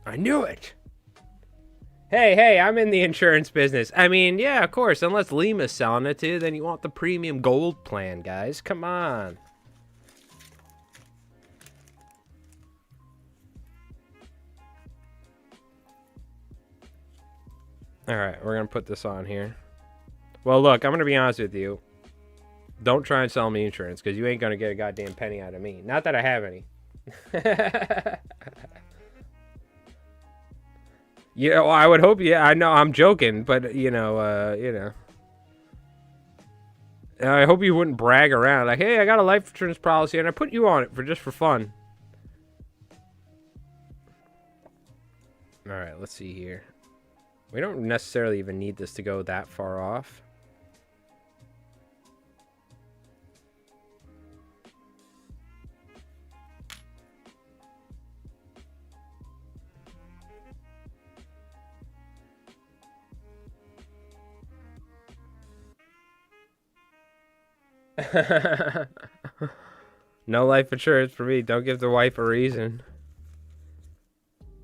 I knew it. Hey, I'm in the insurance business. I mean, yeah, of course, unless Lima's selling it to you, then you want the premium gold plan, guys. Come on. Alright, we're gonna put this on here. Well, look, I'm gonna be honest with you. Don't try and sell me insurance, because you ain't gonna get a goddamn penny out of me. Not that I have any. Yeah, well, I would hope. Yeah, I know I'm joking, but you know. I hope you wouldn't brag around like, "Hey, I got a life insurance policy, and I put you on it for fun." All right, let's see here. We don't necessarily even need this to go that far off. No life insurance for me. Don't give the wife a reason.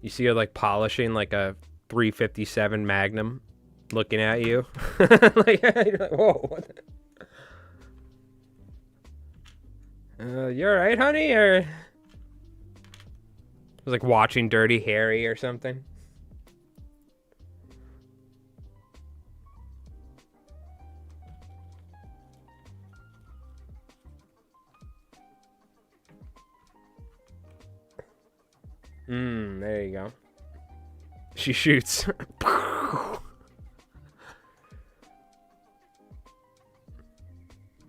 You see her like polishing like a 357 Magnum, looking at you. Like, you're like, whoa. What you alright, honey? Or it was like watching Dirty Harry or something. There you go. She shoots.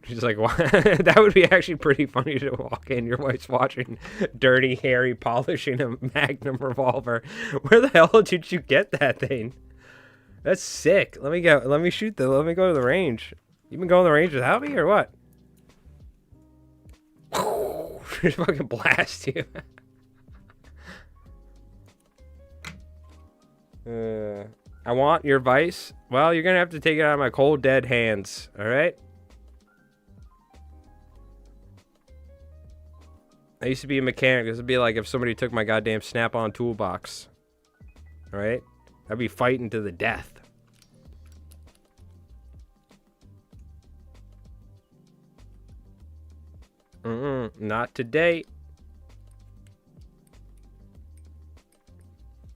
She's like, what? That would be actually pretty funny to walk in. Your wife's watching Dirty Harry polishing a Magnum revolver. Where the hell did you get that thing? That's sick. Let me go. Let me shoot the. Let me go to the range. You been going to the range without me or what? Just fucking blast you. I want your advice. Well, you're gonna have to take it out of my cold, dead hands. All right. I used to be a mechanic. This would be like if somebody took my goddamn Snap-on toolbox. All right. I'd be fighting to the death. Not today.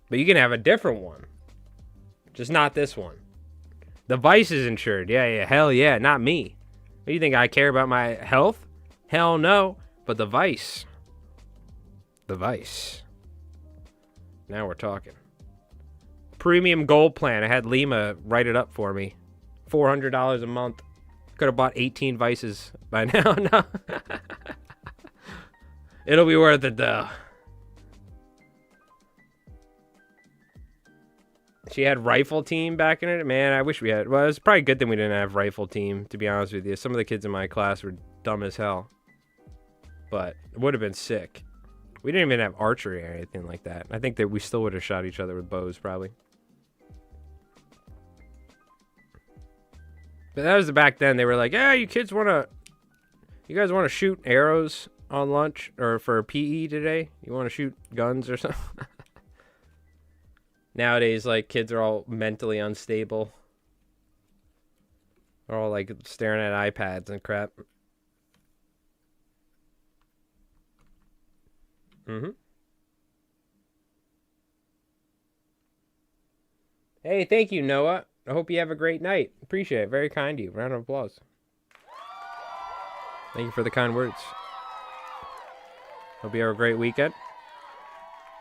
But you can have a different one. Just not this one. The Vice is insured. Yeah, hell yeah, not me. What do you think, I care about my health? Hell no. But the Vice. The Vice. Now we're talking. Premium gold plan. I had Lima write it up for me. $400 a month. Could have bought 18 Vices by now. No. It'll be worth it though. She had Rifle Team back in it. Man, I wish we had. Well, it's probably a good thing we didn't have Rifle Team, to be honest with you. Some of the kids in my class were dumb as hell. But it would have been sick. We didn't even have archery or anything like that. I think that we still would have shot each other with bows, probably. But that was back then. They were like, yeah, you guys want to shoot arrows on lunch or for PE today? You want to shoot guns or something? Nowadays, like, kids are all mentally unstable. They're all, like, staring at iPads and crap. Hey, thank you, Noah. I hope you have a great night. Appreciate it. Very kind of you. Round of applause. Thank you for the kind words. Hope you have a great weekend.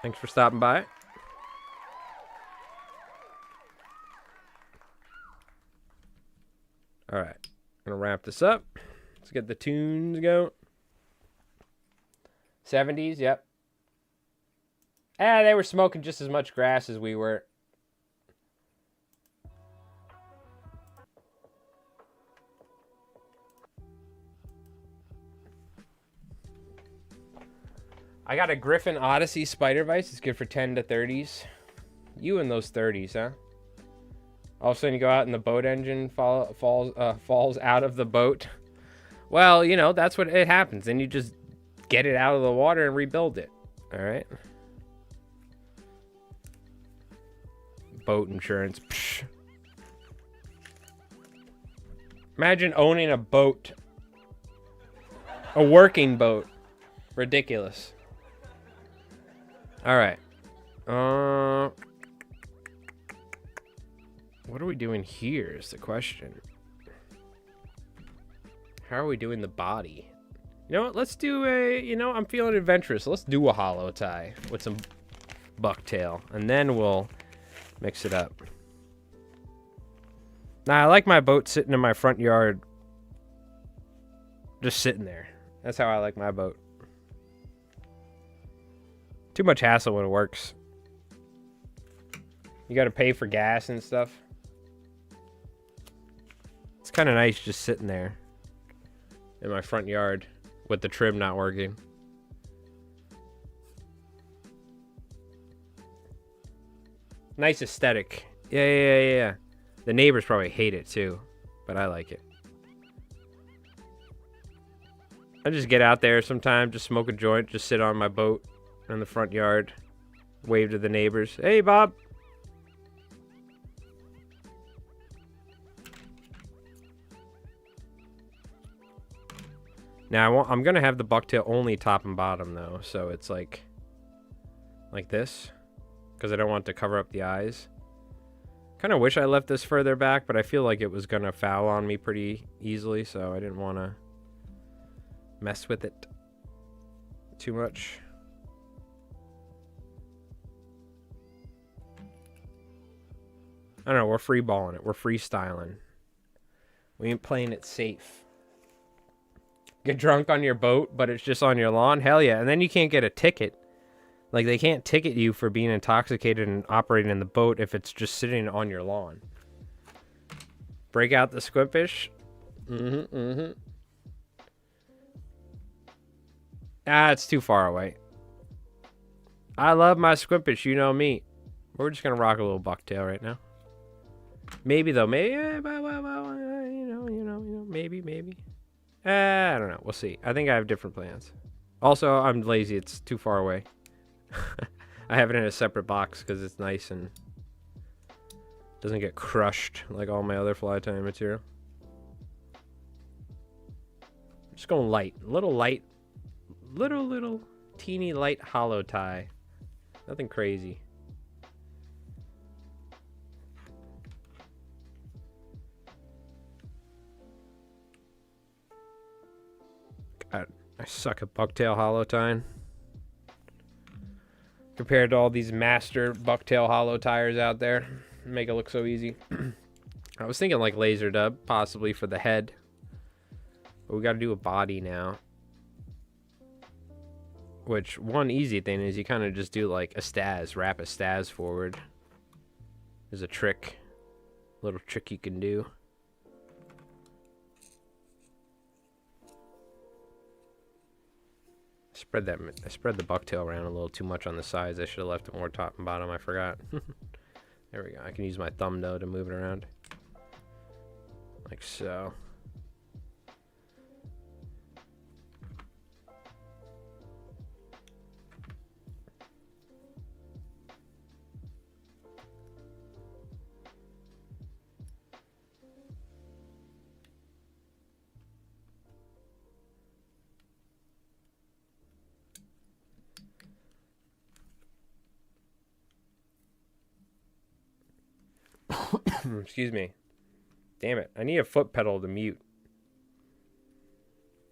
Thanks for stopping by. All right. Gonna wrap this up. Let's get the tunes going. 70s, yep. They were smoking just as much grass as we were. I got a Griffin Odyssey Spider Vice. It's good for 10 to 30s. You in those 30s, huh? All of a sudden you go out and the boat engine falls out of the boat. Well, you know, that's what it happens. And you just get it out of the water and rebuild it. All right. Boat insurance. Psh. Imagine owning a boat. A working boat. Ridiculous. All right. What are we doing here is the question. How are we doing the body? You know what? Let's do I'm feeling adventurous. Let's do a hollow tie with some bucktail. And then we'll mix it up. Now, I like my boat sitting in my front yard. Just sitting there. That's how I like my boat. Too much hassle when it works. You got to pay for gas and stuff. It's kind of nice just sitting there in my front yard with the trim not working. Nice aesthetic. Yeah. The neighbors probably hate it too, but I like it. I just get out there sometimes, just smoke a joint, just sit on my boat in the front yard, wave to the neighbors. Hey, Bob. Now, I'm going to have the bucktail only top and bottom, though. So it's like this. Because I don't want to cover up the eyes. Kind of wish I left this further back, but I feel like it was going to foul on me pretty easily. So I didn't want to mess with it too much. I don't know. We're freeballing it. We're freestyling. We ain't playing it safe. Get drunk on your boat, but it's just on your lawn? Hell yeah. And then you can't get a ticket. Like, they can't ticket you for being intoxicated and operating in the boat if it's just sitting on your lawn. Break out the squidfish. It's too far away. I love my squidfish, you know me. We're just going to rock a little bucktail right now. Maybe, though. Maybe, maybe. I don't know. We'll see. I think I have different plans. Also, I'm lazy. It's too far away. I have it in a separate box because it's nice and doesn't get crushed like all my other fly tying material. Just going light. Little teeny light hollow tie. Nothing crazy. God, I suck at bucktail hollow tying. compared to all these master bucktail hollow tires out there. Make it look so easy. I was thinking like laser dub, possibly for the head. But we got to do a body now. Which, one easy thing is you kind of just do like a staz, wrap a staz forward. There's a trick, little trick you can do. I spread the bucktail around a little too much on the sides. I should have left it more top and bottom. I forgot. There we go. I can use my thumb though to move it around. Like so. Excuse me. Damn it. I need a foot pedal to mute.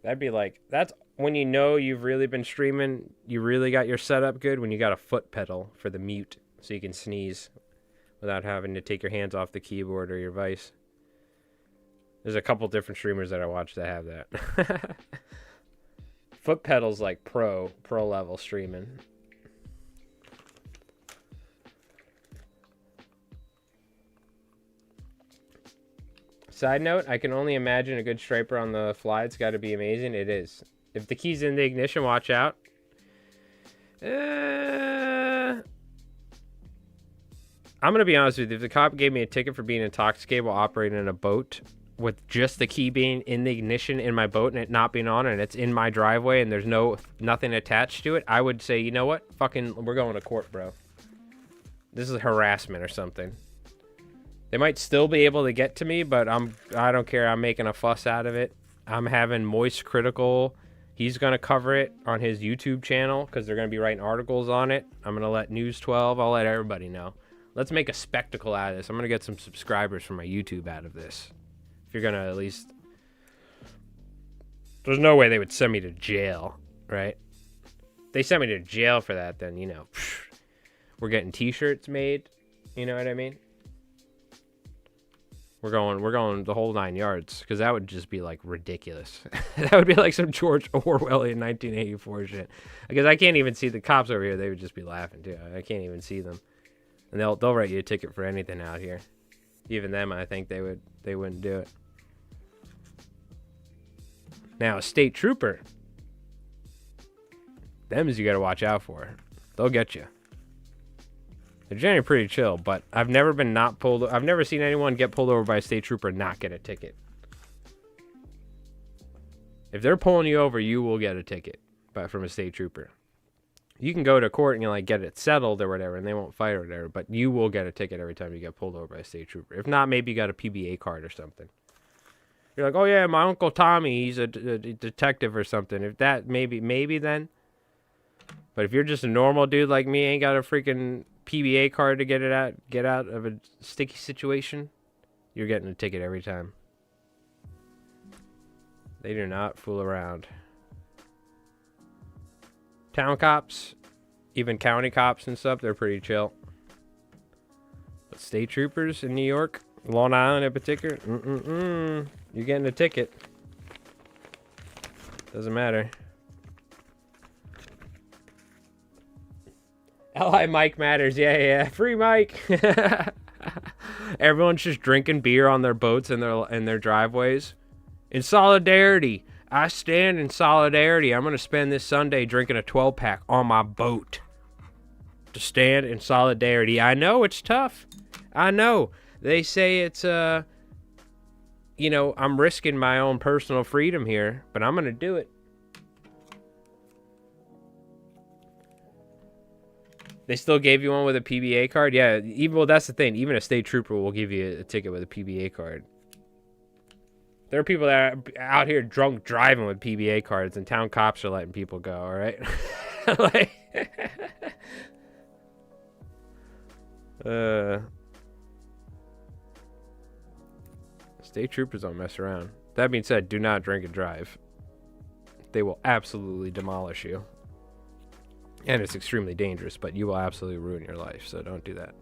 That'd be like, that's when you know you've really been streaming, you really got your setup good, when you got a foot pedal for the mute so you can sneeze without having to take your hands off the keyboard or your vice. There's a couple different streamers that I watch that have that. Foot pedals like pro level streaming. Side note, I can only imagine a good striper on the fly. It's got to be amazing. It is. If the key's in the ignition, watch out. I'm going to be honest with you. If the cop gave me a ticket for being intoxicated while operating in a boat with just the key being in the ignition in my boat and it not being on and it's in my driveway and there's nothing attached to it, I would say, you know what? Fucking, we're going to court, bro. This is harassment or something. They might still be able to get to me, but I don't care. I'm making a fuss out of it. I'm having Moist Critical. He's going to cover it on his YouTube channel because they're going to be writing articles on it. I'm going to let News 12. I'll let everybody know. Let's make a spectacle out of this. I'm going to get some subscribers from my YouTube out of this. If you're going to at least... There's no way they would send me to jail, right? If they sent me to jail for that, then, you know, we're getting t-shirts made. You know what I mean? We're going the whole 9 yards, because that would just be like ridiculous. That would be like some George Orwellian 1984 shit. Because I can't even see the cops over here. They would just be laughing too. I can't even see them, and they'll write you a ticket for anything out here. Even them, I think they wouldn't do it. Now a state trooper, them is you got to watch out for. They'll get you. They're generally pretty chill, but I've never seen anyone get pulled over by a state trooper and not get a ticket. If they're pulling you over, you will get a ticket from a state trooper. You can go to court and you like get it settled or whatever, and they won't fight or whatever, but you will get a ticket every time you get pulled over by a state trooper. If not, maybe you got a PBA card or something. You're like, oh yeah, my Uncle Tommy, he's a detective or something. If that, maybe then. But if you're just a normal dude like me, ain't got a freaking PBA card to get out of a sticky situation, you're getting a ticket every time. They do not fool around. Town cops, even county cops and stuff, they're pretty chill. But state troopers in New York, Long Island in particular, you're getting a ticket. Doesn't matter. L.I. Mike matters. Yeah. Free Mike. Everyone's just drinking beer on their boats and their driveways. In solidarity. I stand in solidarity. I'm going to spend this Sunday drinking a 12-pack on my boat. To stand in solidarity. I know it's tough. I know. They say it's, I'm risking my own personal freedom here, but I'm going to do it. They still gave you one with a PBA card? Yeah, well, that's the thing. Even a state trooper will give you a ticket with a PBA card. There are people that are out here drunk driving with PBA cards, and town cops are letting people go, all right? State troopers don't mess around. That being said, do not drink and drive. They will absolutely demolish you. And it's extremely dangerous, but you will absolutely ruin your life, so don't do that.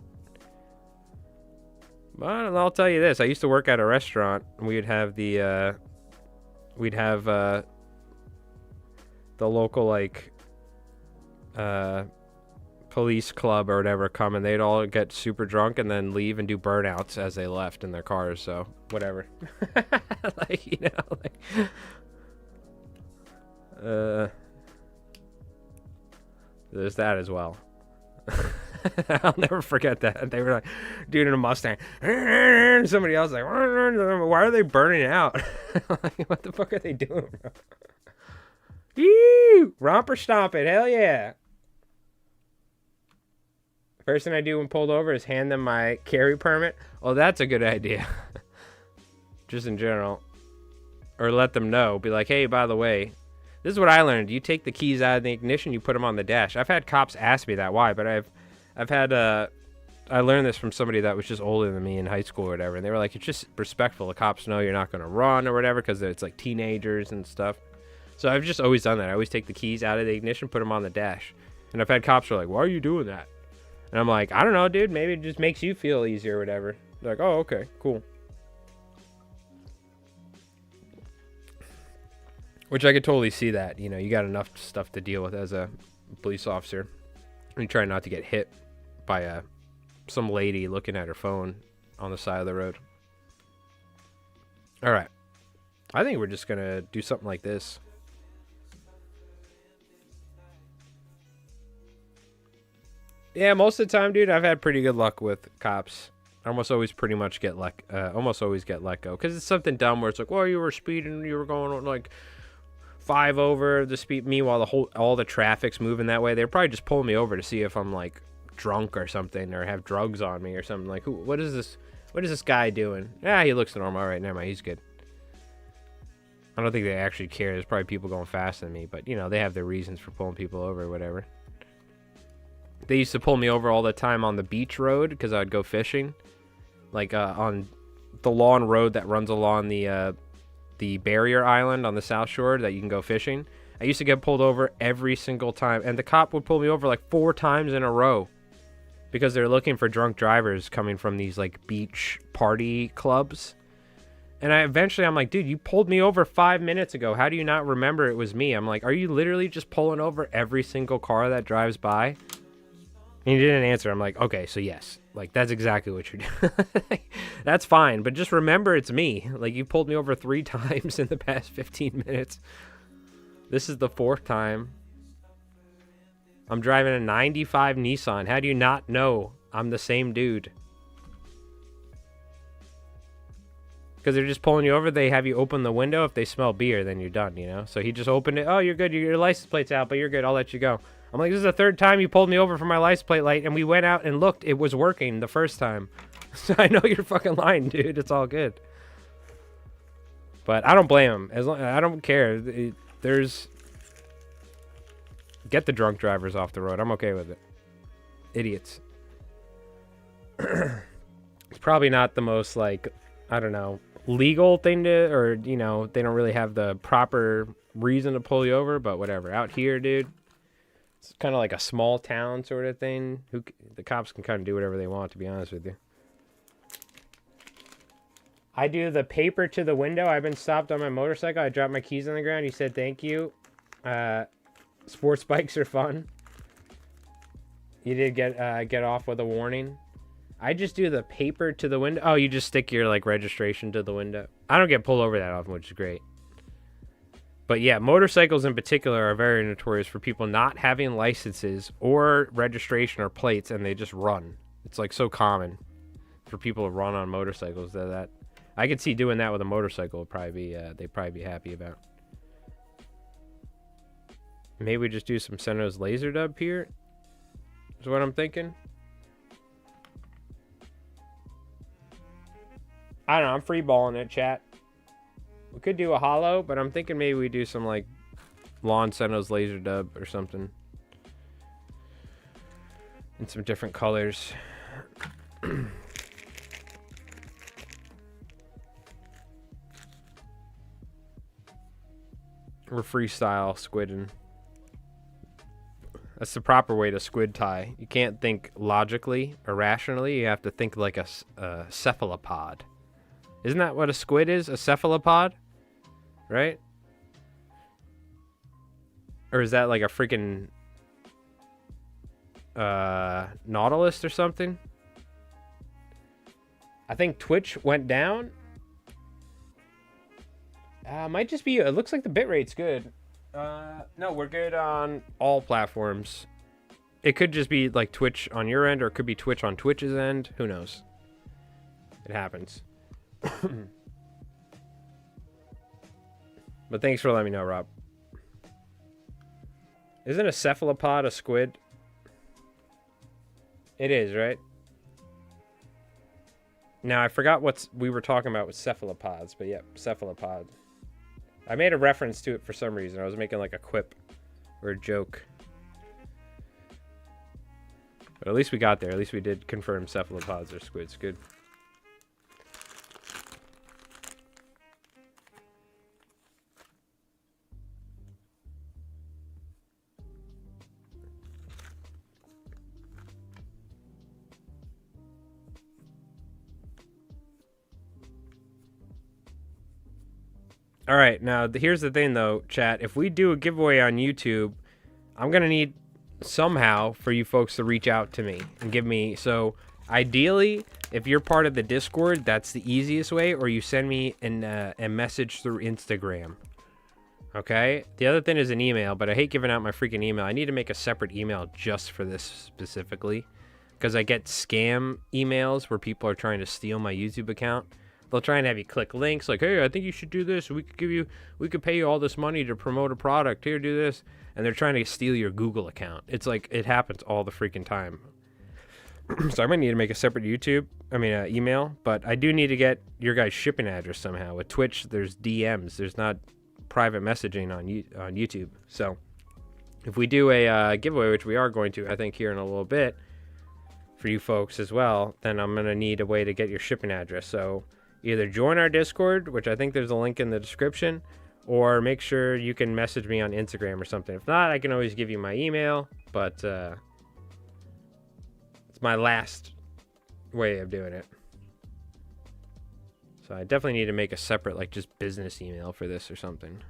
But I'll tell you this, I used to work at a restaurant, and we'd have the local, like, police club or whatever come, and they'd all get super drunk and then leave and do burnouts as they left in their cars, so whatever. Like, you know, like, there's that as well. I'll never forget that. They were like, dude in a Mustang. Somebody else like, why are they burning out? Like, what the fuck are they doing, bro? Yee! Romper stomping, hell yeah. First thing I do when pulled over is hand them my carry permit. Oh, that's a good idea. Just in general. Or let them know. Be like, hey, by the way, this is what I learned. You take the keys out of the ignition, you put them on the dash. I've had cops ask me that. Why? But I've had, I learned this from somebody that was just older than me in high school or whatever. And they were like, it's just respectful. The cops know you're not going to run or whatever because it's like teenagers and stuff. So I've just always done that. I always take the keys out of the ignition, put them on the dash. And I've had cops who are like, why are you doing that? And I'm like, I don't know, dude. Maybe it just makes you feel easier or whatever. They're like, oh, okay, cool. Which I could totally see that. You know, you got enough stuff to deal with as a police officer. And you try not to get hit by some lady looking at her phone on the side of the road. All right. I think we're just going to do something like this. Yeah, most of the time, dude, I've had pretty good luck with cops. I almost always pretty much get almost always get let go. Because it's something dumb where it's like, well, you were speeding, you were going on like 5 over the speed. Meanwhile, all the traffic's moving that way. They're probably just pulling me over to see if I'm like drunk or something or have drugs on me or something. Like, what is this guy doing? Yeah, he looks normal. All right, never mind. He's good. I don't think they actually care. There's probably people going faster than me. But, you know, they have their reasons for pulling people over or whatever. They used to pull me over all the time on the beach road because I'd go fishing. Like on the lawn road that runs along the barrier island on the South Shore that you can go fishing. I used to get pulled over every single time. And the cop would pull me over like 4 times in a row. Because they're looking for drunk drivers coming from these like beach party clubs. And I'm like, dude, you pulled me over 5 minutes ago. How do you not remember it was me? I'm like, are you literally just pulling over every single car that drives by? And he didn't answer. I'm like, okay, so yes. Like, that's exactly what you're doing. That's fine. But just remember it's me. Like, you pulled me over 3 times in the past 15 minutes. This is the 4th time. I'm driving a 95 Nissan. How do you not know I'm the same dude? Because they're just pulling you over. They have you open the window. If they smell beer, then you're done, you know? So he just opened it. Oh, you're good. Your license plate's out, but you're good. I'll let you go. I'm like, this is the 3rd time you pulled me over for my license plate light, and we went out and looked. It was working the first time. So I know you're fucking lying, dude. It's all good. But I don't blame him. I don't care. Get the drunk drivers off the road. I'm okay with it. Idiots. It's probably not the most, like, I don't know, legal thing to, or, you know, they don't really have the proper reason to pull you over, but whatever. Out here, dude, it's kind of like a small town sort of thing. The cops can kind of do whatever they want, to be honest with you. I do the paper to the window. I've been stopped on my motorcycle. I dropped my keys on the ground. You said thank you. Sports bikes are fun. You did get off with a warning. I just do the paper to the window. Oh, you just stick your like registration to the window. I don't get pulled over that often, which is great. But yeah, motorcycles in particular are very notorious for people not having licenses or registration or plates, and they just run. It's like so common for people to run on motorcycles that I could see doing that with a motorcycle would probably be they'd probably be happy about. Maybe we just do some Senno's laser dub here. Is what I'm thinking. I don't know. I'm free balling it, chat. We could do a hollow, but I'm thinking maybe we do some like Lawn Senno's laser dub or something. In some different colors. We're freestyle squidding. That's the proper way to squid tie. You can't think logically or rationally. You have to think like a cephalopod. Isn't that what a squid is? A cephalopod? Right? Or is that like a freaking nautilus or something? I think Twitch went down. Might just be, it looks like the bitrate's good. No, we're good on all platforms. It could just be like Twitch on your end, or it could be Twitch on Twitch's end. Who knows? It happens. But thanks for letting me know, Rob. Isn't a cephalopod a squid? It is, right? Now, I forgot what we were talking about with cephalopods, but yeah, cephalopod. I made a reference to it for some reason. I was making like a quip or a joke. But at least we got there. At least we did confirm cephalopods are squids. Good. All right, now here's the thing though, chat. If we do a giveaway on YouTube, I'm gonna need somehow for you folks to reach out to me and give me. So ideally, if you're part of the Discord, that's the easiest way, or you send me a message through Instagram. Okay. The other thing is an email, but I hate giving out my freaking email. I need to make a separate email just for this specifically, because I get scam emails where people are trying to steal my YouTube account. They'll try and have you click links like, hey, I think you should do this. We could pay you all this money to promote a product. Here, do this. And they're trying to steal your Google account. It's like, it happens all the freaking time. So I might need to make a separate email, but I do need to get your guys' shipping address somehow. With Twitch, there's DMs. There's not private messaging on YouTube. So if we do a giveaway, which we are going to, I think, here in a little bit, for you folks as well, then I'm going to need a way to get your shipping address. So either join our Discord, which I think there's a link in the description, or make sure you can message me on Instagram or something. If not, I can always give you my email, but it's my last way of doing it. So I definitely need to make a separate, like, just business email for this or something.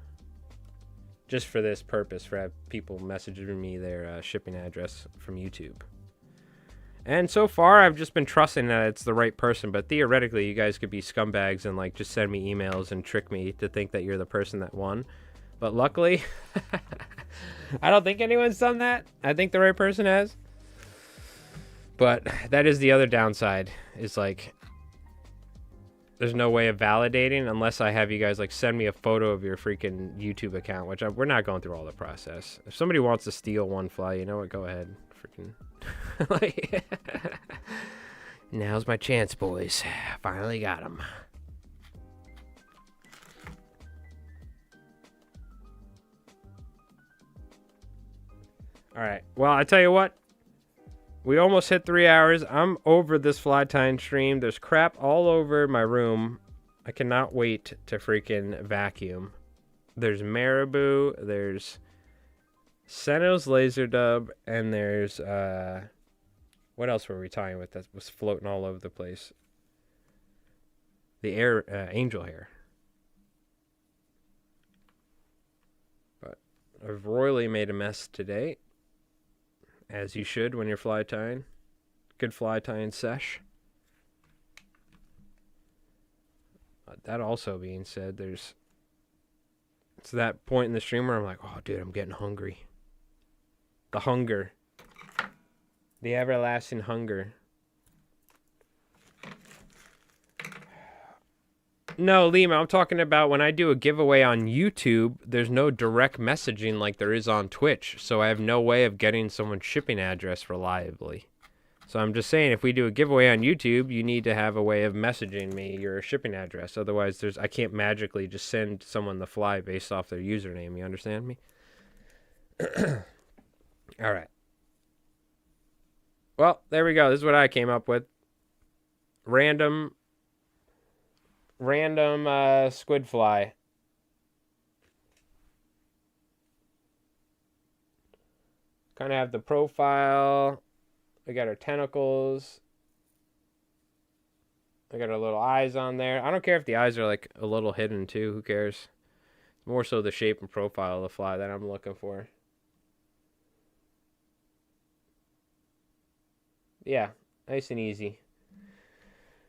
Just for this purpose, for people messaging me their shipping address from YouTube. And so far, I've just been trusting that it's the right person. But theoretically, you guys could be scumbags and like just send me emails and trick me to think that you're the person that won. But luckily, I don't think anyone's done that. I think the right person has. But that is the other downside. Is like, there's no way of validating unless I have you guys like send me a photo of your freaking YouTube account, which we're not going through all the process. If somebody wants to steal one fly, you know what? Go ahead. Freaking. Like, now's my chance, boys. Finally got him. All right. Well, I tell you what. We almost hit 3 hours. I'm over this fly tying stream. There's crap all over my room. I cannot wait to freaking vacuum. There's marabou. There's Senos laser dub, and there's what else were we tying with that was floating all over the place? The angel hair. But I've royally made a mess today, as you should when you're fly tying. Good fly tying sesh. That also being said, it's that point in the stream where I'm like, oh, dude, I'm getting hungry. The hunger. The everlasting hunger. No, Lima, I'm talking about when I do a giveaway on YouTube, there's no direct messaging like there is on Twitch. So I have no way of getting someone's shipping address reliably. So I'm just saying, if we do a giveaway on YouTube, you need to have a way of messaging me your shipping address. Otherwise, I can't magically just send someone the fly based off their username. You understand me? All right. Well, there we go. This is what I came up with. Random squid fly. Kind of have the profile. We got our tentacles. I got our little eyes on there. I don't care if the eyes are like a little hidden too. Who cares? More so the shape and profile of the fly that I'm looking for. Yeah, nice and easy.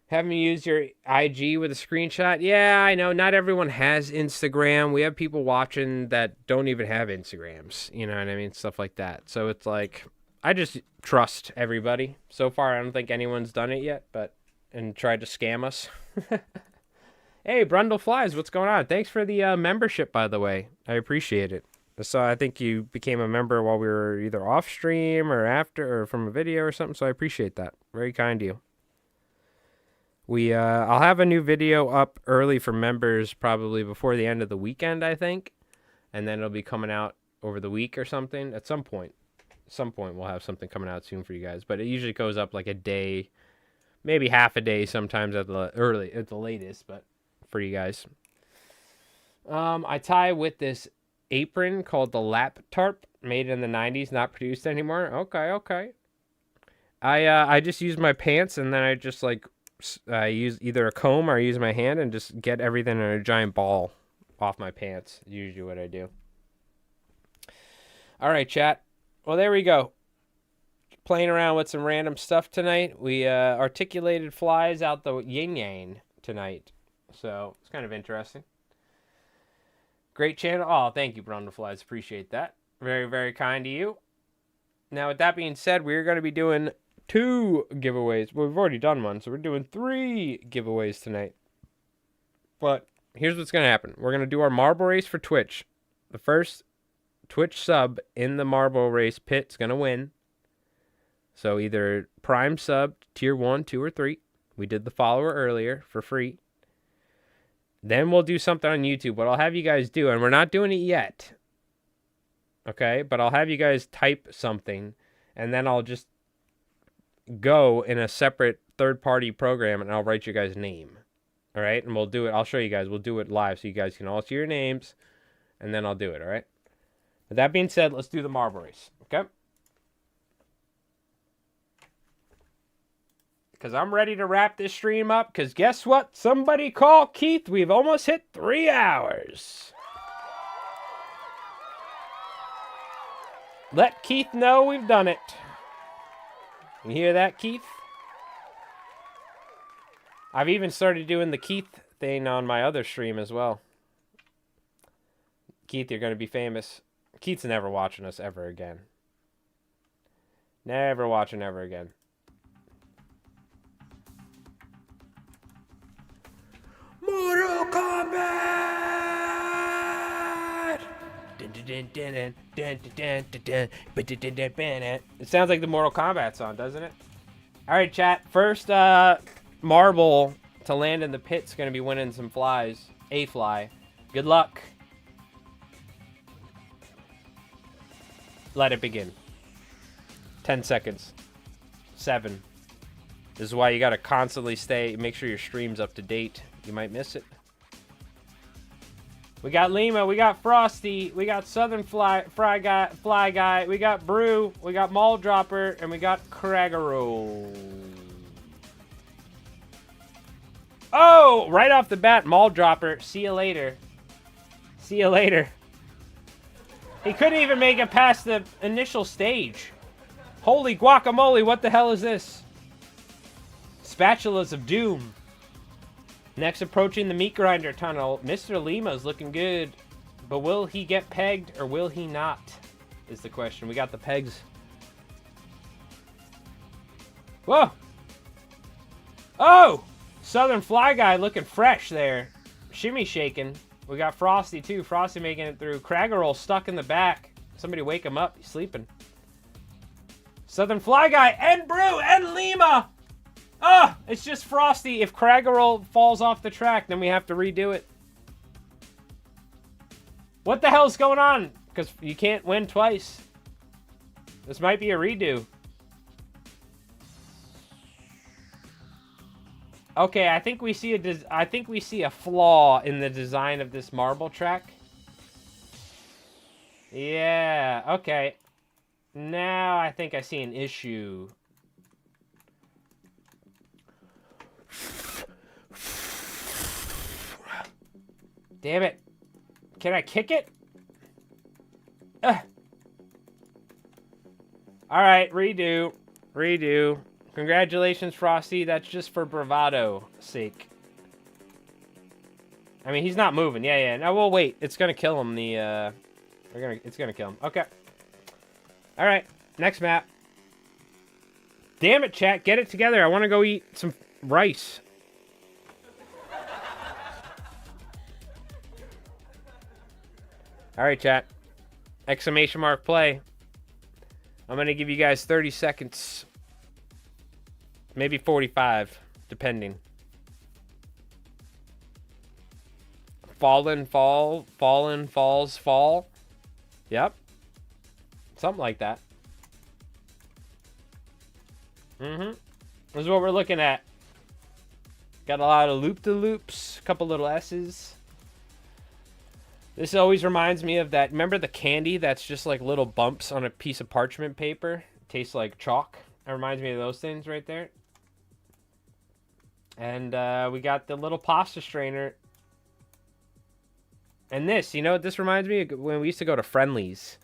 Have me use your IG with a screenshot? Yeah, I know. Not everyone has Instagram. We have people watching that don't even have Instagrams. You know what I mean? Stuff like that. So it's like, I just trust everybody. So far, I don't think anyone's done it yet, and tried to scam us. Hey, Brundle Flies, what's going on? Thanks for the membership, by the way. I appreciate it. So I think you became a member while we were either off stream or after or from a video or something. So I appreciate that. Very kind of you. I'll have a new video up early for members probably before the end of the weekend, I think. And then it'll be coming out over the week or something at some point. At some point we'll have something coming out soon for you guys. But it usually goes up like a day, maybe half a day sometimes at the latest, but for you guys. I tie with this apron called the lap tarp, made in the 90s, not produced anymore. Okay. I just use my pants, and then I just like I use either a comb or I use my hand and just get everything in a giant ball off my pants. Usually what I do. All right, chat. Well, there we go. Playing around with some random stuff tonight. We articulated flies out the yin-yang tonight. So it's kind of interesting. Great channel. Oh, thank you, Brundle Flies. Appreciate that. Very, very kind to you. Now, with that being said, we're going to be doing 2 giveaways. Well, we've already done one, so we're doing 3 giveaways tonight. But here's what's going to happen. We're going to do our marble race for Twitch. The first Twitch sub in the marble race pit is going to win. So either prime sub, tier 1, 2, or 3. We did the follower earlier for free. Then we'll do something on YouTube. What I'll have you guys do, and we're not doing it yet. Okay? But I'll have you guys type something, and then I'll just go in a separate third-party program, and I'll write your guys' name. All right? And we'll do it. I'll show you guys. We'll do it live so you guys can all see your names, and then I'll do it. All right? With that being said, let's do the marble race. Okay? Because I'm ready to wrap this stream up. Because guess what? Somebody call Keith. We've almost hit 3 hours. Let Keith know we've done it. You hear that, Keith? I've even started doing the Keith thing on my other stream as well. Keith, you're going to be famous. Keith's never watching us ever again. Never watching ever again. Mortal Kombat! It sounds like the Mortal Kombat song, doesn't it? Alright, chat. First marble to land in the pit's going to be winning some flies. A fly. Good luck. Let it begin. 10 seconds. 7. This is why you got to constantly make sure your stream's up to date. You might miss it. We got Lima, we got Frosty, we got Southern Fly Guy, we got Brew, we got Mall Dropper, and we got Craggeroo. Oh, right off the bat, Mall Dropper. See you later. See you later. He couldn't even make it past the initial stage. Holy guacamole, what the hell is this? Spatulas of Doom. Next, approaching the meat grinder tunnel, Mr. Lima's looking good. But will he get pegged or will he not? Is the question. We got the pegs. Whoa! Oh! Southern Fly Guy looking fresh there. Shimmy shaking. We got Frosty too. Frosty making it through. Craggerroll stuck in the back. Somebody wake him up. He's sleeping. Southern Fly Guy and Brew and Lima! Ah, it's just Frosty. If Craggerroll falls off the track, then we have to redo it. What the hell's going on? Because you can't win twice. This might be a redo. Okay, I think we see a flaw in the design of this marble track. Yeah, okay. Now I think I see an issue. Damn it. Can I kick it? All right, redo. Redo. Congratulations, Frosty. That's just for bravado sake. I mean, he's not moving. Yeah, yeah. No, we'll wait. It's gonna kill him. It's gonna kill him. Okay. All right. Next map. Damn it, chat. Get it together. I want to go eat some rice. All right, chat. Exclamation mark play. I'm gonna give you guys 30 seconds. Maybe 45, depending. Fallen, fall, fallen, falls, fall. Yep. Something like that. This is what we're looking at. Got a lot of loop-de-loops, a couple little S's. This always reminds me of that. Remember the candy that's just like little bumps on a piece of parchment paper? It tastes like chalk. It reminds me of those things right there. And we got the little pasta strainer. And this, you know what this reminds me of? When we used to go to Friendly's.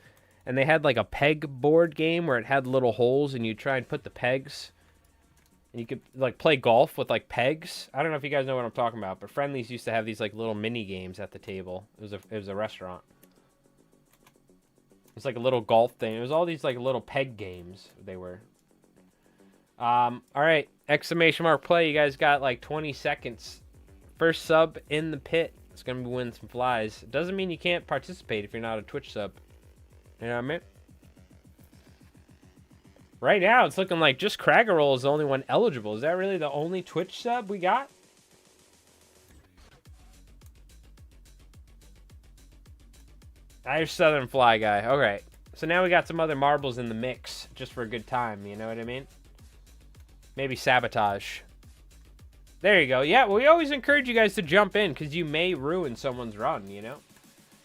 And they had like a peg board game where it had little holes and you try and put the pegs. And you could like play golf with like pegs. I don't know if you guys know what I'm talking about, but Friendly's used to have these like little mini games at the table. It was a restaurant. It's like a little golf thing. It was all these like little peg games they were. All right, exclamation mark play. You guys got like 20 seconds. First sub in the pit. It's gonna be winning some flies. Doesn't mean you can't participate if you're not a Twitch sub. You know what I mean? Right now, it's looking like just Craggerroll is the only one eligible. Is that really the only Twitch sub we got? Irish Southern Fly Guy. Okay. So now we got some other marbles in the mix just for a good time. You know what I mean? Maybe Sabotage. There you go. Yeah, we always encourage you guys to jump in because you may ruin someone's run, you know?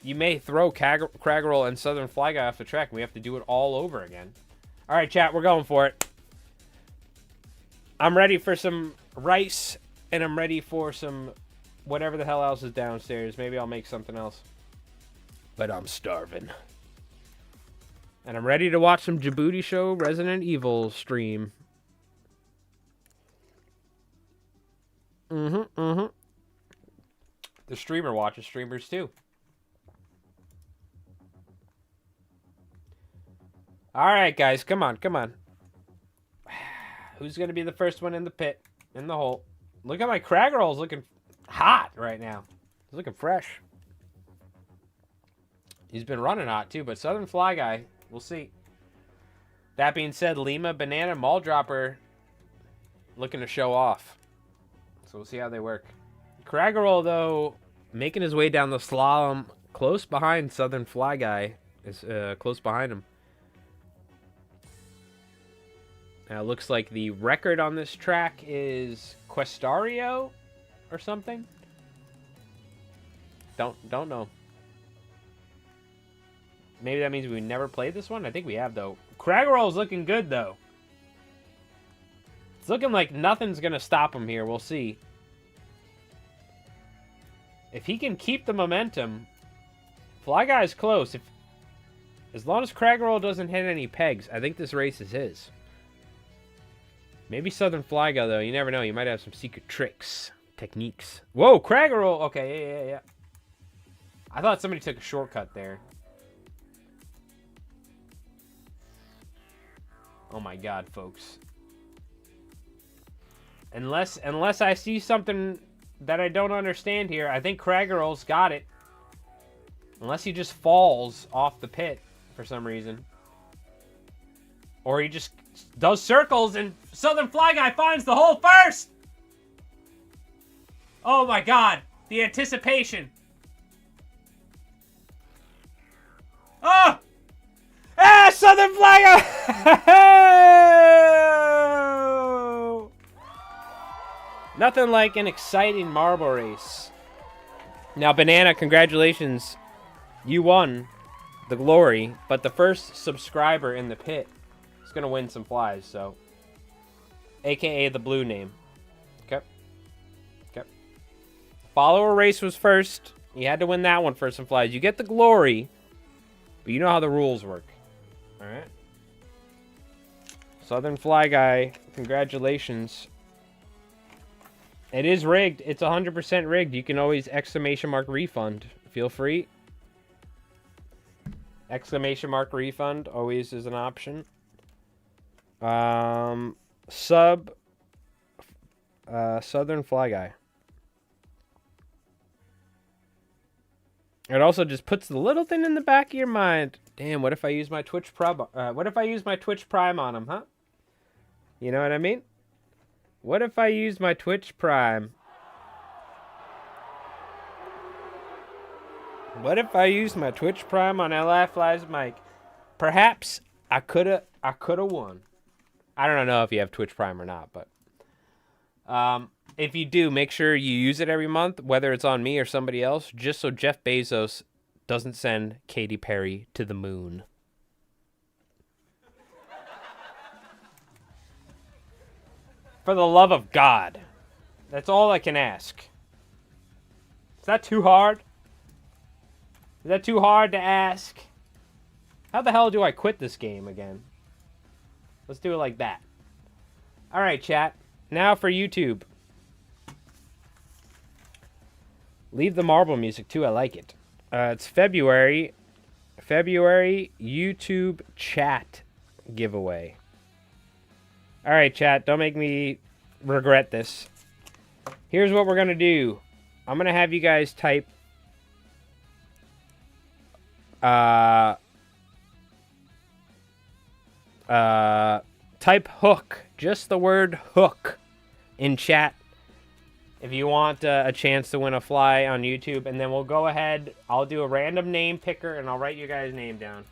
You may throw Craggerroll and Southern Fly Guy off the track and we have to do it all over again. All right, chat, we're going for it. I'm ready for some rice, and I'm ready for some whatever the hell else is downstairs. Maybe I'll make something else. But I'm starving. And I'm ready to watch some Djibouti Show Resident Evil stream. The streamer watches streamers too. All right, guys, come on, come on. Who's going to be the first one in the pit, in the hole? Look at my Craggerroll's looking hot right now. He's looking fresh. He's been running hot, too, but Southern Fly Guy, we'll see. That being said, Lima, Banana, Mall Dropper looking to show off. So we'll see how they work. Craggerroll, though, making his way down the slalom close behind Southern Fly Guy. Is close behind him. Now, it looks like the record on this track is Questario or something. Don't know. Maybe that means we never played this one. I think we have, though. Craggerroll's looking good, though. It's looking like nothing's going to stop him here. We'll see. If he can keep the momentum, Fly Guy's close. As long as Craggerroll doesn't hit any pegs, I think this race is his. Maybe Southern Fly Guy, though. You never know. You might have some secret tricks, techniques. Whoa, Craggerroll. Okay, yeah. I thought somebody took a shortcut there. Oh my God, folks. Unless I see something that I don't understand here, I think Craggerroll's got it. Unless he just falls off the pit for some reason. Or he just does circles and Southern Fly Guy finds the hole first! Oh my God, the anticipation. Oh! Ah, Southern Fly Guy! Nothing like an exciting marble race. Now, Banana, congratulations. You won the glory, but the first subscriber in the pit is going to win some flies, so. AKA the blue name. Okay. Okay. Follower race was first. You had to win that one for some flies. You get the glory, but you know how the rules work. Alright. Southern Fly Guy, congratulations. It is rigged. It's 100% rigged. You can always exclamation mark refund. Feel free. Exclamation mark refund always is an option. Southern Fly Guy. It also just puts the little thing in the back of your mind. Damn, what if I use my Twitch Prime? What if I use my Twitch Prime on him, huh? You know what I mean? What if I use my Twitch Prime? What if I use my Twitch Prime on LI Flies Mike? Perhaps I coulda won. I don't know if you have Twitch Prime or not, but if you do, make sure you use it every month, whether it's on me or somebody else, just so Jeff Bezos doesn't send Katy Perry to the moon. For the love of God. That's all I can ask. Is that too hard? Is that too hard to ask? How the hell do I quit this game again? Let's do it like that. Alright, chat. Now for YouTube. Leave the marble music too, I like it. It's February YouTube chat giveaway. Alright, chat, don't make me regret this. Here's what we're gonna do. I'm gonna have you guys type type hook, just the word hook in chat if you want a chance to win a fly on YouTube, and then we'll go ahead, I'll do a random name picker and I'll write your guys' name down.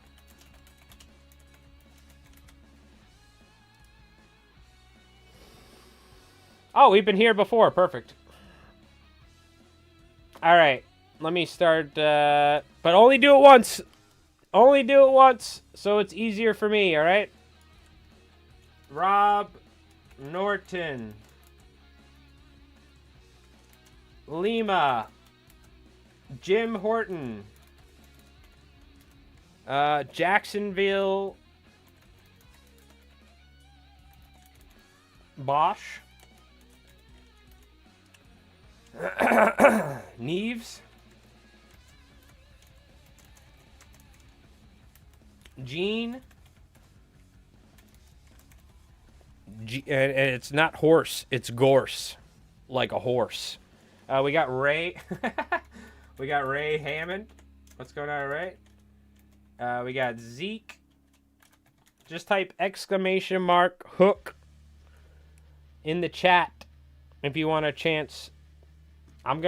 Oh, we've been here before. Perfect. Alright, let me start, but only do it once. Only do it once, so it's easier for me, alright? Rob Norton. Lima. Jim Horton. Jacksonville. Bosch. Neves. Gene. And it's not horse, it's gorse. Like a horse. We got Ray. We got Ray Hammond. What's going on, Ray? We got Zeke. Just type exclamation mark hook in the chat if you want a chance. I'm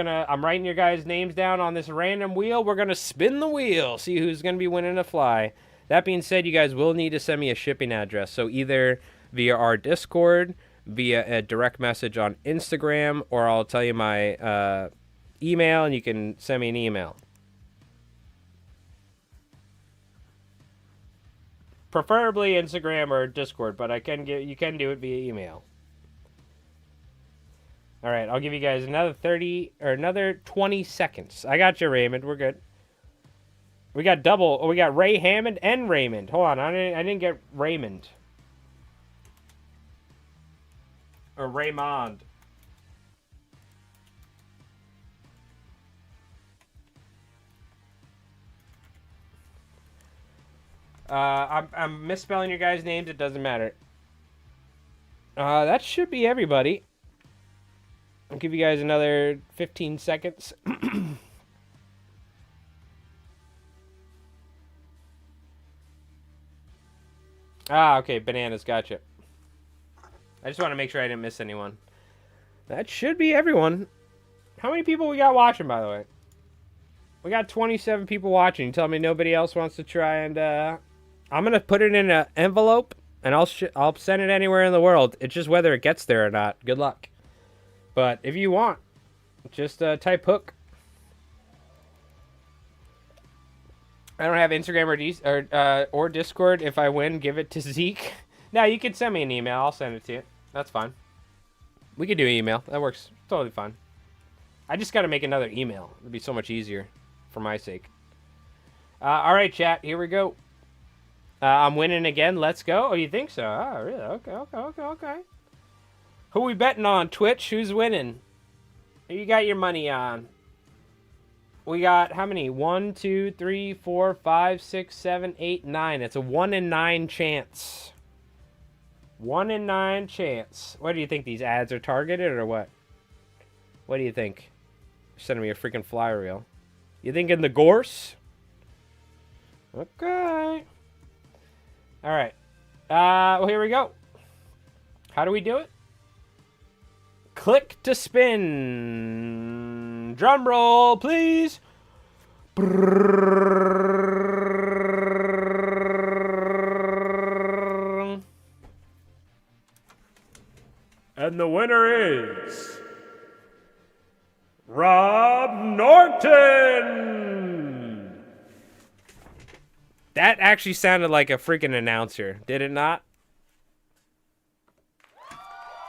writing your guys' names down on this random wheel. We're gonna spin the wheel, see who's gonna be winning a fly. That being said, you guys will need to send me a shipping address. So either via our Discord, via a direct message on Instagram, or I'll tell you my email and you can send me an email. Preferably Instagram or Discord, but you can do it via email. All right, I'll give you guys another 30 or another 20 seconds. I got you, Raymond. We're good. We got double. Oh, we got Ray Hammond and Raymond. Hold on, I didn't get Raymond or Raymond. I'm misspelling your guys' names. It doesn't matter. That should be everybody. I'll give you guys another 15 seconds. Okay, bananas, gotcha. I just want to make sure I didn't miss anyone. That should be everyone. How many people we got watching, by the way? We got 27 people watching. You tell me nobody else wants to try and, I'm going to put it in an envelope, and I'll send it anywhere in the world. It's just whether it gets there or not. Good luck. But if you want, just type hook. I don't have Instagram or Discord. If I win, give it to Zeke. No, you can send me an email. I'll send it to you. That's fine. We could do email. That works totally fine. I just got to make another email. It'd be so much easier for my sake. All right, chat. Here we go. I'm winning again. Let's go. Oh, you think so? Oh, really? Okay. Who we betting on? Twitch? Who's winning? Who you got your money on? We got how many? 1, 2, 3, 4, 5, 6, 7, 8, 9. It's a 1 in 9 chance. 1 in 9 chance. What do you think? These ads are targeted or what? What do you think? You're sending me a freaking fly reel. You thinking the gorse? Okay. All right. Well, here we go. How do we do it? Click to spin. Drum roll, please. And the winner is Rob Norton. That actually sounded like a freaking announcer, did it not?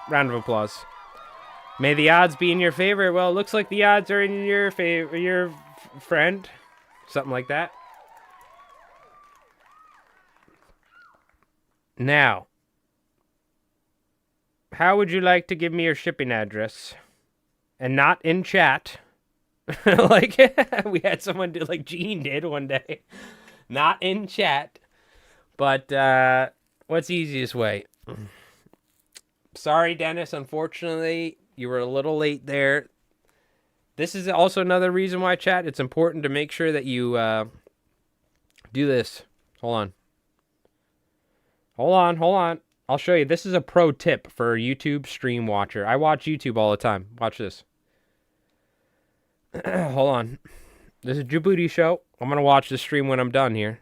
Round of applause. May the odds be in your favor. Well, it looks like the odds are in your favor, your friend. Something like that. Now, how would you like to give me your shipping address? And not in chat. Like, we had someone do like Gene did one day. Not in chat. But, what's the easiest way? Sorry, Dennis. Unfortunately, you were a little late there. This is also another reason why, chat, it's important to make sure that you do this. Hold on. I'll show you. This is a pro tip for a YouTube stream watcher. I watch YouTube all the time. Watch this. Hold on. This is Djibouti Show. I'm going to watch the stream when I'm done here.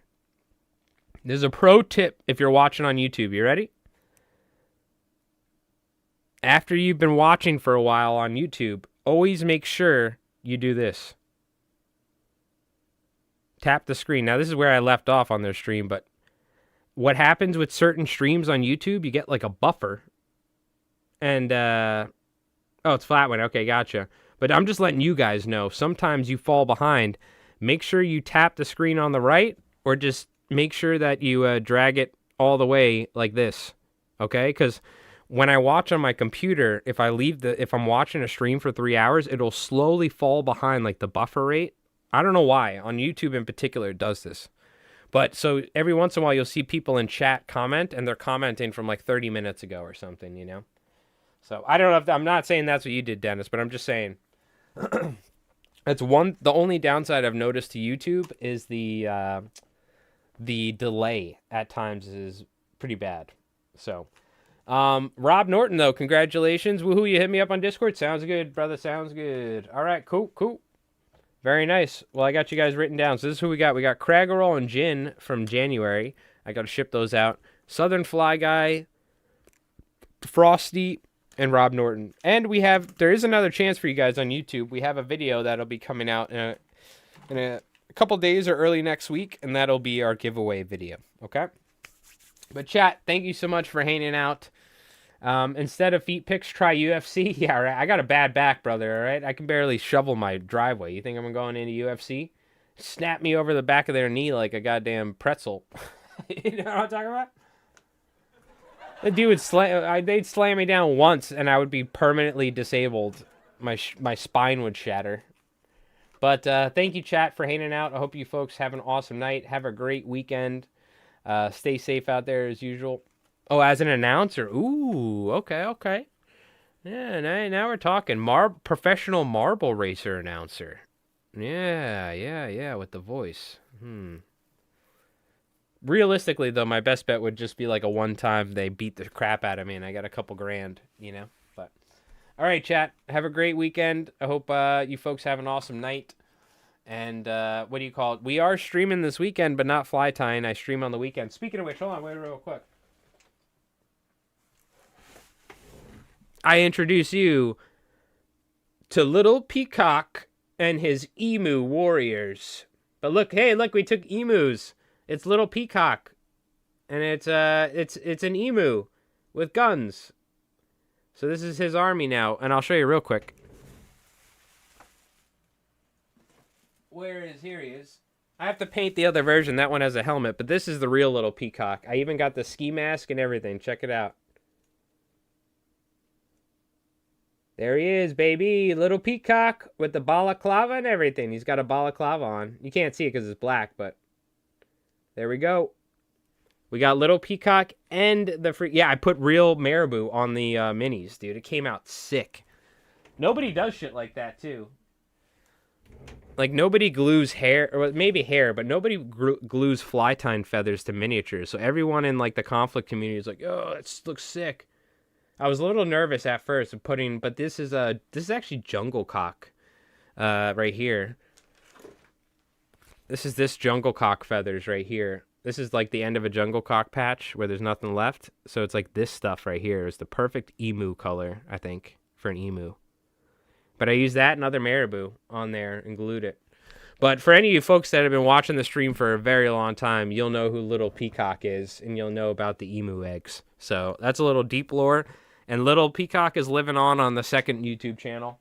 This is a pro tip if you're watching on YouTube. You ready? After you've been watching for a while on YouTube, always make sure you do this. Tap the screen. Now, this is where I left off on their stream, but what happens with certain streams on YouTube, you get like a buffer. And, oh, it's flat one. Okay, gotcha. But I'm just letting you guys know. Sometimes you fall behind. Make sure you tap the screen on the right, or just make sure that you drag it all the way like this. Okay? Because when I watch on my computer, if I'm watching a stream for 3 hours, it'll slowly fall behind like the buffer rate. I don't know why. On YouTube in particular, it does this. But so every once in a while, you'll see people in chat comment, and they're commenting from like 30 minutes ago or something, you know? So I don't know if I'm not saying that's what you did, Dennis, but I'm just saying that's the only downside I've noticed to YouTube is the delay at times is pretty bad. So, Rob Norton, though, congratulations. Woohoo, you hit me up on Discord. Sounds good, brother. Sounds good. All right, cool. Very nice. Well, I got you guys written down. So this is who we got. We got Craggerol and Gin from January. I got to ship those out. Southern Fly Guy, Frosty, and Rob Norton. And there is another chance for you guys on YouTube. We have a video that'll be coming out in a couple days or early next week, and that'll be our giveaway video. Okay? But chat, thank you so much for hanging out. Instead of feet pics, try UFC. Yeah, right. I got a bad back, brother, all right? I can barely shovel my driveway. You think I'm going into UFC? Snap me over the back of their knee like a goddamn pretzel. You know what I'm talking about? The dude would they'd slam me down once, and I would be permanently disabled. My spine would shatter. But thank you, chat, for hanging out. I hope you folks have an awesome night. Have a great weekend. Stay safe out there as usual. Oh, as an announcer. Ooh, okay. Yeah, now we're talking. Professional marble racer announcer. Yeah, with the voice. Realistically, though, my best bet would just be like a one-time they beat the crap out of me and I got a couple grand, you know? But all right, chat. Have a great weekend. I hope you folks have an awesome night. And what do you call it? We are streaming this weekend, but not fly tying. I stream on the weekend. Speaking of which, hold on, wait real quick. I introduce you to Little Peacock and his emu warriors. But look, hey, look, we took emus. It's little peacock. And it's an emu with guns. So this is his army now, and I'll show you real quick. Here he is. I have to paint the other version. That one has a helmet, but this is the real little peacock. I even got the ski mask and everything. Check it out. There he is, baby. Little peacock with the balaclava and everything. He's got a balaclava on. You can't see it because it's black, but there we go. We got little peacock and the free... Yeah, I put real marabou on the minis, dude. It came out sick. Nobody does shit like that, too. Like, nobody glues hair, or maybe hair, but nobody glues fly tyne feathers to miniatures. So everyone in, like, the conflict community is like, oh, it looks sick. I was a little nervous at first of putting, but this is actually jungle cock right here. This is this jungle cock feathers right here. This is like the end of a jungle cock patch where there's nothing left. So it's like this stuff right here is the perfect emu color, I think, for an emu. But I used that and other marabou on there and glued it. But for any of you folks that have been watching the stream for a very long time, you'll know who Little Peacock is, and you'll know about the emu eggs. So that's a little deep lore. And Little Peacock is living on the second YouTube channel.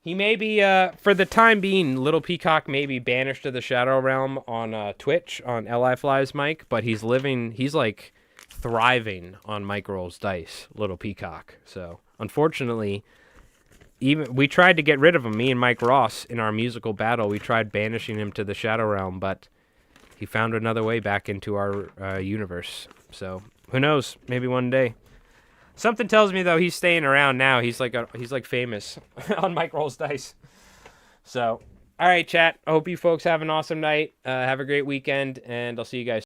He may be, for the time being, Little Peacock may be banished to the Shadow Realm on Twitch, on Li Fly's mic, but he's like thriving on Mike Roll's Dice, Little Peacock. So, unfortunately, even we tried to get rid of him, me and Mike Ross, in our musical battle. We tried banishing him to the Shadow Realm, but he found another way back into our universe. So, who knows? Maybe one day. Something tells me, though, he's staying around now. He's like famous on Mike Rolls Dice. So, all right, chat. I hope you folks have an awesome night. Have a great weekend, and I'll see you guys